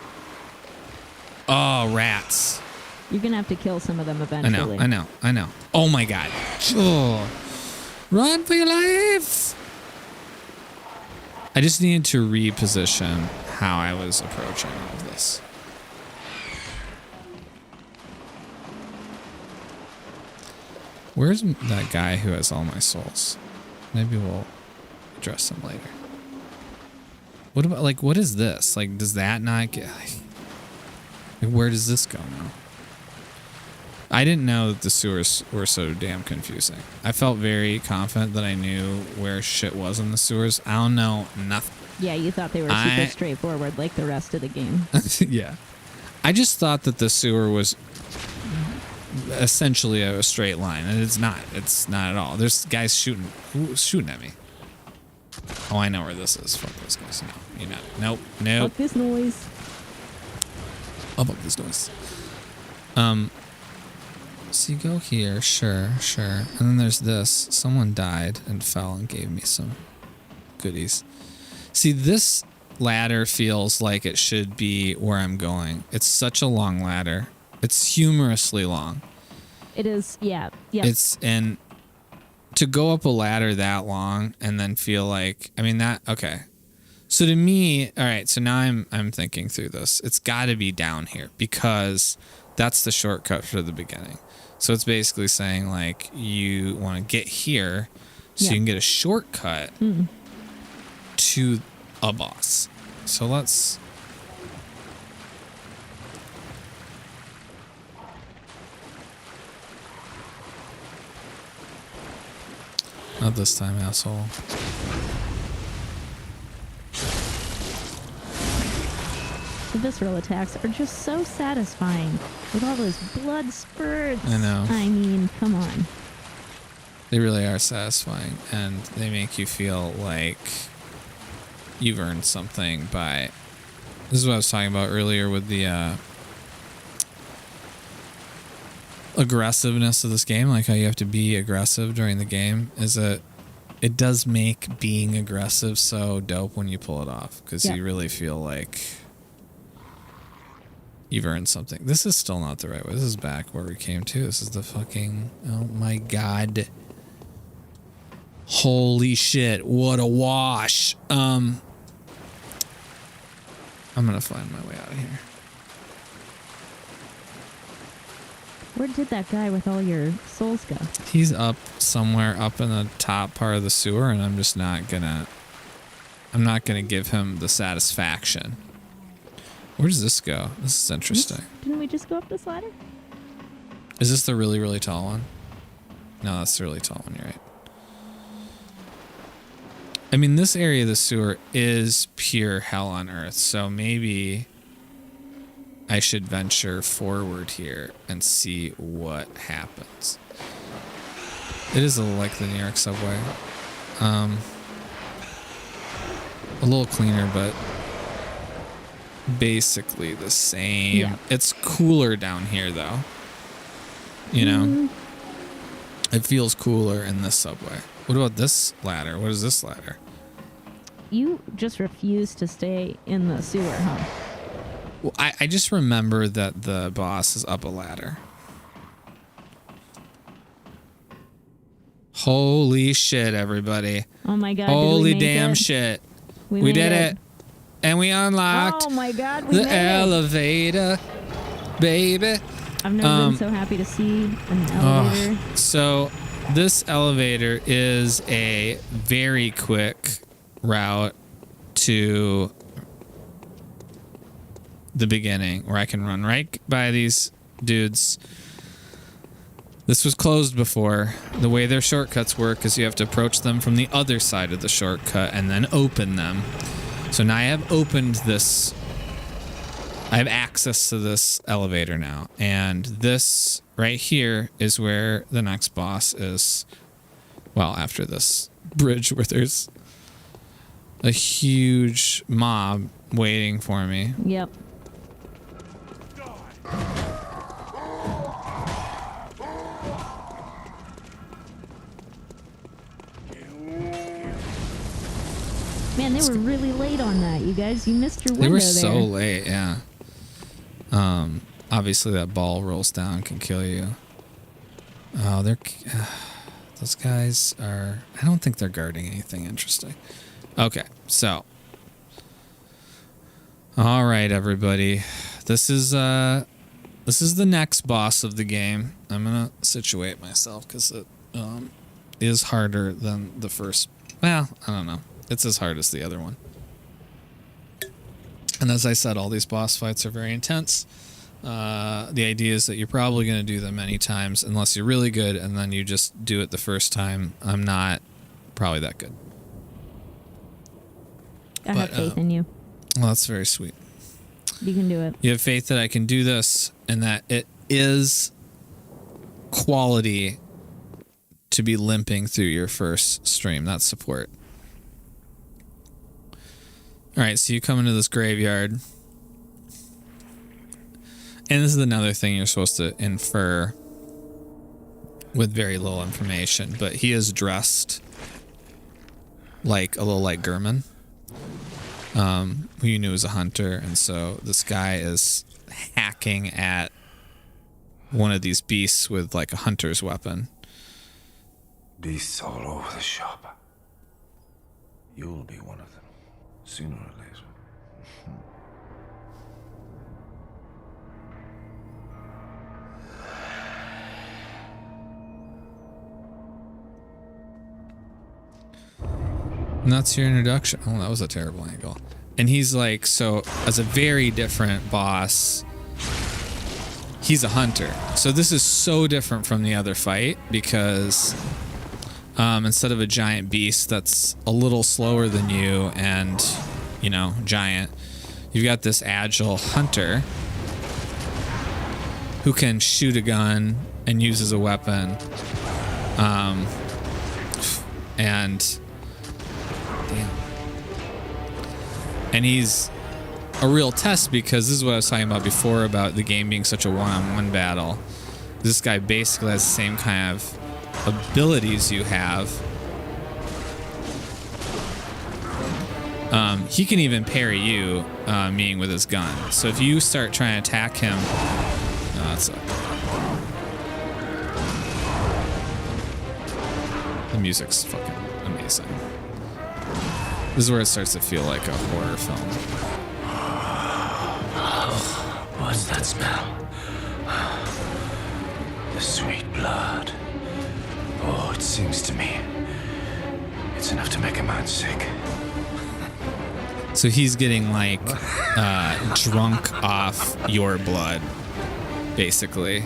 Oh, rats. You're gonna have to kill some of them eventually. I know. Oh my god. Oh. Run for your life. I just needed to reposition how I was approaching all of this. Where's that guy who has all my souls? Maybe we'll address him later. What about, like, what is this? Like, does that not get... Like, where does this go now? I didn't know that the sewers were so damn confusing. I felt very confident that I knew where shit was in the sewers. I don't know nothing. Yeah, you thought they were super straightforward like the rest of the game. Yeah. I just thought that the sewer was essentially a straight line, and it's not. It's not at all. There's guys shooting at me. Oh, I know where this is. Fuck those guys. No, you're not. Nope. Fuck this noise. Oh, fuck this noise. So you go here, sure. And then there's this. Someone died and fell and gave me some goodies. See, this ladder feels like it should be where I'm going. It's such a long ladder. It's humorously long. It is, yeah. And to go up a ladder that long and then feel like, I mean that, okay. So to me, all right, so now I'm thinking through this. It's got to be down here because that's the shortcut for the beginning. So it's basically saying like you want to get here so you can get a shortcut to a boss. So let's... Not this time, asshole. The visceral attacks are just so satisfying with all those blood spurts. I know. I mean, come on. They really are satisfying, and they make you feel like you've earned something by... This is what I was talking about earlier with the aggressiveness of this game, like how you have to be aggressive during the game, is that it does make being aggressive so dope when you pull it off, because you really feel like you've earned something. This is still not the right way. This is back where we came to. This is the fucking... Oh my god. Holy shit, what a wash. I'm gonna find my way out of here. Where did that guy with all your souls go? He's up somewhere up in the top part of the sewer, and I'm not gonna give him the satisfaction. Where does this go? This is interesting. Didn't we just go up this ladder? Is this the really, really tall one? No, that's the really tall one, you're right. I mean, this area of the sewer is pure hell on earth, so maybe I should venture forward here and see what happens. It is a little like the New York subway. A little cleaner, but basically the same. Yeah. It's cooler down here, though. You know? It feels cooler in this subway. What about this ladder? What is this ladder? You just refuse to stay in the sewer, huh? Well, I just remember that the boss is up a ladder. Holy shit, everybody. Oh my god. Holy damn shit. We did it. And we unlocked Oh my god, we the made it. elevator, baby. I've never been so happy to see an elevator. So this elevator is a very quick route to the beginning where I can run right by these dudes. This was closed before. The way their shortcuts work is you have to approach them from the other side of the shortcut and then open them. So now I have opened this. I have access to this elevator now. And this right here is where the next boss is. Well, after this bridge where there's a huge mob waiting for me. Yep. Man, they were really late on that, you guys. You missed your window there. They were so late, yeah. Obviously that ball rolls down can kill you. Oh, those guys are... I don't think they're guarding anything interesting. Okay, so... All right, everybody. This is the next boss of the game. I'm gonna situate myself because it is harder than the first. Well, I don't know. It's as hard as the other one. And as I said, all these boss fights are very intense. The idea is that you're probably going to do them many times unless you're really good, and then you just do it the first time. I'm not probably that good. I have faith in you. Well, that's very sweet. You can do it. You have faith that I can do this and that it is quality to be limping through your first stream. That's support. All right, so you come into this graveyard. And this is another thing you're supposed to infer with very little information, but he is dressed like a little like Gurman, who you knew was a hunter, and so this guy is hacking at one of these beasts with like a hunter's weapon. Beasts all over the shop. You'll be one of them, sooner or later. And that's your introduction. Oh, that was a terrible angle. And he's like, so as a very different boss, he's a hunter. So this is so different from the other fight because instead of a giant beast that's a little slower than you and, you know, giant, you've got this agile hunter who can shoot a gun and uses a weapon. And he's a real test because this is what I was talking about before about the game being such a one-on-one battle. This guy basically has the same kind of abilities you have. He can even parry you, meaning with his gun. So if you start trying to attack him, the music's fucking amazing. This is where it starts to feel like a horror film. What's that smell? The sweet blood. Oh, it seems to me it's enough to make a man sick. So he's getting like drunk off your blood, basically.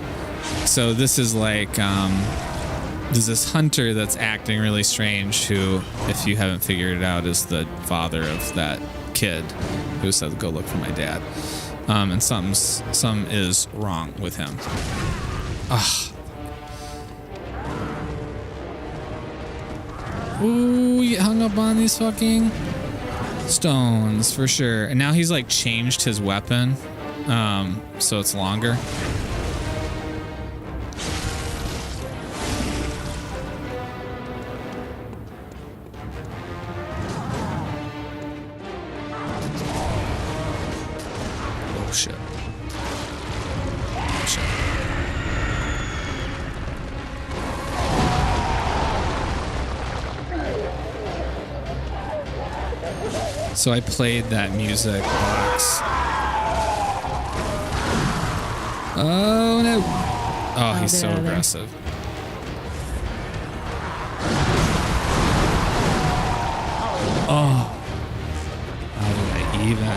So this is like there's this hunter that's acting really strange who, if you haven't figured it out, is the father of that kid who said, go look for my dad. And some is wrong with him. Ugh. Ooh, you hung up on these fucking stones for sure. And now he's like changed his weapon, so it's longer. Oh shit. Oh shit. So I played that music box. Oh no. Oh, he's so aggressive. Oh. How do I even?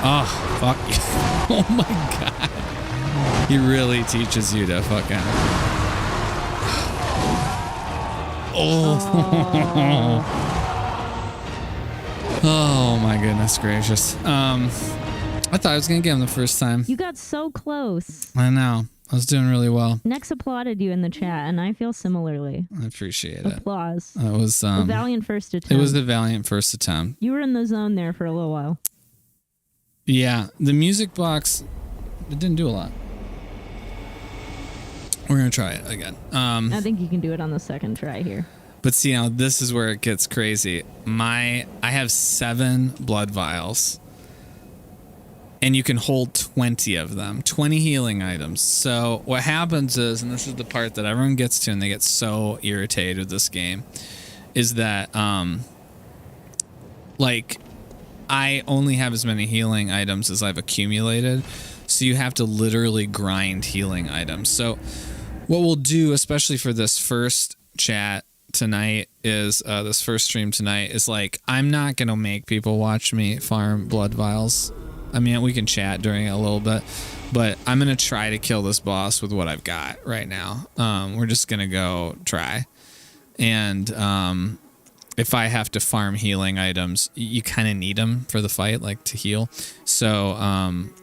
Oh, fuck you. Oh my god. He really teaches you to fucking... Oh. Oh my goodness gracious. I thought I was gonna get him the first time. You got so close. I know. I was doing really well. Nex applauded you in the chat, and I feel similarly. I appreciate it. Applause. It was a valiant first attempt. It was a valiant first attempt. You were in the zone there for a little while. Yeah, the music box, it didn't do a lot. We're gonna try it again. I think you can do it on the second try here. But see, now this is where it gets crazy. I have 7 blood vials, and you can hold 20 of them, 20 healing items. So what happens is, and this is the part that everyone gets to, and they get so irritated with this game, is that like I only have as many healing items as I've accumulated. So you have to literally grind healing items. So what we'll do, especially for this first chat tonight, is this first stream tonight, is like, I'm not going to make people watch me farm blood vials. I mean, we can chat during it a little bit, but I'm going to try to kill this boss with what I've got right now. We're just going to go try. And if I have to farm healing items, you kind of need them for the fight, like to heal. So I'm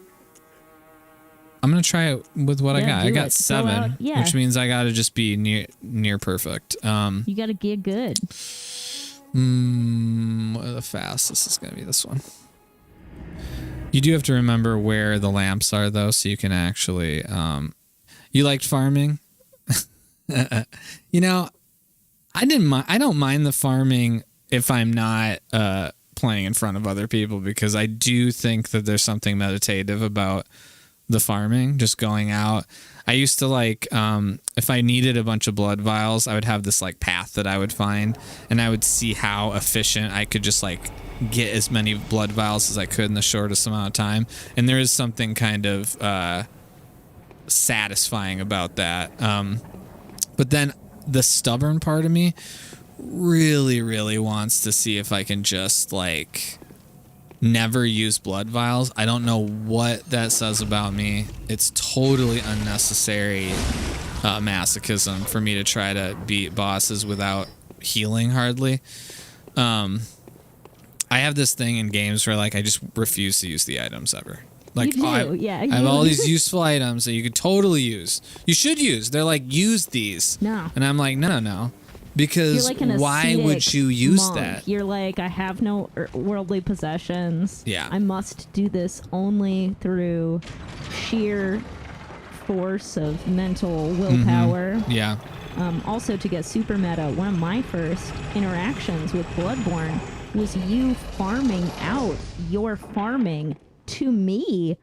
going to try it with what I got. I got 7, which means I got to just be near perfect. You got to get good. The fastest is going to be this one. You do have to remember where the lamps are, though, so you can actually... you liked farming? You know, I don't mind the farming if I'm not playing in front of other people, because I do think that there's something meditative about the farming, just going out. I used to like, if I needed a bunch of blood vials, I would have this like path that I would find, and I would see how efficient I could just like get as many blood vials as I could in the shortest amount of time. And there is something kind of satisfying about that. But then the stubborn part of me really, really wants to see if I can just like never use blood vials. I don't know what that says about me. It's totally unnecessary masochism for me to try to beat bosses without healing hardly. I have this thing in games where like I just refuse to use the items ever. Like, you I have all these useful items that you could totally use. You should use. They're like, use these. No. And I'm like, no. Because like why would you use monk. that? You're like, I have no worldly possessions. Yeah. I must do this only through sheer force of mental willpower. Mm-hmm. Yeah. Also, to get super meta, one of my first interactions with Bloodborne was you farming out your farming to me.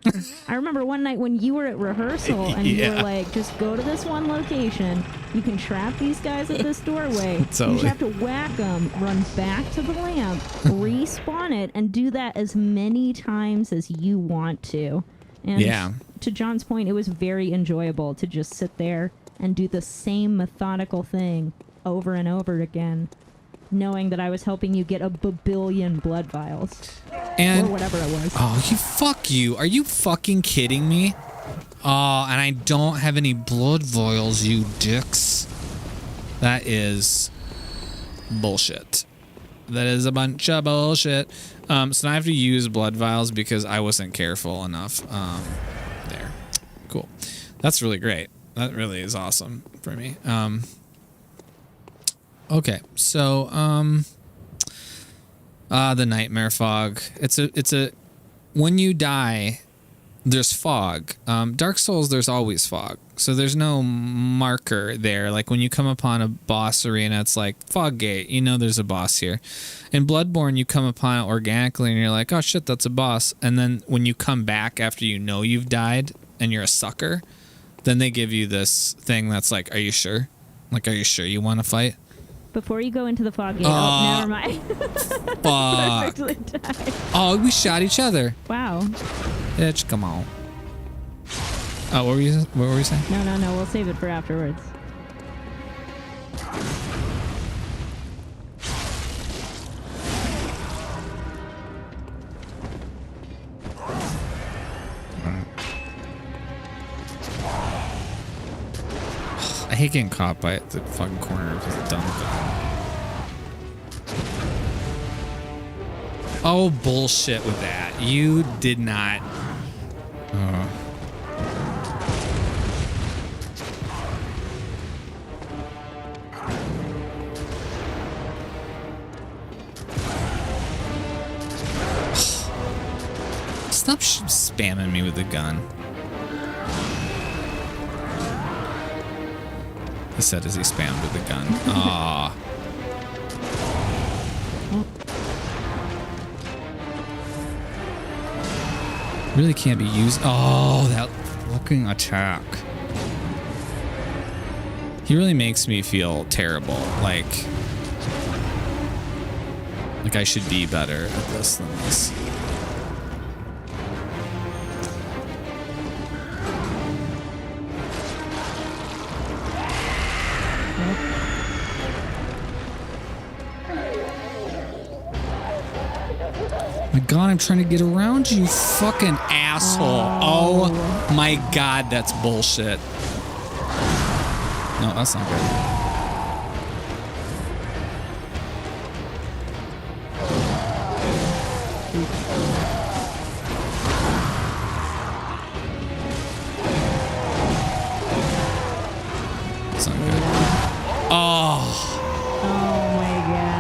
I remember one night when you were at rehearsal and you were like, just go to this one location. You can trap these guys at this doorway. You just have to whack them, run back to the lamp, respawn it, and do that as many times as you want to. And to John's point, it was very enjoyable to just sit there and do the same methodical thing over and over again, knowing that I was helping you get a babillion blood vials. And, or whatever it was. Oh, fuck you. Are you fucking kidding me? Oh, and I don't have any blood vials, you dicks. That is bullshit. That is a bunch of bullshit. So now I have to use blood vials because I wasn't careful enough. There. Cool. That's really great. That really is awesome for me. Okay, so the nightmare fog. It's a when you die, there's fog. Dark Souls, there's always fog, so there's no marker there. Like when you come upon a boss arena, it's like fog gate. You know there's a boss here. In Bloodborne, you come upon it organically, and you're like, oh shit, that's a boss. And then when you come back after you know you've died and you're a sucker, then they give you this thing that's like, are you sure? Like, are you sure you want to fight? Before you go into the fog gate, never mind. Fuck. Perfectly timed. Oh, we shot each other. Wow. Bitch, come on. Oh, what were you saying? No. We'll save it for afterwards. I hate getting caught by the fucking corner of the dumb gun. Oh, bullshit with that. You did not. Stop spamming me with the gun. He said as he spammed with the gun. Ah. Really can't be used. Oh, that fucking attack. He really makes me feel terrible. Like I should be better at this than this. My God, I'm trying to get around you, fucking asshole. Oh my God, that's bullshit. No, that's not good. That's not good. Oh. Oh my God.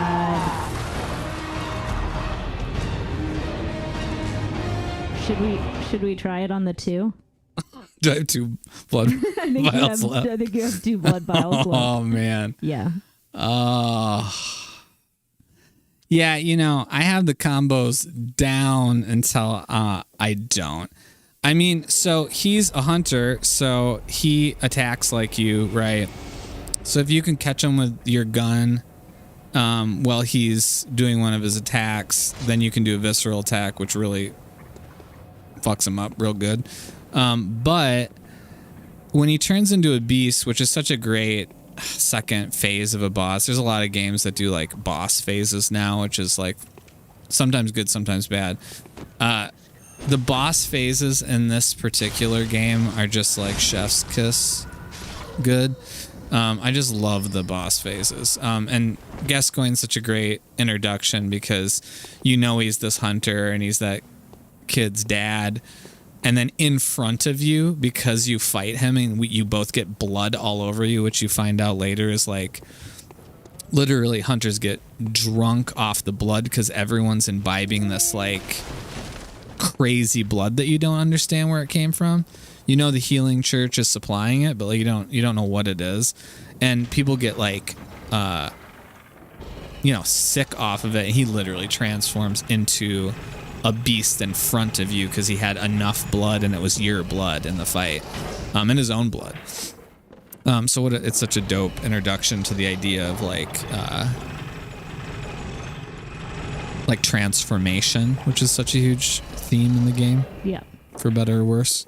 Should we try it on the 2? Do I have 2 blood vials left? I think you have 2 blood vials left. Oh, man. Yeah. Yeah, you know, I have the combos down until I don't. I mean, so he's a hunter, so he attacks like you, right? So if you can catch him with your gun while he's doing one of his attacks, then you can do a visceral attack, which really fucks him up real good. But when he turns into a beast, which is such a great second phase of a boss, there's a lot of games that do like boss phases now, which is like sometimes good, sometimes bad. The boss phases in this particular game are just like chef's kiss good. I just love the boss phases. And Gascoigne's such a great introduction because you know he's this hunter and he's that kid's dad. And then in front of you, because you fight him and you both get blood all over you, which you find out later is like literally hunters get drunk off the blood because everyone's imbibing this like crazy blood that you don't understand where it came from. You know the healing church is supplying it, but like you don't know what it is. And people get like sick off of it. He literally transforms into a beast in front of you because he had enough blood and it was your blood in the fight, and his own blood. So it's such a dope introduction to the idea of like transformation, which is such a huge theme in the game. Yeah. For better or worse.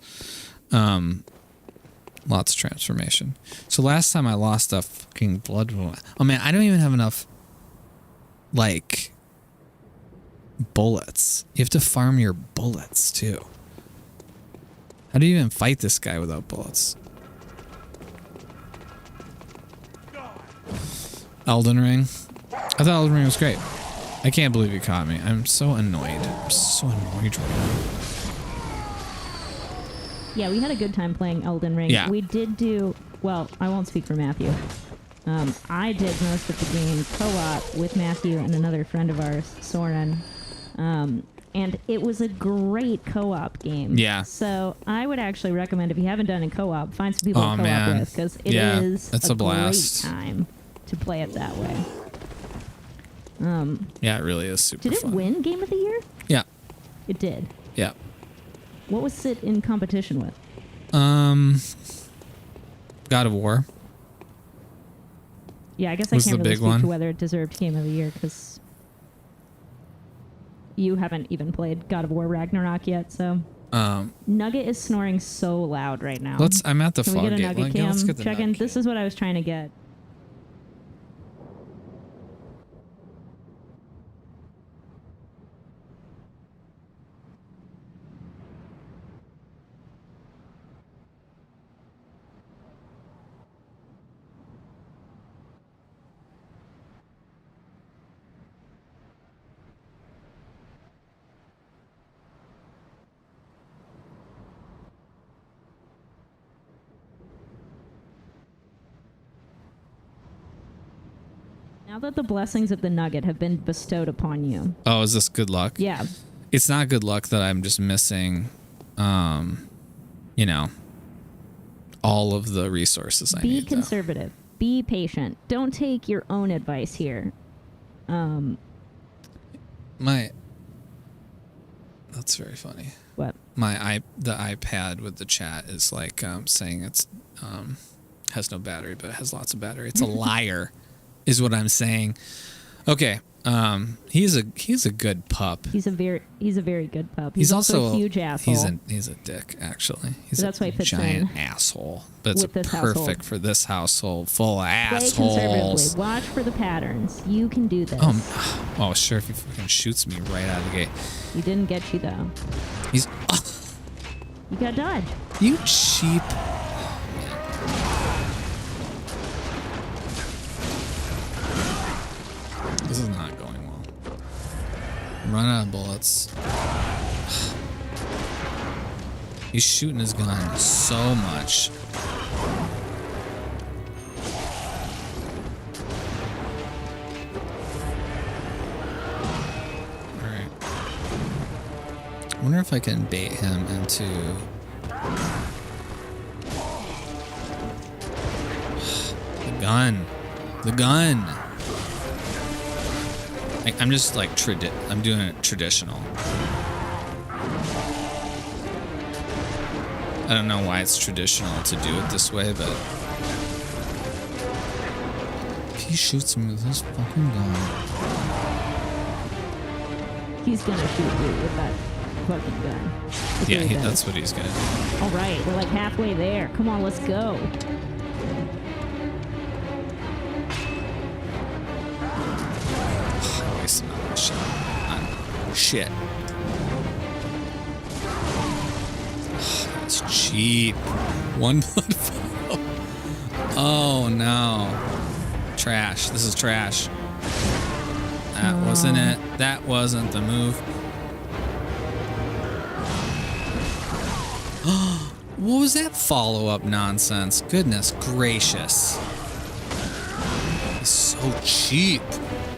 Lots of transformation. So last time I lost a fucking Bloodborne. Oh man, I don't even have enough like bullets. You have to farm your bullets too. How do you even fight this guy without bullets? Elden Ring. I thought Elden Ring was great. I can't believe you caught me. I'm so annoyed. I'm so annoyed right now. Yeah, we had a good time playing Elden Ring. Yeah. We did do, well, I won't speak for Matthew. I did most of the game co-op with Matthew and another friend of ours, Soren. And it was a great co-op game. Yeah. So I would actually recommend, if you haven't done a co-op, find some people to co-op man. with, because it is it's a blast. great time to play it that way. Yeah, it really is super Did it fun. win Game of the Year? Yeah. It did. Yeah. What was it in competition with? God of War. Yeah, I guess I Was can't the really big speak one. to whether it deserved Game of the Year, because you haven't even played God of War Ragnarok yet, so... Nugget is snoring so loud right now. I'm at the Can fog we get a gate. Nugget cam? Let's get the Check in. Nugget This is what I was trying to get. Now that the blessings of the Nugget have been bestowed upon you. Oh, is this good luck? Yeah. It's not good luck that I'm just missing, all of the resources I need. Be conservative. Be patient. Don't take your own advice here. That's very funny. What? The iPad with the chat is like saying it's has no battery, but it has lots of battery. It's a liar, is what I'm saying. Okay, he's a good pup. He's a very good pup. He's also a huge asshole. He's a dick, actually. He's That's why he fits giant in asshole. But it's with this perfect household. for this household full of Play assholes. conservatively. Watch for the patterns. You can do this. Oh, sure. If he fucking shoots me right out of the gate. He didn't get you though. He's. You got dodge. You cheap. This is not going well. I'm running out of bullets. He's shooting his gun so much. Alright. I wonder if I can bait him into... The gun. The gun. I'm just like I'm doing it traditional. I don't know why it's traditional to do it this way, but if he shoots me with his fucking gun, He's gonna shoot you with that fucking gun. yeah, that's what he's gonna do. All right, we're like halfway there. Come on, let's go. Wasting all my shit on shit. That's cheap. One blood photo. Oh no. Trash. This is trash. That wasn't it. That wasn't the move. What was that follow-up nonsense? Goodness gracious. He's so cheap.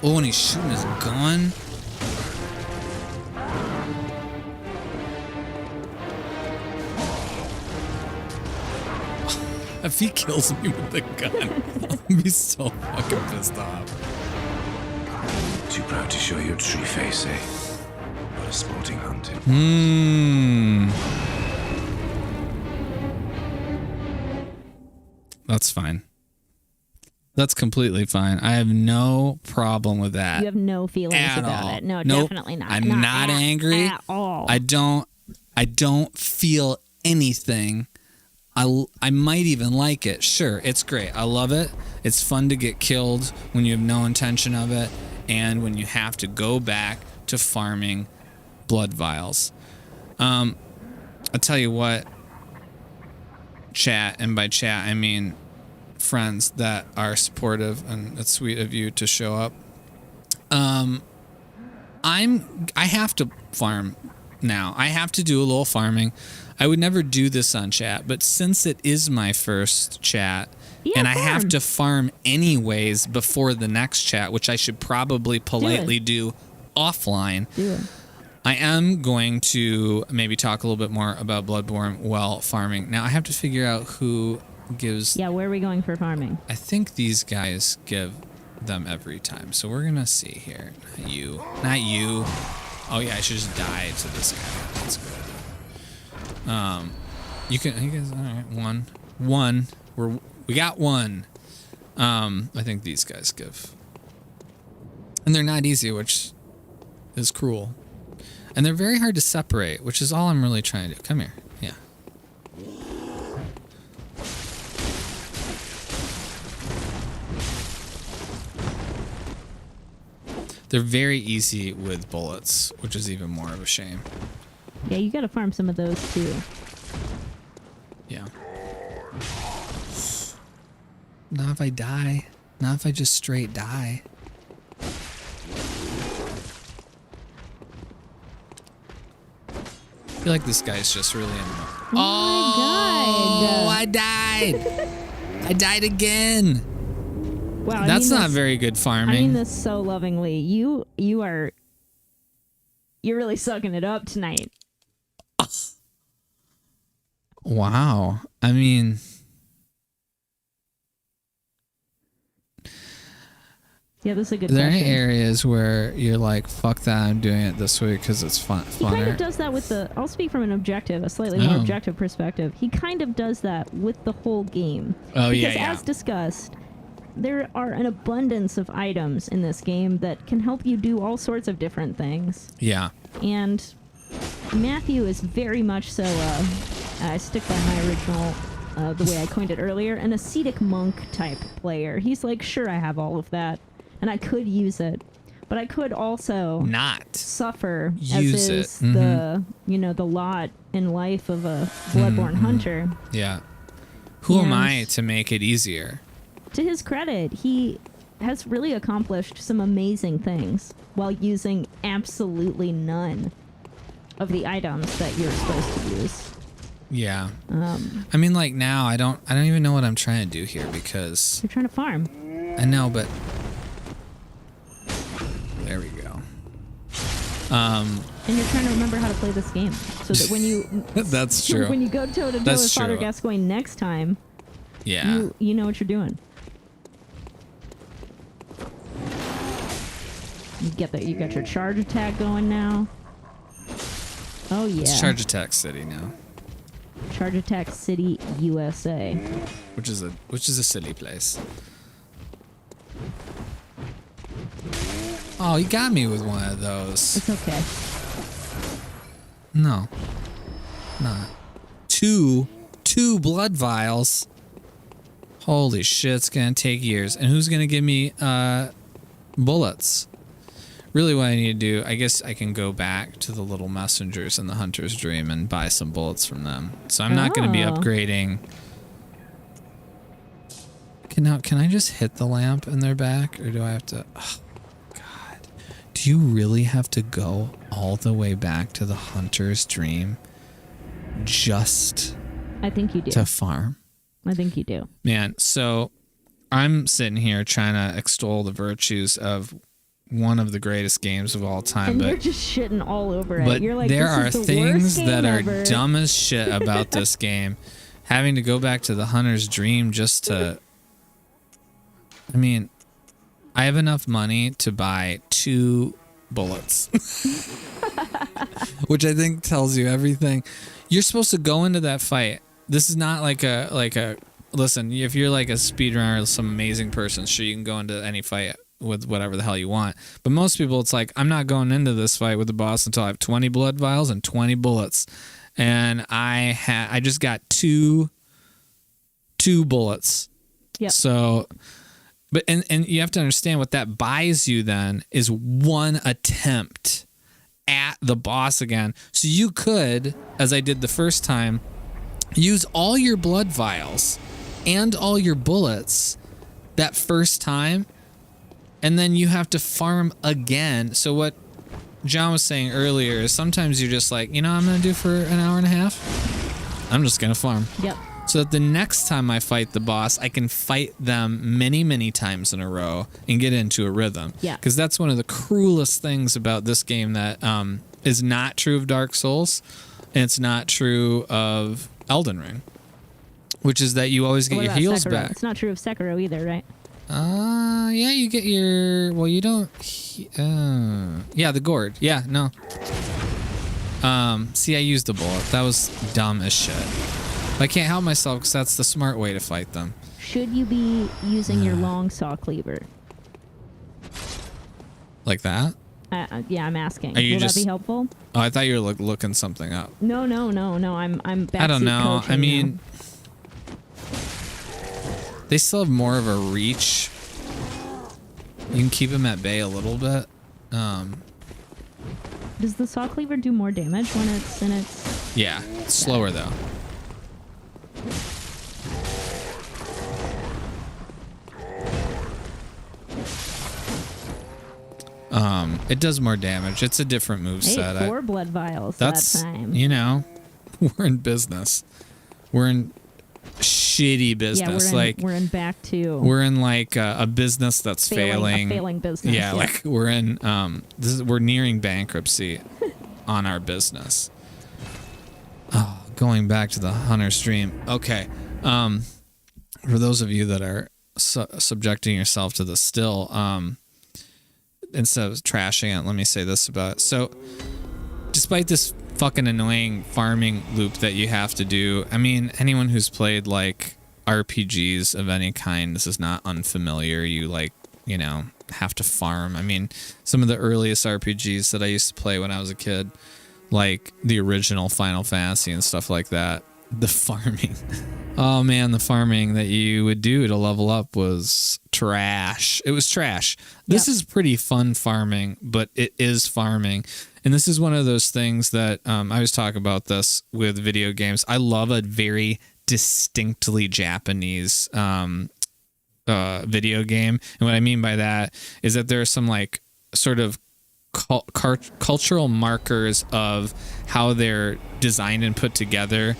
Oh, and he's shooting his gun. If he kills me with the gun, I'll be so fucking pissed off. Too proud to show your true face, eh? What a sporting hunting. That's fine. That's completely fine. I have no problem with that. You have no feelings at about all. it. No, Nope. definitely not. I'm not angry at all. I don't feel anything. I might even like it. Sure, it's great. I love it. It's fun to get killed when you have no intention of it, and when you have to go back to farming blood vials. I'll tell you what, chat, and by chat I mean friends that are supportive, and it's sweet of you to show up. I have to farm now. I have to do a little farming. I would never do this on chat, but since it is my first chat, and I have to farm anyways before the next chat, which I should probably politely do offline. I am going to maybe talk a little bit more about Bloodborne while farming. Now I have to figure out who gives... Yeah, where are we going for farming? I think these guys give them every time. So we're going to see here. Not you. Oh yeah, I should just die to this guy. That's good. You guys, all right, one. We got one. I think these guys give. And they're not easy, which is cruel. And they're very hard to separate, which is all I'm really trying to do. Come here. Yeah. They're very easy with bullets, which is even more of a shame. Yeah, you gotta farm some of those too. Yeah. Not if I die. Not if I just straight die. I feel like this guy's just really in the... Oh, I died! I died again! Wow, That's not very good farming. I mean this so lovingly. You're really sucking it up tonight. Wow. I mean... Yeah, this is a good Are there question. any areas where you're like, fuck that, I'm doing it this way because it's funner? He kind of does that with the... I'll speak from a slightly more objective perspective. He kind of does that with the whole game. Oh, because yeah. as discussed, there are an abundance of items in this game that can help you do all sorts of different things. Yeah. And Matthew is very much so, I stick by my original, the way I coined it earlier, an ascetic monk type player. He's like, sure, I have all of that, and I could use it, but I could also not suffer, use as is the lot in life of a Bloodborne hunter. Yeah. Who am I to make it easier? To his credit, he has really accomplished some amazing things while using absolutely none of the items that you're supposed to use. Yeah. I mean, like now, I don't even know what I'm trying to do here because you're trying to farm. I know, but there we go. And you're trying to remember how to play this game so that when you that's true. When you go toe to toe with Father Gascoigne next time, yeah, you know what you're doing. You got your charge attack going now. Oh yeah. It's Charge Attack City now. Charge Attack City, USA. Which is a silly place. Oh, you got me with one of those. It's okay. No. Not. Two blood vials. Holy shit, it's gonna take years. And who's gonna give me bullets? Really what I need to do, I guess I can go back to the little messengers in the Hunter's Dream and buy some bullets from them. So I'm not going to be upgrading. Can I just hit the lamp in their back? Or do I have to... Oh, God. Do you really have to go all the way back to the Hunter's Dream just I think you do. to farm? I think you do. Man, so I'm sitting here trying to extol the virtues of one of the greatest games of all time, and but you're just shitting all over it. But You're like, there this are is the things worst game that ever. are dumb as shit about this game. Having to go back to the Hunter's Dream just to... I mean, I have enough money to buy 2 bullets. which I think tells you everything. You're supposed to go into that fight. This is not like a listen, if you're like a speedrunner or some amazing person, sure, you can go into any fight with whatever the hell you want. But most people, it's like, I'm not going into this fight with the boss until I have 20 blood vials and 20 bullets. And I just got two bullets. Yep. So, but and you have to understand what that buys you then is one attempt at the boss again. So you could, as I did the first time, use all your blood vials and all your bullets that first time, and then you have to farm again. So what John was saying earlier is sometimes you're just like, you know what I'm going to do for an hour and a half? I'm just going to farm. Yep. So that the next time I fight the boss, I can fight them many, many times in a row and get into a rhythm. Yeah. Because that's one of the cruelest things about this game that is not true of Dark Souls, and it's not true of Elden Ring, which is that you always get your heals Sekiro? back. It's not true of Sekiro either, right? Yeah, you get your... Well, you don't... yeah, the gourd. Yeah, no. See, I used the bullet. That was dumb as shit. I can't help myself because that's the smart way to fight them. Should you be using your long saw cleaver? Like that? Yeah, I'm asking. Are you Will just- that be helpful? Oh, I thought you were looking something up. No. I'm backseat I don't know. coaching I mean, now. they still have more of a reach. You can keep them at bay a little bit. Does the saw cleaver do more damage when it's in its... Yeah, it's slower though. It does more damage. It's a different moveset. Hey, 4 blood vials That's, that time. you know, we're in business. We're in shitty business. Yeah, we're in back to... We're in like a business that's failing. A failing business. Yeah, like we're in we're nearing bankruptcy on our business. Oh, going back to the Hunter's Dream. Okay. For those of you that are subjecting yourself to this still, instead of trashing it, let me say this about it. So, despite this fucking annoying farming loop that you have to do, I mean, anyone who's played like RPGs of any kind, this is not unfamiliar. You like, you know, have to farm. I mean, some of the earliest RPGs that I used to play when I was a kid, like the original Final Fantasy and stuff like that, the farming. Oh man, the farming that you would do to level up was trash. It was trash. This is pretty fun farming, but it is farming. And this is one of those things that I always talk about this with video games. I love a very distinctly Japanese video game. And what I mean by that is that there are some like sort of cultural markers of how they're designed and put together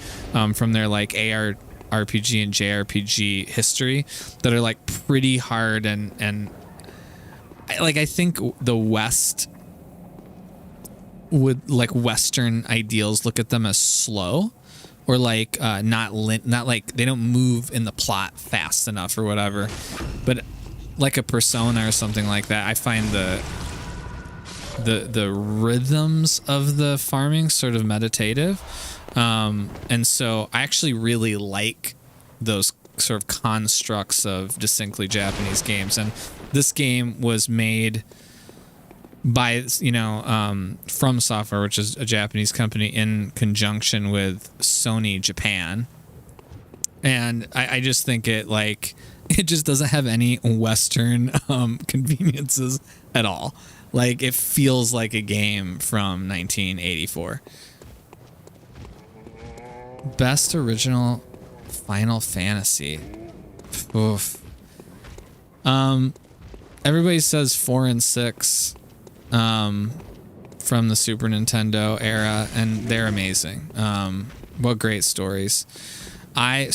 from their like RPG and JRPG history that are like pretty hard and I think the West would, like, Western ideals look at them as slow or like not like they don't move in the plot fast enough or whatever, but like a Persona or something like that, I find the rhythms of the farming sort of meditative. And so I actually really like those sort of constructs of distinctly Japanese games. And this game was made by, you know, Fromsoft, which is a Japanese company, in conjunction with Sony Japan. And I just think it just doesn't have any Western conveniences at all. Like, it feels like a game from 1984. Best original Final Fantasy. Oof. Everybody says 4 and 6 from the Super Nintendo era, and they're amazing. What great stories. I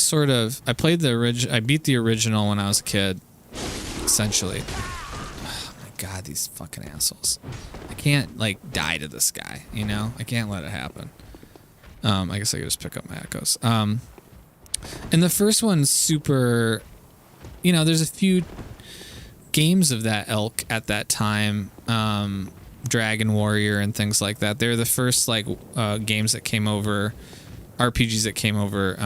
played I beat the original when I was a kid, essentially. Oh my god, these fucking assholes. I can't, like, die to this guy, you know? I can't let it happen. I guess I could just pick up my echoes. And the first one's super, you know, there's a few games of that ilk at that time. Dragon Warrior and things like that. They're the first like games that came over, RPGs that came over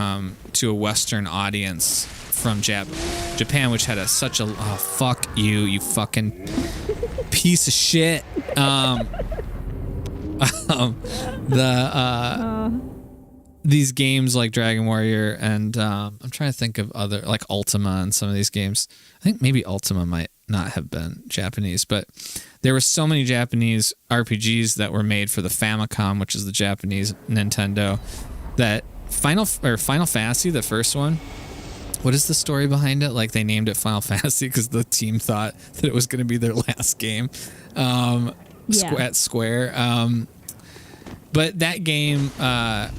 to a Western audience from Japan, which had such a fuck you fucking piece of shit. These games like Dragon Warrior and I'm trying to think of other like Ultima and some of these games. I think maybe Ultima might not have been Japanese, but there were so many Japanese RPGs that were made for the Famicom, which is the Japanese Nintendo, that Final Fantasy, the first one. What is the story behind it? Like they named it Final Fantasy because the team thought that it was going to be their last game at Square. But that game, for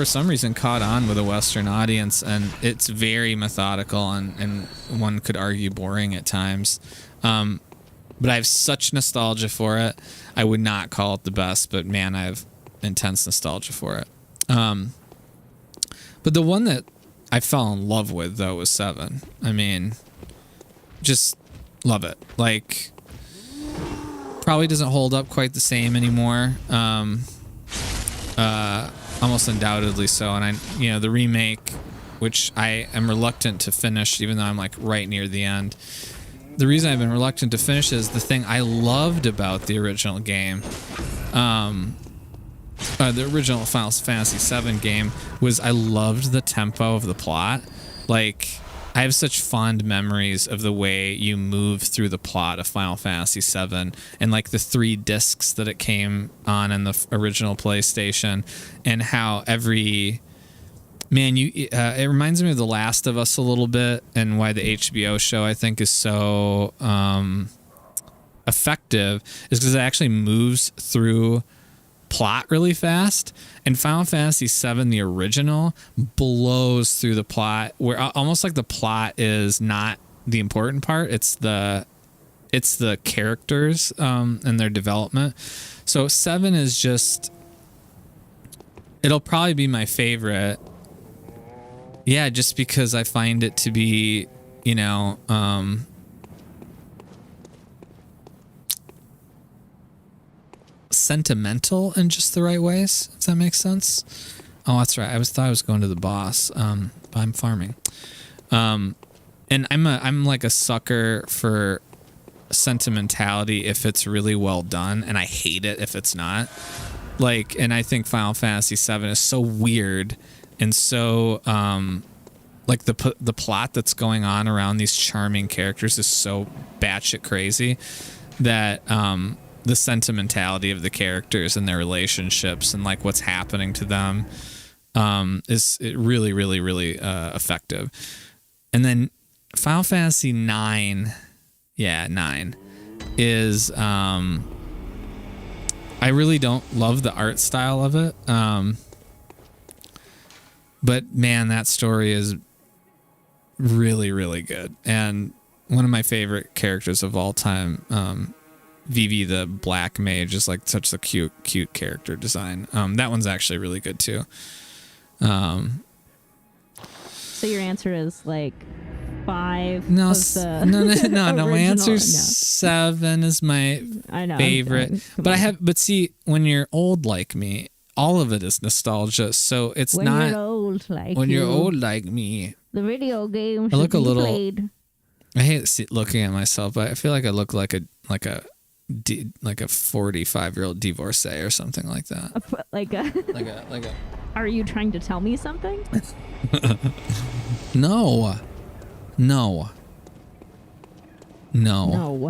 some reason caught on with a Western audience, and it's very methodical and one could argue boring at times. But I have such nostalgia for it. I would not call it the best, but man, I have intense nostalgia for it. But the one that I fell in love with though was 7. I mean, just love it. Like, probably doesn't hold up quite the same anymore. Almost undoubtedly so. And the remake, which I am reluctant to finish, even though I'm like right near the end. The reason I've been reluctant to finish is the thing I loved about the original game. The original Final Fantasy VII game was I loved the tempo of the plot. Like, I have such fond memories of the way you move through the plot of Final Fantasy VII and like the 3 discs that it came on in the original PlayStation, and how it reminds me of The Last of Us a little bit, and why the HBO show I think is so effective is because it actually moves through plot really fast. And Final Fantasy VII, the original, blows through the plot, where almost like the plot is not the important part. It's the characters and their development. So 7 is just, it'll probably be my favorite. Yeah, just because I find it to be, sentimental in just the right ways, if that makes sense. Oh, that's right. Thought I was going to the boss, but I'm farming. And I'm like a sucker for sentimentality if it's really well done, and I hate it if it's not. Like, and I think Final Fantasy VII is so weird and so like the plot that's going on around these charming characters is so batshit crazy that the sentimentality of the characters and their relationships and like what's happening to them is really, really, really effective. And then Final Fantasy 9 is I really don't love the art style of it, but man, that story is really, really good, and one of my favorite characters of all time. Vivi the Black Mage is like such a cute character design. That one's actually really good too. So your answer is like 5? No, no. My answer is 7 is my favorite. But see, when you're old like me, all of it is nostalgia. So it's when not you're old like when you're old like me. The video game I look a little. Played. I hate looking at myself, but I feel like I look like a 45-year-old divorcee or something like that. Like a. Are you trying to tell me something? No.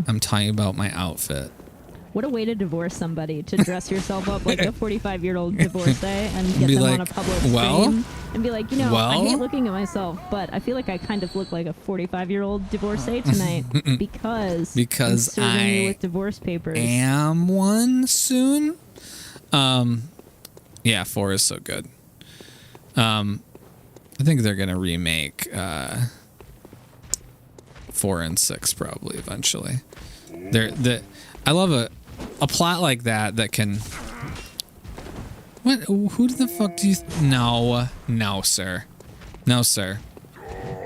I'm talking about my outfit. What a way to divorce somebody, to dress yourself up like a 45-year-old divorcee and get them on a public stream and be like, I hate looking at myself, but I feel like I kind of look like a 45-year-old divorcee tonight because I'm serving you with divorce papers. Am one soon. 4 is so good. I think they're gonna remake 4 and 6 probably eventually. I love a plot like that can. What? Who the fuck do you? No, sir. That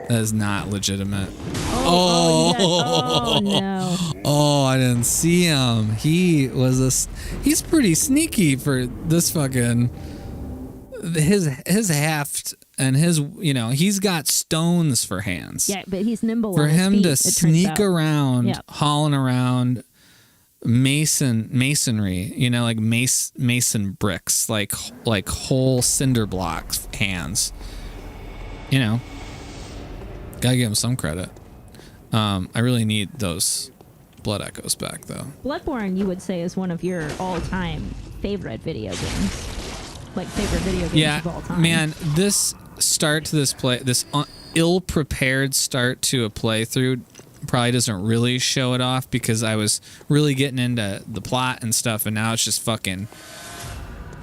is not legitimate. Oh no. Oh, I didn't see him. He's pretty sneaky for this fucking his heft and his, he's got stones for hands. Yeah, but he's nimble for on his him feet, to it turns sneak out. around, Yep. hauling around masonry, like mason bricks, like whole cinder blocks hands. Gotta give him some credit. I really need those blood echoes back though. Bloodborne, you would say, is one of your all-time favorite video games. Like favorite video games of all time. Man, this start to this ill-prepared start to a playthrough probably doesn't really show it off because I was really getting into the plot and stuff, and now it's just fucking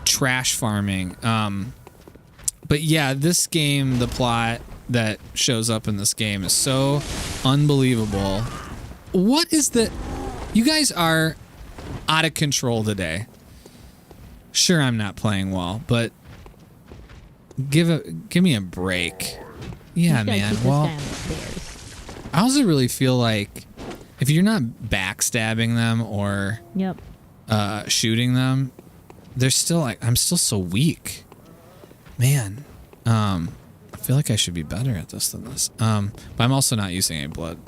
trash farming. But yeah, this game, the plot that shows up in this game is so unbelievable. What is the... You guys are out of control today. Sure, I'm not playing well, but give me a break. Yeah, man. Well, I also really feel like if you're not backstabbing them or shooting them, they're still like, I'm still so weak. Man, I feel like I should be better at this than this. But I'm also not using any blood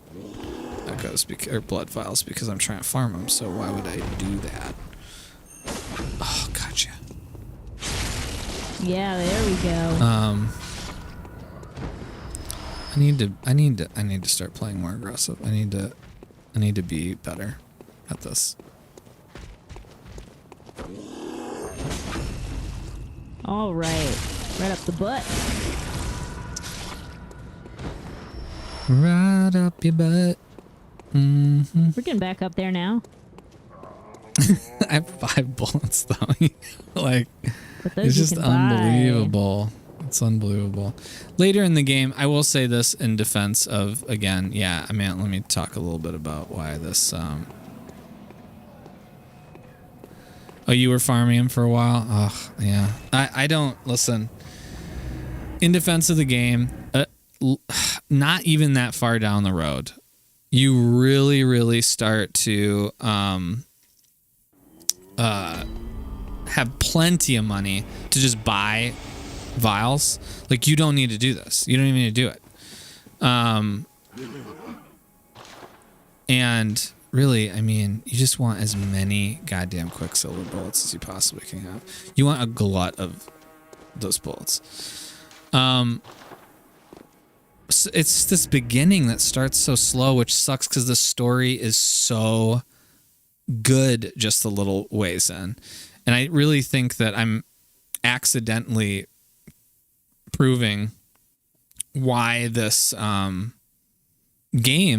echoes or blood files because I'm trying to farm them. So why would I do that? Oh, gotcha. Yeah, there we go. I need to start playing more aggressive. I need to be better at this. All right. Right up the butt. Right up your butt. Mm-hmm. We're getting back up there now. I have 5 bullets though. Like, those it's you just can unbelievable. It's unbelievable. Later in the game, I will say this in defense of, again, let me talk a little bit about why this. Oh, you were farming him for a while? Oh, yeah. I don't, listen. In defense of the game, not even that far down the road, you really, really start to have plenty of money to just buy vials. Like, you don't need to do this. You don't even need to do it. And really, I mean, you just want as many goddamn Quicksilver bullets as you possibly can have. You want a glut of those bullets. So it's this beginning that starts so slow, which sucks because the story is so good just a little ways in. And I really think that I'm accidentally proving why this game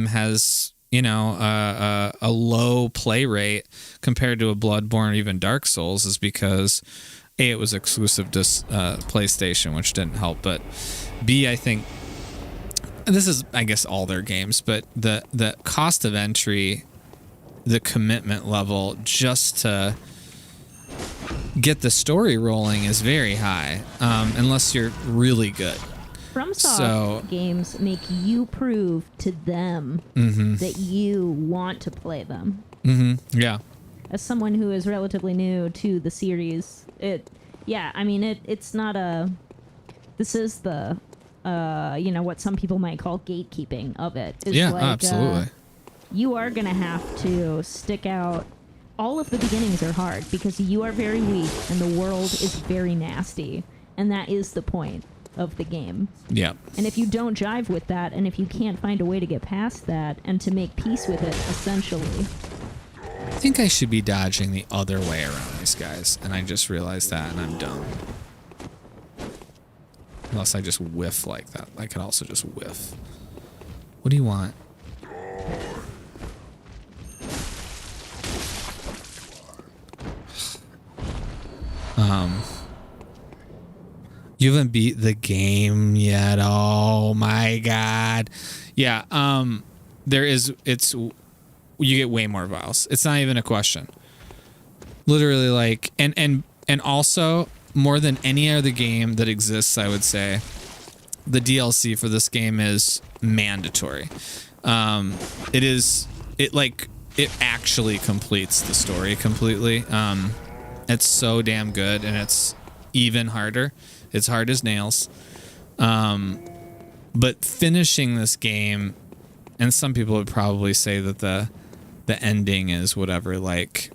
has, a low play rate compared to a Bloodborne or even Dark Souls is because A, it was exclusive to PlayStation, which didn't help, but B, I think this is, I guess, all their games, but the cost of entry, the commitment level just to get the story rolling is very high, unless you're really good. Fromsoft games make you prove to them that you want to play them. Mm-hmm. Yeah. As someone who is relatively new to the series, it's not a... This is the, what some people might call gatekeeping of it. It's absolutely. You are going to have to stick out. All of the beginnings are hard because you are very weak and the world is very nasty. And that is the point of the game. Yeah. And if you don't jive with that, and if you can't find a way to get past that and to make peace with it, essentially. I think I should be dodging the other way around these guys, and I just realized that, and I'm dumb. Unless I just whiff like that. I could also just whiff. What do you want? You haven't beat the game yet. Oh my god. Yeah, you get way more vials. It's not even a question. Literally, like, and also more than any other game that exists, I would say the DLC for this game is mandatory. It actually completes the story completely. It's so damn good, and it's even harder. It's hard as nails. But finishing this game, and some people would probably say that the ending is whatever, like,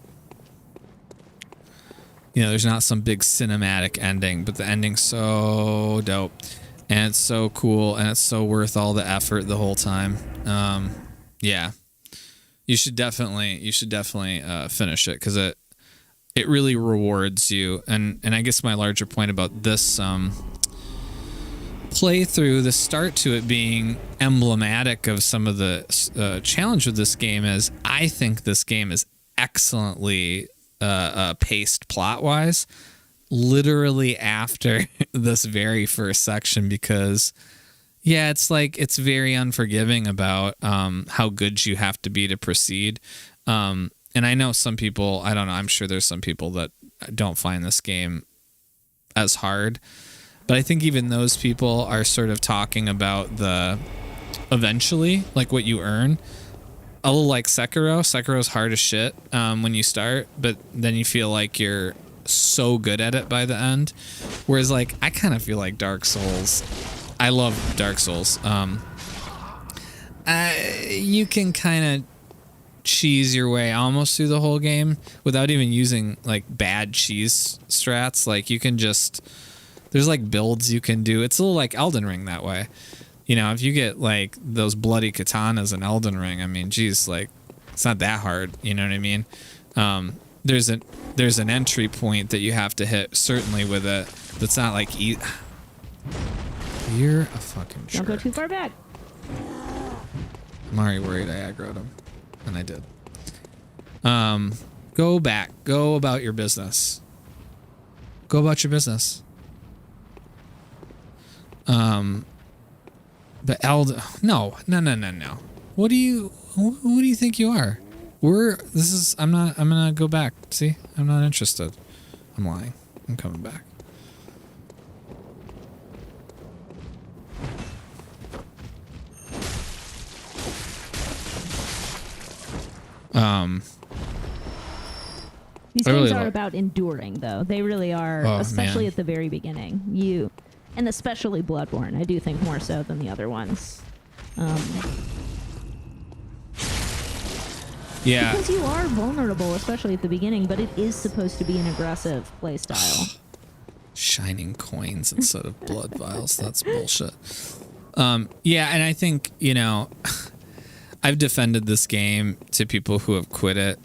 you know, there's not some big cinematic ending, but the ending's so dope, and it's so cool, and it's so worth all the effort the whole time. Yeah, you should definitely finish it, because it really rewards you. And I guess my larger point about this playthrough, the start to it being emblematic of some of the challenge with this game is, I think this game is excellently paced plot-wise, literally after this very first section, because yeah, it's like, it's very unforgiving about how good you have to be to proceed. And I know some people, I don't know, I'm sure there's some people that don't find this game as hard, but I think even those people are sort of talking about the eventually, like what you earn. A little like Sekiro. Sekiro's hard as shit when you start, but then you feel like you're so good at it by the end. Whereas, like, I kind of feel like Dark Souls. I love Dark Souls. You can kind of cheese your way almost through the whole game without even using like bad cheese strats. Like, you can just, there's like builds you can do. It's a little like Elden Ring that way. You know, if you get like those bloody katanas in Elden Ring, I mean, geez, like, it's not that hard. You know what I mean? There's an entry point that you have to hit, certainly with it. That's not like you're a fucking jerk. Don't go too far back. I'm already worried I aggroed him, and I did. Go back. Go about your business. Go about your business. But no. Who do you think you are? I'm gonna go back. See? I'm not interested. I'm lying. I'm coming back. These games are about enduring, though. They really are, especially at the very beginning. And especially Bloodborne, I do think more so than the other ones. Yeah. Because you are vulnerable, especially at the beginning, but it is supposed to be an aggressive playstyle. Shining coins instead of blood vials. That's bullshit. Yeah, and I think, you know, I've defended this game to people who have quit it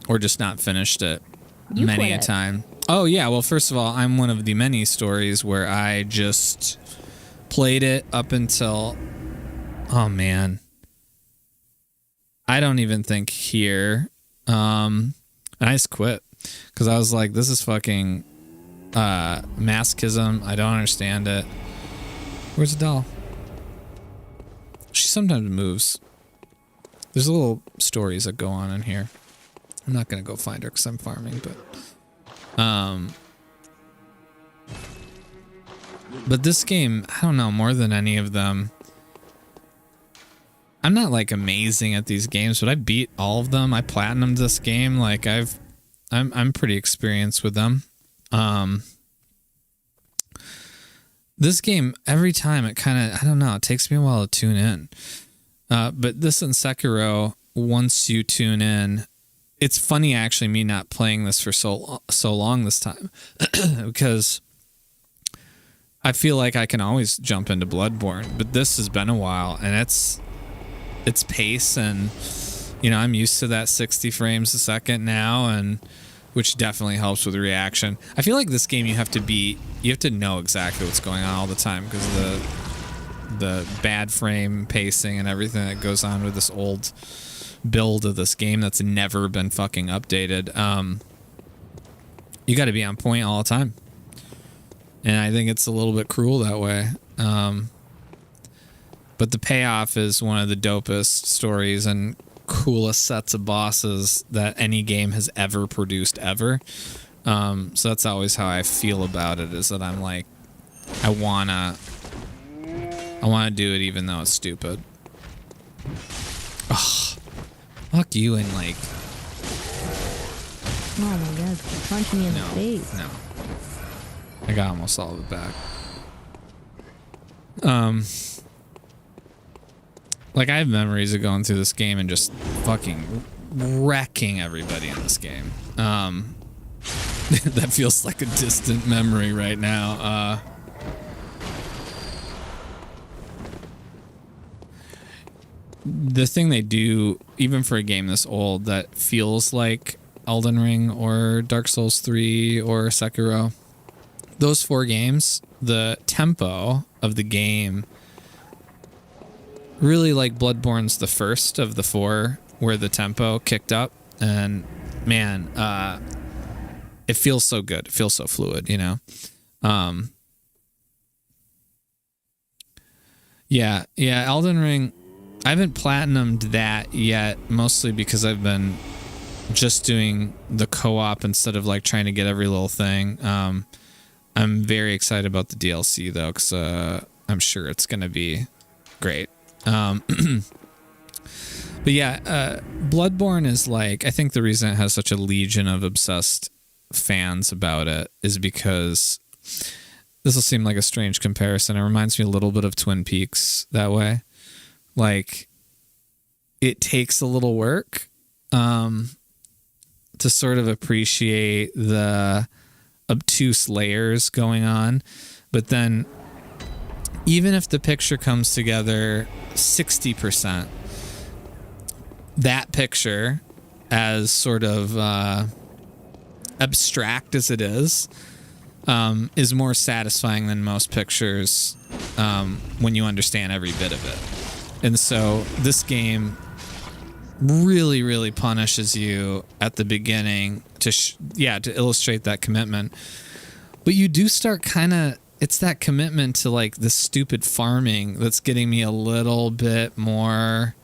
or just not finished it many a time. Oh, yeah. Well, first of all, I'm one of the many stories where I just played it up until, oh, man. I don't even think here. And I just quit because I was like, this is fucking masochism. I don't understand it. Where's the doll? She sometimes moves. There's little stories that go on in here. I'm not going to go find her because I'm farming, but this game, I don't know, more than any of them, I'm not like amazing at these games, but I beat all of them. I platinumed this game. Like I'm pretty experienced with them. This game, every time it kind of, I don't know, it takes me a while to tune in. But this and Sekiro, once you tune in, it's funny actually me not playing this for so long this time because I feel like I can always jump into Bloodborne, but this has been a while and it's pace and, you know, I'm used to that 60 frames a second now, and which definitely helps with reaction. I feel like this game you have to know exactly what's going on all the time because the bad frame pacing and everything that goes on with this old build of this game that's never been fucking updated. You got to be on point all the time, and I think it's a little bit cruel that way. But the payoff is one of the dopest stories and coolest sets of bosses that any game has ever produced ever. So that's always how I feel about it, is that I'm like, I wanna do it even though it's stupid. Ugh. Fuck you and like. Oh my god, punch me in the face. No. I got almost all of it back. Like I have memories of going through this game and just fucking wrecking everybody in this game. That feels like a distant memory right now. The thing they do, even for a game this old, that feels like Elden Ring or Dark Souls 3 or Sekiro, those 4 games, the tempo of the game, really like Bloodborne's the first of the 4 where the tempo kicked up, and man, it feels so good. It feels so fluid, you know? Yeah, Elden Ring, I haven't platinumed that yet, mostly because I've been just doing the co-op instead of like trying to get every little thing. I'm very excited about the DLC though, because I'm sure it's going to be great. But yeah, Bloodborne is like, I think the reason it has such a legion of obsessed fans about it is because this will seem like a strange comparison. It reminds me a little bit of Twin Peaks that way. Like, it takes a little work to sort of appreciate the obtuse layers going on. But then, even if the picture comes together 60%, that picture, as sort of abstract as it is more satisfying than most pictures when you understand every bit of it. And so this game really, really punishes you at the beginning to illustrate that commitment. But you do start kind of, it's that commitment to like the stupid farming that's getting me a little bit more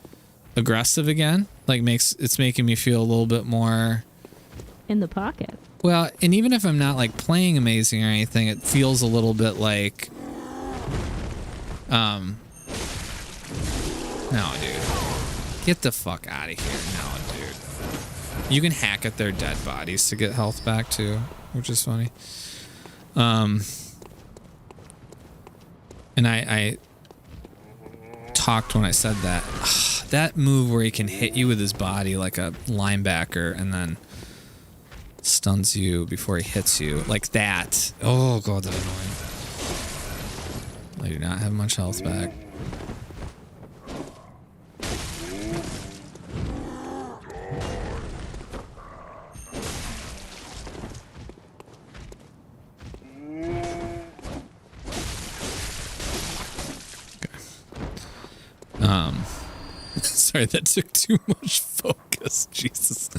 aggressive again. Like it's making me feel a little bit more in the pocket. Well, and even if I'm not like playing amazing or anything, it feels a little bit like, no, dude, get the fuck out of here. No, dude, you can hack at their dead bodies to get health back too, which is funny. And I talked when I said that, that move where he can hit you with his body like a linebacker and then stuns you before he hits you, like that. Oh god, that's annoying. I do not have much health back. Sorry, that took too much focus. Jesus.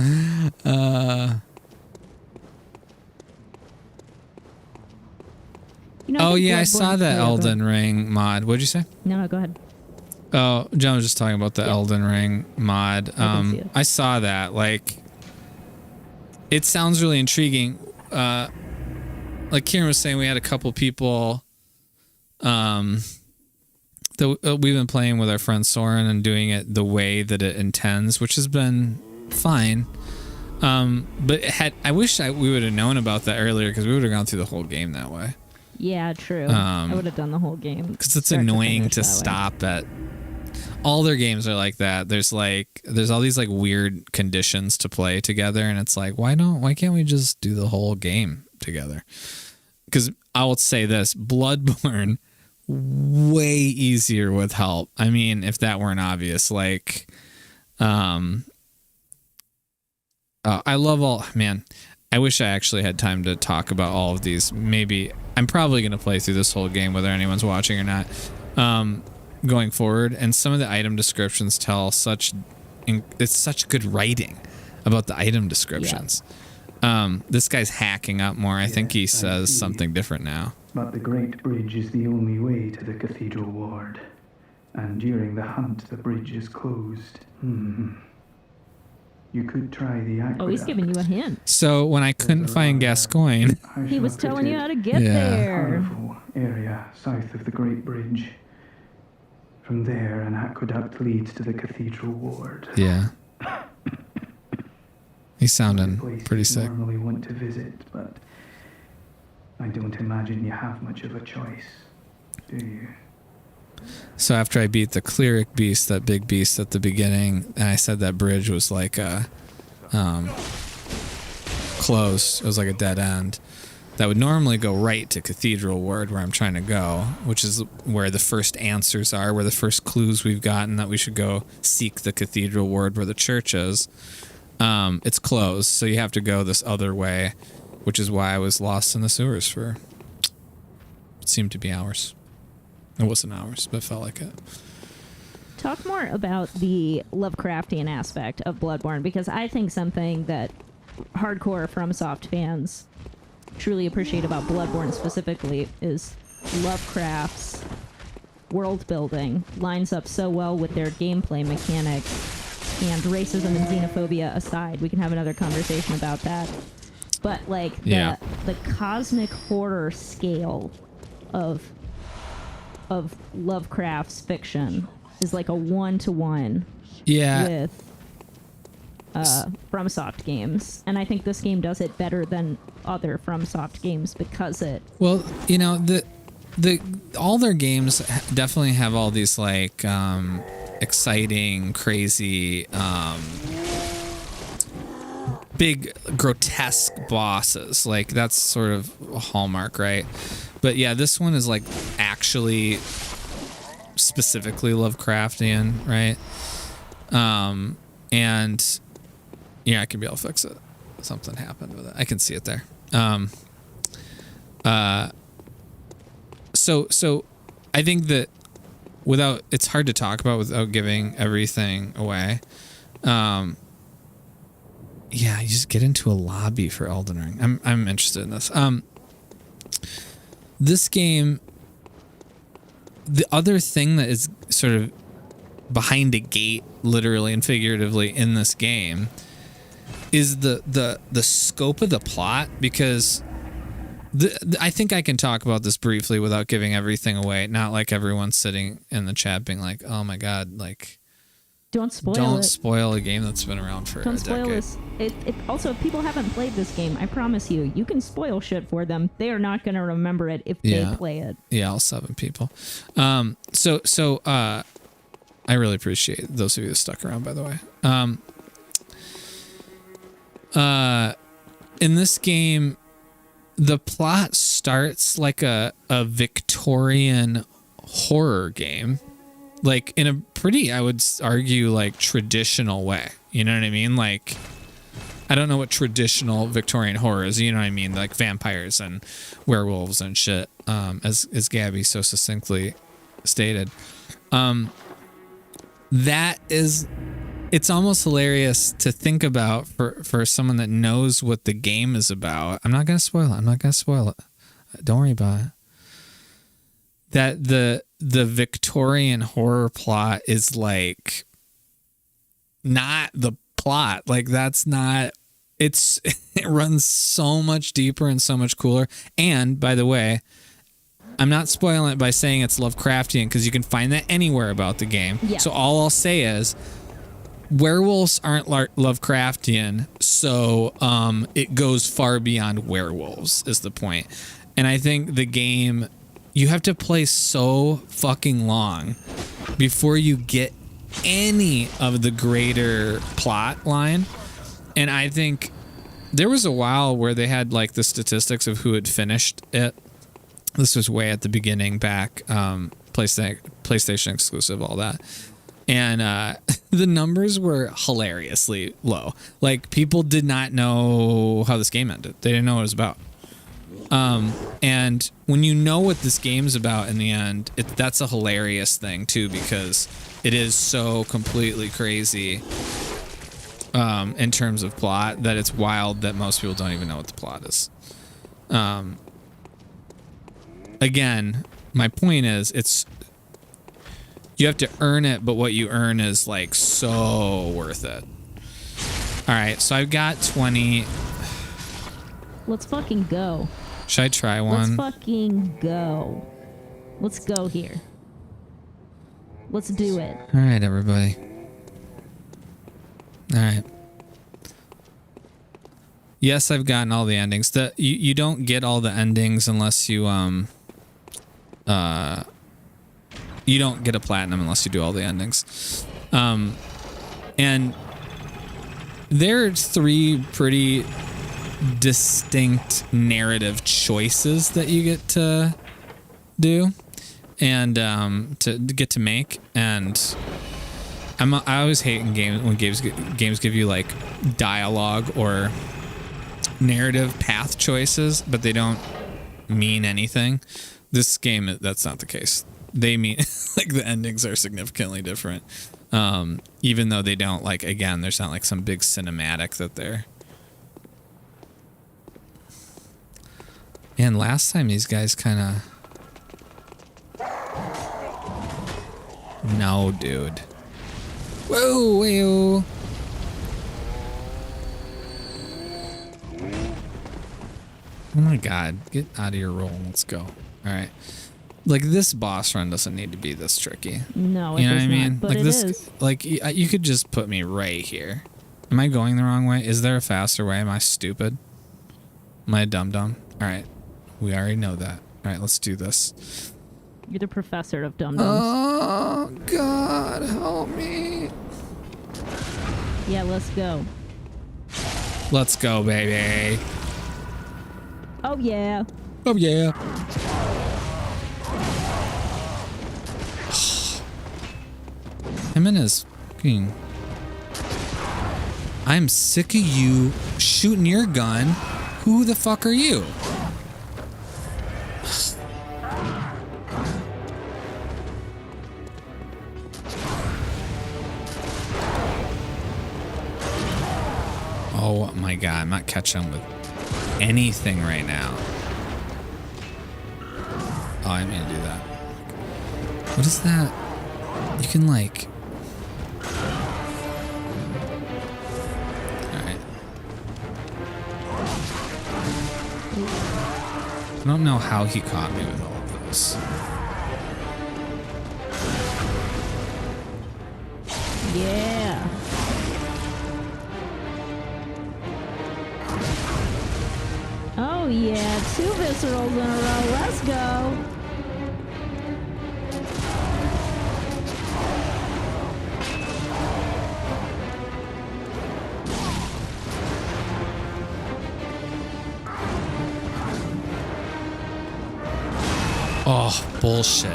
Oh yeah, I saw that Elden Ring mod. What'd you say? No, go ahead. Oh, John was just talking about the Elden Ring mod. I saw that. Like, it sounds really intriguing. Like Kieran was saying, we had a couple people that we've been playing with our friend Soren and doing it the way that it intends, which has been fine. But I wish we would have known about that earlier, because we would have gone through the whole game that way. Yeah, true. I would have done the whole game. Because it's annoying to stop at. All their games are like that. There's all these like weird conditions to play together, and it's like, why can't we just do the whole game together? Because I will say this, Bloodborne, way easier with help. I mean, if that weren't obvious, like, I love man, I wish I actually had time to talk about all of these. Maybe I'm probably going to play through this whole game whether anyone's watching or not, going forward. And some of the item descriptions tell it's such good writing about the item descriptions. Yeah. This guy's hacking up more. I think he says something different now. But the Great Bridge is the only way to the Cathedral Ward. And during the hunt, the bridge is closed. You could try the aqueduct. Oh, he's giving you a hint. So when I couldn't find Gascoigne, he was telling you how to get there. Carnival area south of the Great Bridge. From there, an aqueduct leads to the cathedral ward. Yeah. He's sounding Places pretty sick. normally want to visit, but I don't imagine you have much of a choice, do you? So after I beat the cleric beast, that big beast at the beginning, and I said that bridge was like a closed. It was like a dead end. That would normally go right to Cathedral Ward, where I'm trying to go, which is where the first answers are, where the first clues we've gotten that we should go seek the Cathedral Ward where the church is. It's closed, so you have to go this other way, which is why I was lost in the sewers for, it seemed to be hours. It wasn't hours, but it felt like it. Talk more about the Lovecraftian aspect of Bloodborne, because I think something that hardcore Fromsoft fans truly appreciate about Bloodborne specifically is Lovecraft's world building lines up so well with their gameplay mechanics. And racism and xenophobia aside, we can have another conversation about that. But like the cosmic horror scale of Lovecraft's fiction is like a 1-to-1 with FromSoft games, and I think this game does it better than other FromSoft games because it. Well, you know, the all their games definitely have all these like exciting, crazy, big, grotesque bosses. Like that's sort of a hallmark, right? But yeah, this one is like actually specifically Lovecraftian, right? And yeah, I can be able to fix it. Something happened with it. I can see it there. So I think that it's hard to talk about without giving everything away. Yeah, you just get into a lobby for Elden Ring. I'm interested in this. This game, the other thing that is sort of behind a gate, literally and figuratively, in this game is the scope of the plot, because I think I can talk about this briefly without giving everything away. Not like everyone's sitting in the chat being like, "Oh my god!" Like, don't spoil a game that's been around for a decade. Don't spoil this. Also, if people haven't played this game, I promise you can spoil shit for them. They are not going to remember it if they play it. Yeah, all 7 people. So I really appreciate those of you that stuck around, by the way. In this game, the plot starts like a Victorian horror game, like in a pretty, I would argue, like traditional way. You know what I mean? Like, I don't know what traditional Victorian horror is. You know what I mean? Like vampires and werewolves and shit, as Gabby so succinctly stated. That is, it's almost hilarious to think about for someone that knows what the game is about. I'm not going to spoil it. Don't worry about it. That the Victorian horror plot is like not the plot. Like that's not, it runs so much deeper and so much cooler. And by the way, I'm not spoiling it by saying it's Lovecraftian, because you can find that anywhere about the game. Yeah. So all I'll say is werewolves aren't Lovecraftian, so it goes far beyond werewolves is the point. And I think the game, you have to play so fucking long before you get any of the greater plot line. And I think there was a while where they had like the statistics of who had finished it. This was way at the beginning, back PlayStation exclusive, all that. And the numbers were hilariously low. Like, people did not know how this game ended. They didn't know what it was about. And when you know what this game's about in the end, that's a hilarious thing too, because it is so completely crazy in terms of plot that it's wild that most people don't even know what the plot is. Again, my point is, you have to earn it, but what you earn is like so worth it. All right, so I've got 20. Let's fucking go. Should I try one? Let's fucking go. Let's go here. Let's do it. All right, everybody. All right. Yes, I've gotten all the endings. You don't get all the endings unless you you don't get a platinum unless you do all the endings. And there's 3 pretty distinct narrative choices that you get to do and to get to make. And I always hate in games when games give you like dialogue or narrative path choices, but they don't mean anything. This game, that's not the case. They mean like the endings are significantly different. Even though they don't, like, again, there's not like some big cinematic that they're. And last time these guys kind of. No, dude. Whoa, whoa. Oh my god, get out of your role and let's go. All right. Like, this boss run doesn't need to be this tricky. No, it you know does what I mean? not, but Like it this, is. like you could just put me right here. Am I going the wrong way? Is there a faster way? Am I stupid? Am I a dum dum? All right, we already know that. All right, let's do this. You're the professor of Dum Dums. Oh God, help me! Yeah, let's go. Let's go, baby. Oh yeah. Oh yeah. Him and his fucking. I'm sick of you shooting your gun. Who the fuck are you? Oh my god, I'm not catching with anything right now. Oh, I didn't do that. What is that? You can like. Alright. I don't know how he caught me with all of this. Yeah. Oh yeah, 2 viscerals in a row. Let's go. Oh, bullshit.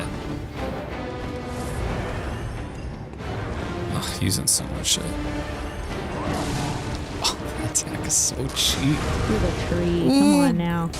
Oh, using so much shit. Oh, that attack is so cheap. Through the tree. Come on now.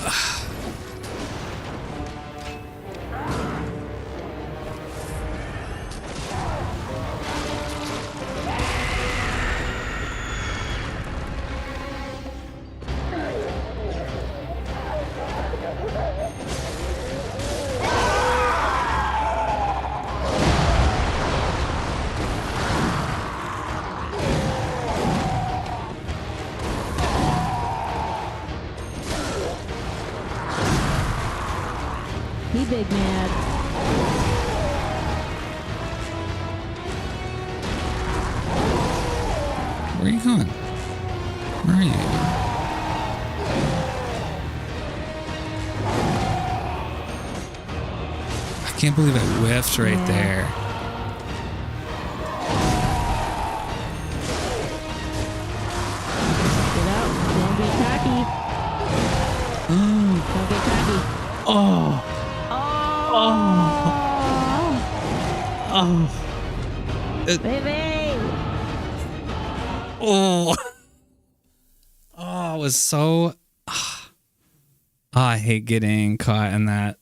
He big mad. Where are you going? Where are you? I can't believe I whiffed right there. Get out. Don't get cocky. Don't get cocky. Oh. Oh. Baby. Oh. Oh, it was so. I hate getting caught in that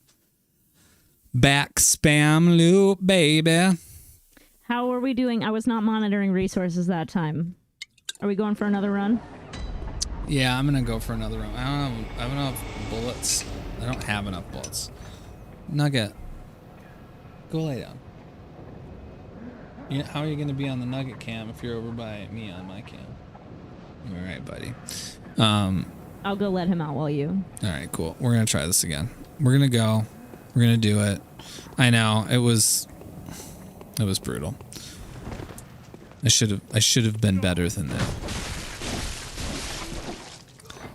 back spam loop, baby. How are we doing? I was not monitoring resources that time. Are we going for another run? Yeah, I'm gonna go for another round. I don't have enough bullets. I don't have enough bullets. Nugget, go lay down. How are you gonna be on the Nugget cam if you're over by me on my cam? All right, buddy. I'll go let him out while you. All right, cool. We're gonna try this again. We're gonna go. We're gonna do it. I know it was. It was brutal. I should have been better than that.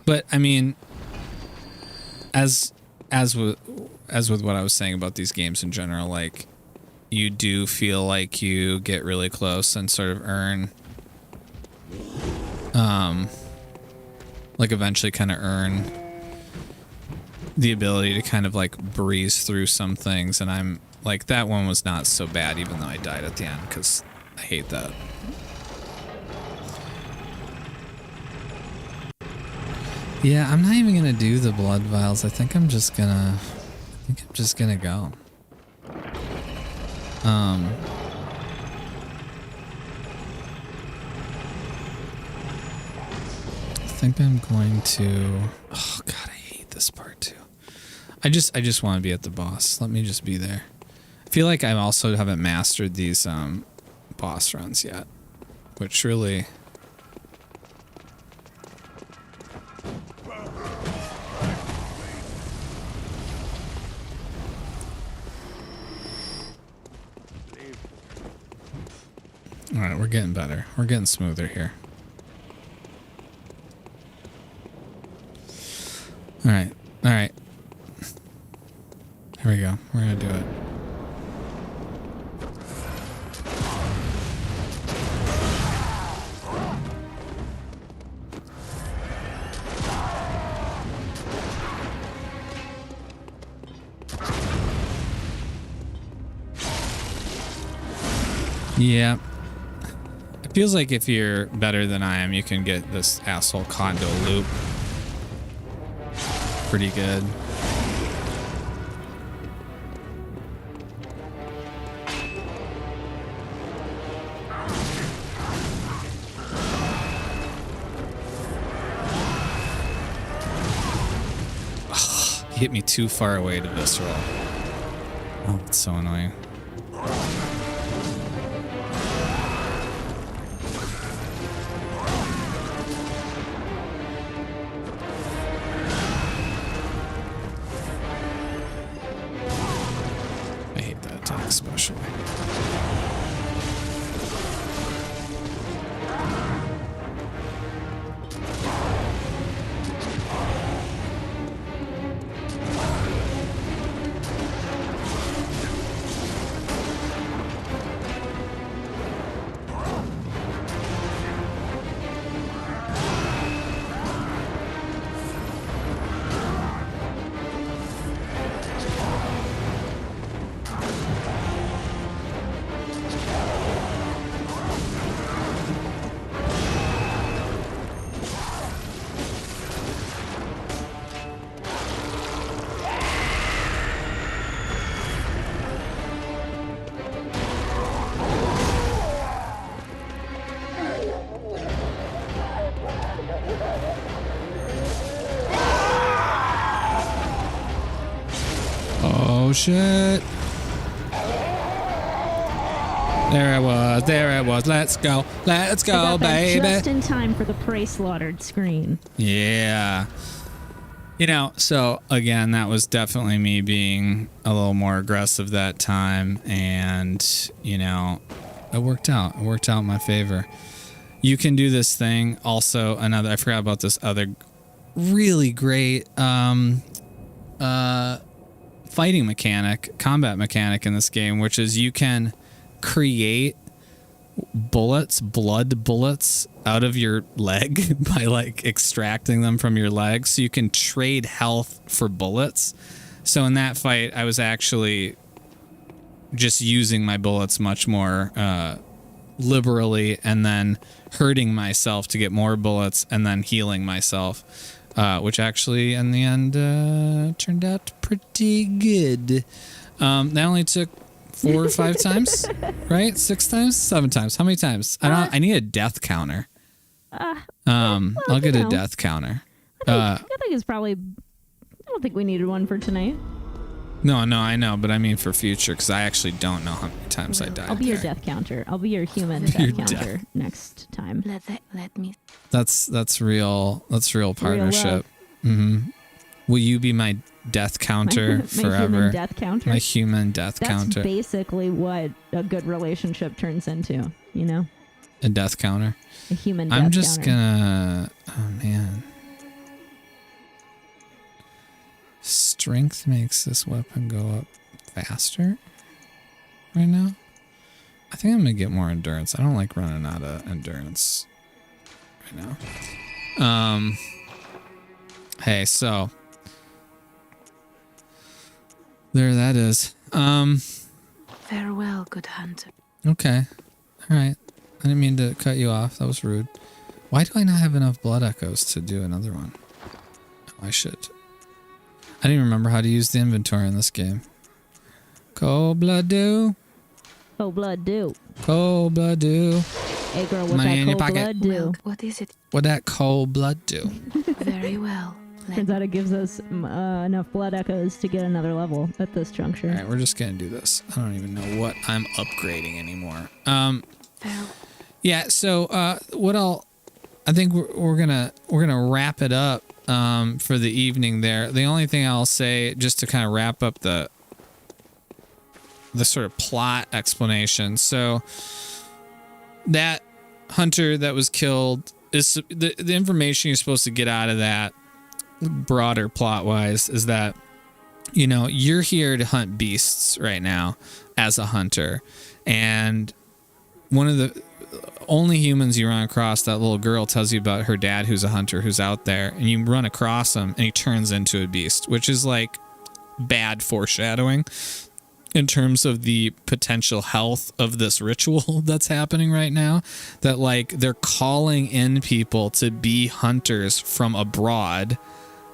But I mean, as with what I was saying about these games in general, like, you do feel like you get really close and sort of earn, like eventually kind of earn the ability to kind of like breeze through some things. And I'm like, that one was not so bad, even though I died at the end, because I hate that. Yeah, I'm not even gonna do the blood vials. I think I'm just gonna go. I think I'm going to. Oh God, I hate this part too. I just want to be at the boss. Let me just be there. I feel like I also haven't mastered these boss runs yet, which really. All right, we're getting better. We're getting smoother here. All right. All right. Here we go. We're going to do it. Yeah. It feels like if you're better than I am, you can get this asshole condo loop pretty good. Ugh, he hit me too far away to visceral. Oh, it's so annoying. Especially. Oh shit. There it was. Let's go, baby. Just in time for the prey slaughtered screen. Yeah. You know, so again, that was definitely me being a little more aggressive that time, and you know, it worked out. It worked out in my favor. You can do this thing. Also, I forgot about this other really great fighting mechanic, combat mechanic in this game, which is you can create blood bullets out of your leg by like extracting them from your leg, so you can trade health for bullets. So in that fight, I was actually just using my bullets much more liberally, and then hurting myself to get more bullets, and then healing myself, which actually in the end turned out pretty good. That only took 4 or 5 times, right? 6 times, 7 times. How many times? I need a death counter. I'll get a death counter. I think it's probably. I don't think we needed one for tonight. No, I know, but I mean for future, because I actually don't know how many times I died. I'll be your death counter. I'll be your human death counter next time. Let me. That's real. That's real partnership. Mm-hmm. Will you be my death counter my forever. Human death counter. My human death That's counter. basically what a good relationship turns into, you know? A death counter. A human death I'm just counter. gonna... Oh, man. Strength makes this weapon go up faster right now. I think I'm gonna get more endurance. I don't like running out of endurance right now. Hey, so there that is. Farewell, good hunter. Okay. All right. I didn't mean to cut you off. That was rude. Why do I not have enough blood echoes to do another one? Oh, I should. I didn't even remember how to use the inventory in this game. Cold blood do. Cold blood do. Cold blood do. Hey girl, what Money in your that cold pocket. blood do? Well, what is it? What that cold blood do? Very well. Turns out it gives us enough blood echoes to get another level at this juncture. All right, we're just gonna do this. I don't even know what I'm upgrading anymore. Yeah. So I think we're gonna wrap it up for the evening there. The only thing I'll say, just to kind of wrap up the sort of plot explanation. So that hunter that was killed is the information you're supposed to get out of that, broader plot wise, is that, you know, you're here to hunt beasts right now as a hunter, and one of the only humans you run across, that little girl tells you about her dad who's a hunter who's out there, and you run across him and he turns into a beast, which is like bad foreshadowing in terms of the potential health of this ritual that's happening right now. That like they're calling in people to be hunters from abroad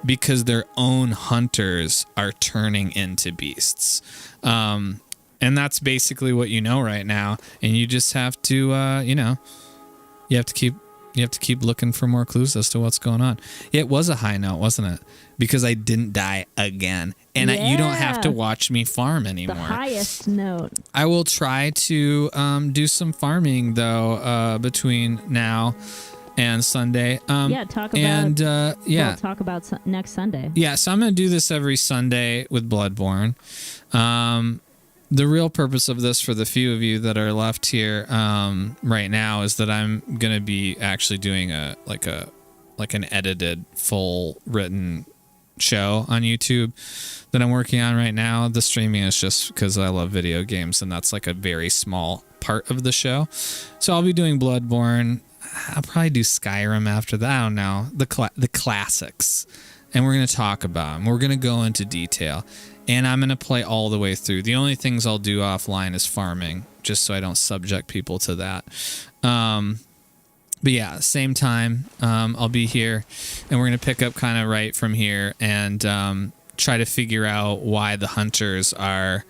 because their own hunters are turning into beasts. And that's basically what you know right now. And you just have to, you have to keep looking for more clues as to what's going on. It was a high note, wasn't it? Because I didn't die again. And you don't have to watch me farm anymore. The highest note. I will try to do some farming, though, between now and Sunday. Talk about next Sunday. Yeah, so I'm going to do this every Sunday with Bloodborne. The real purpose of this, for the few of you that are left here right now, is that I'm going to be actually doing an edited, full written show on YouTube that I'm working on right now. The streaming is just because I love video games, and that's like a very small part of the show. So I'll be doing Bloodborne. I'll probably do Skyrim after that. I don't know. The classics. And we're going to talk about them. We're going to go into detail. And I'm going to play all the way through. The only things I'll do offline is farming, just so I don't subject people to that. But yeah, same time, I'll be here, and we're going to pick up kind of right from here and try to figure out why the hunters are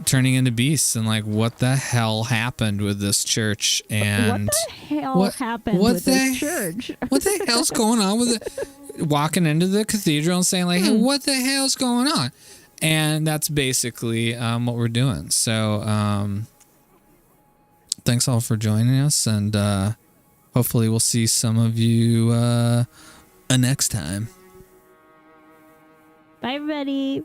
turning into beasts, and like what the hell happened with this church, and what the hell happened with this church? What the hell's going on with it? Walking into the cathedral and saying like, hey, what the hell's going on? And that's basically what we're doing. So thanks all for joining us, and hopefully we'll see some of you next time. Bye, everybody.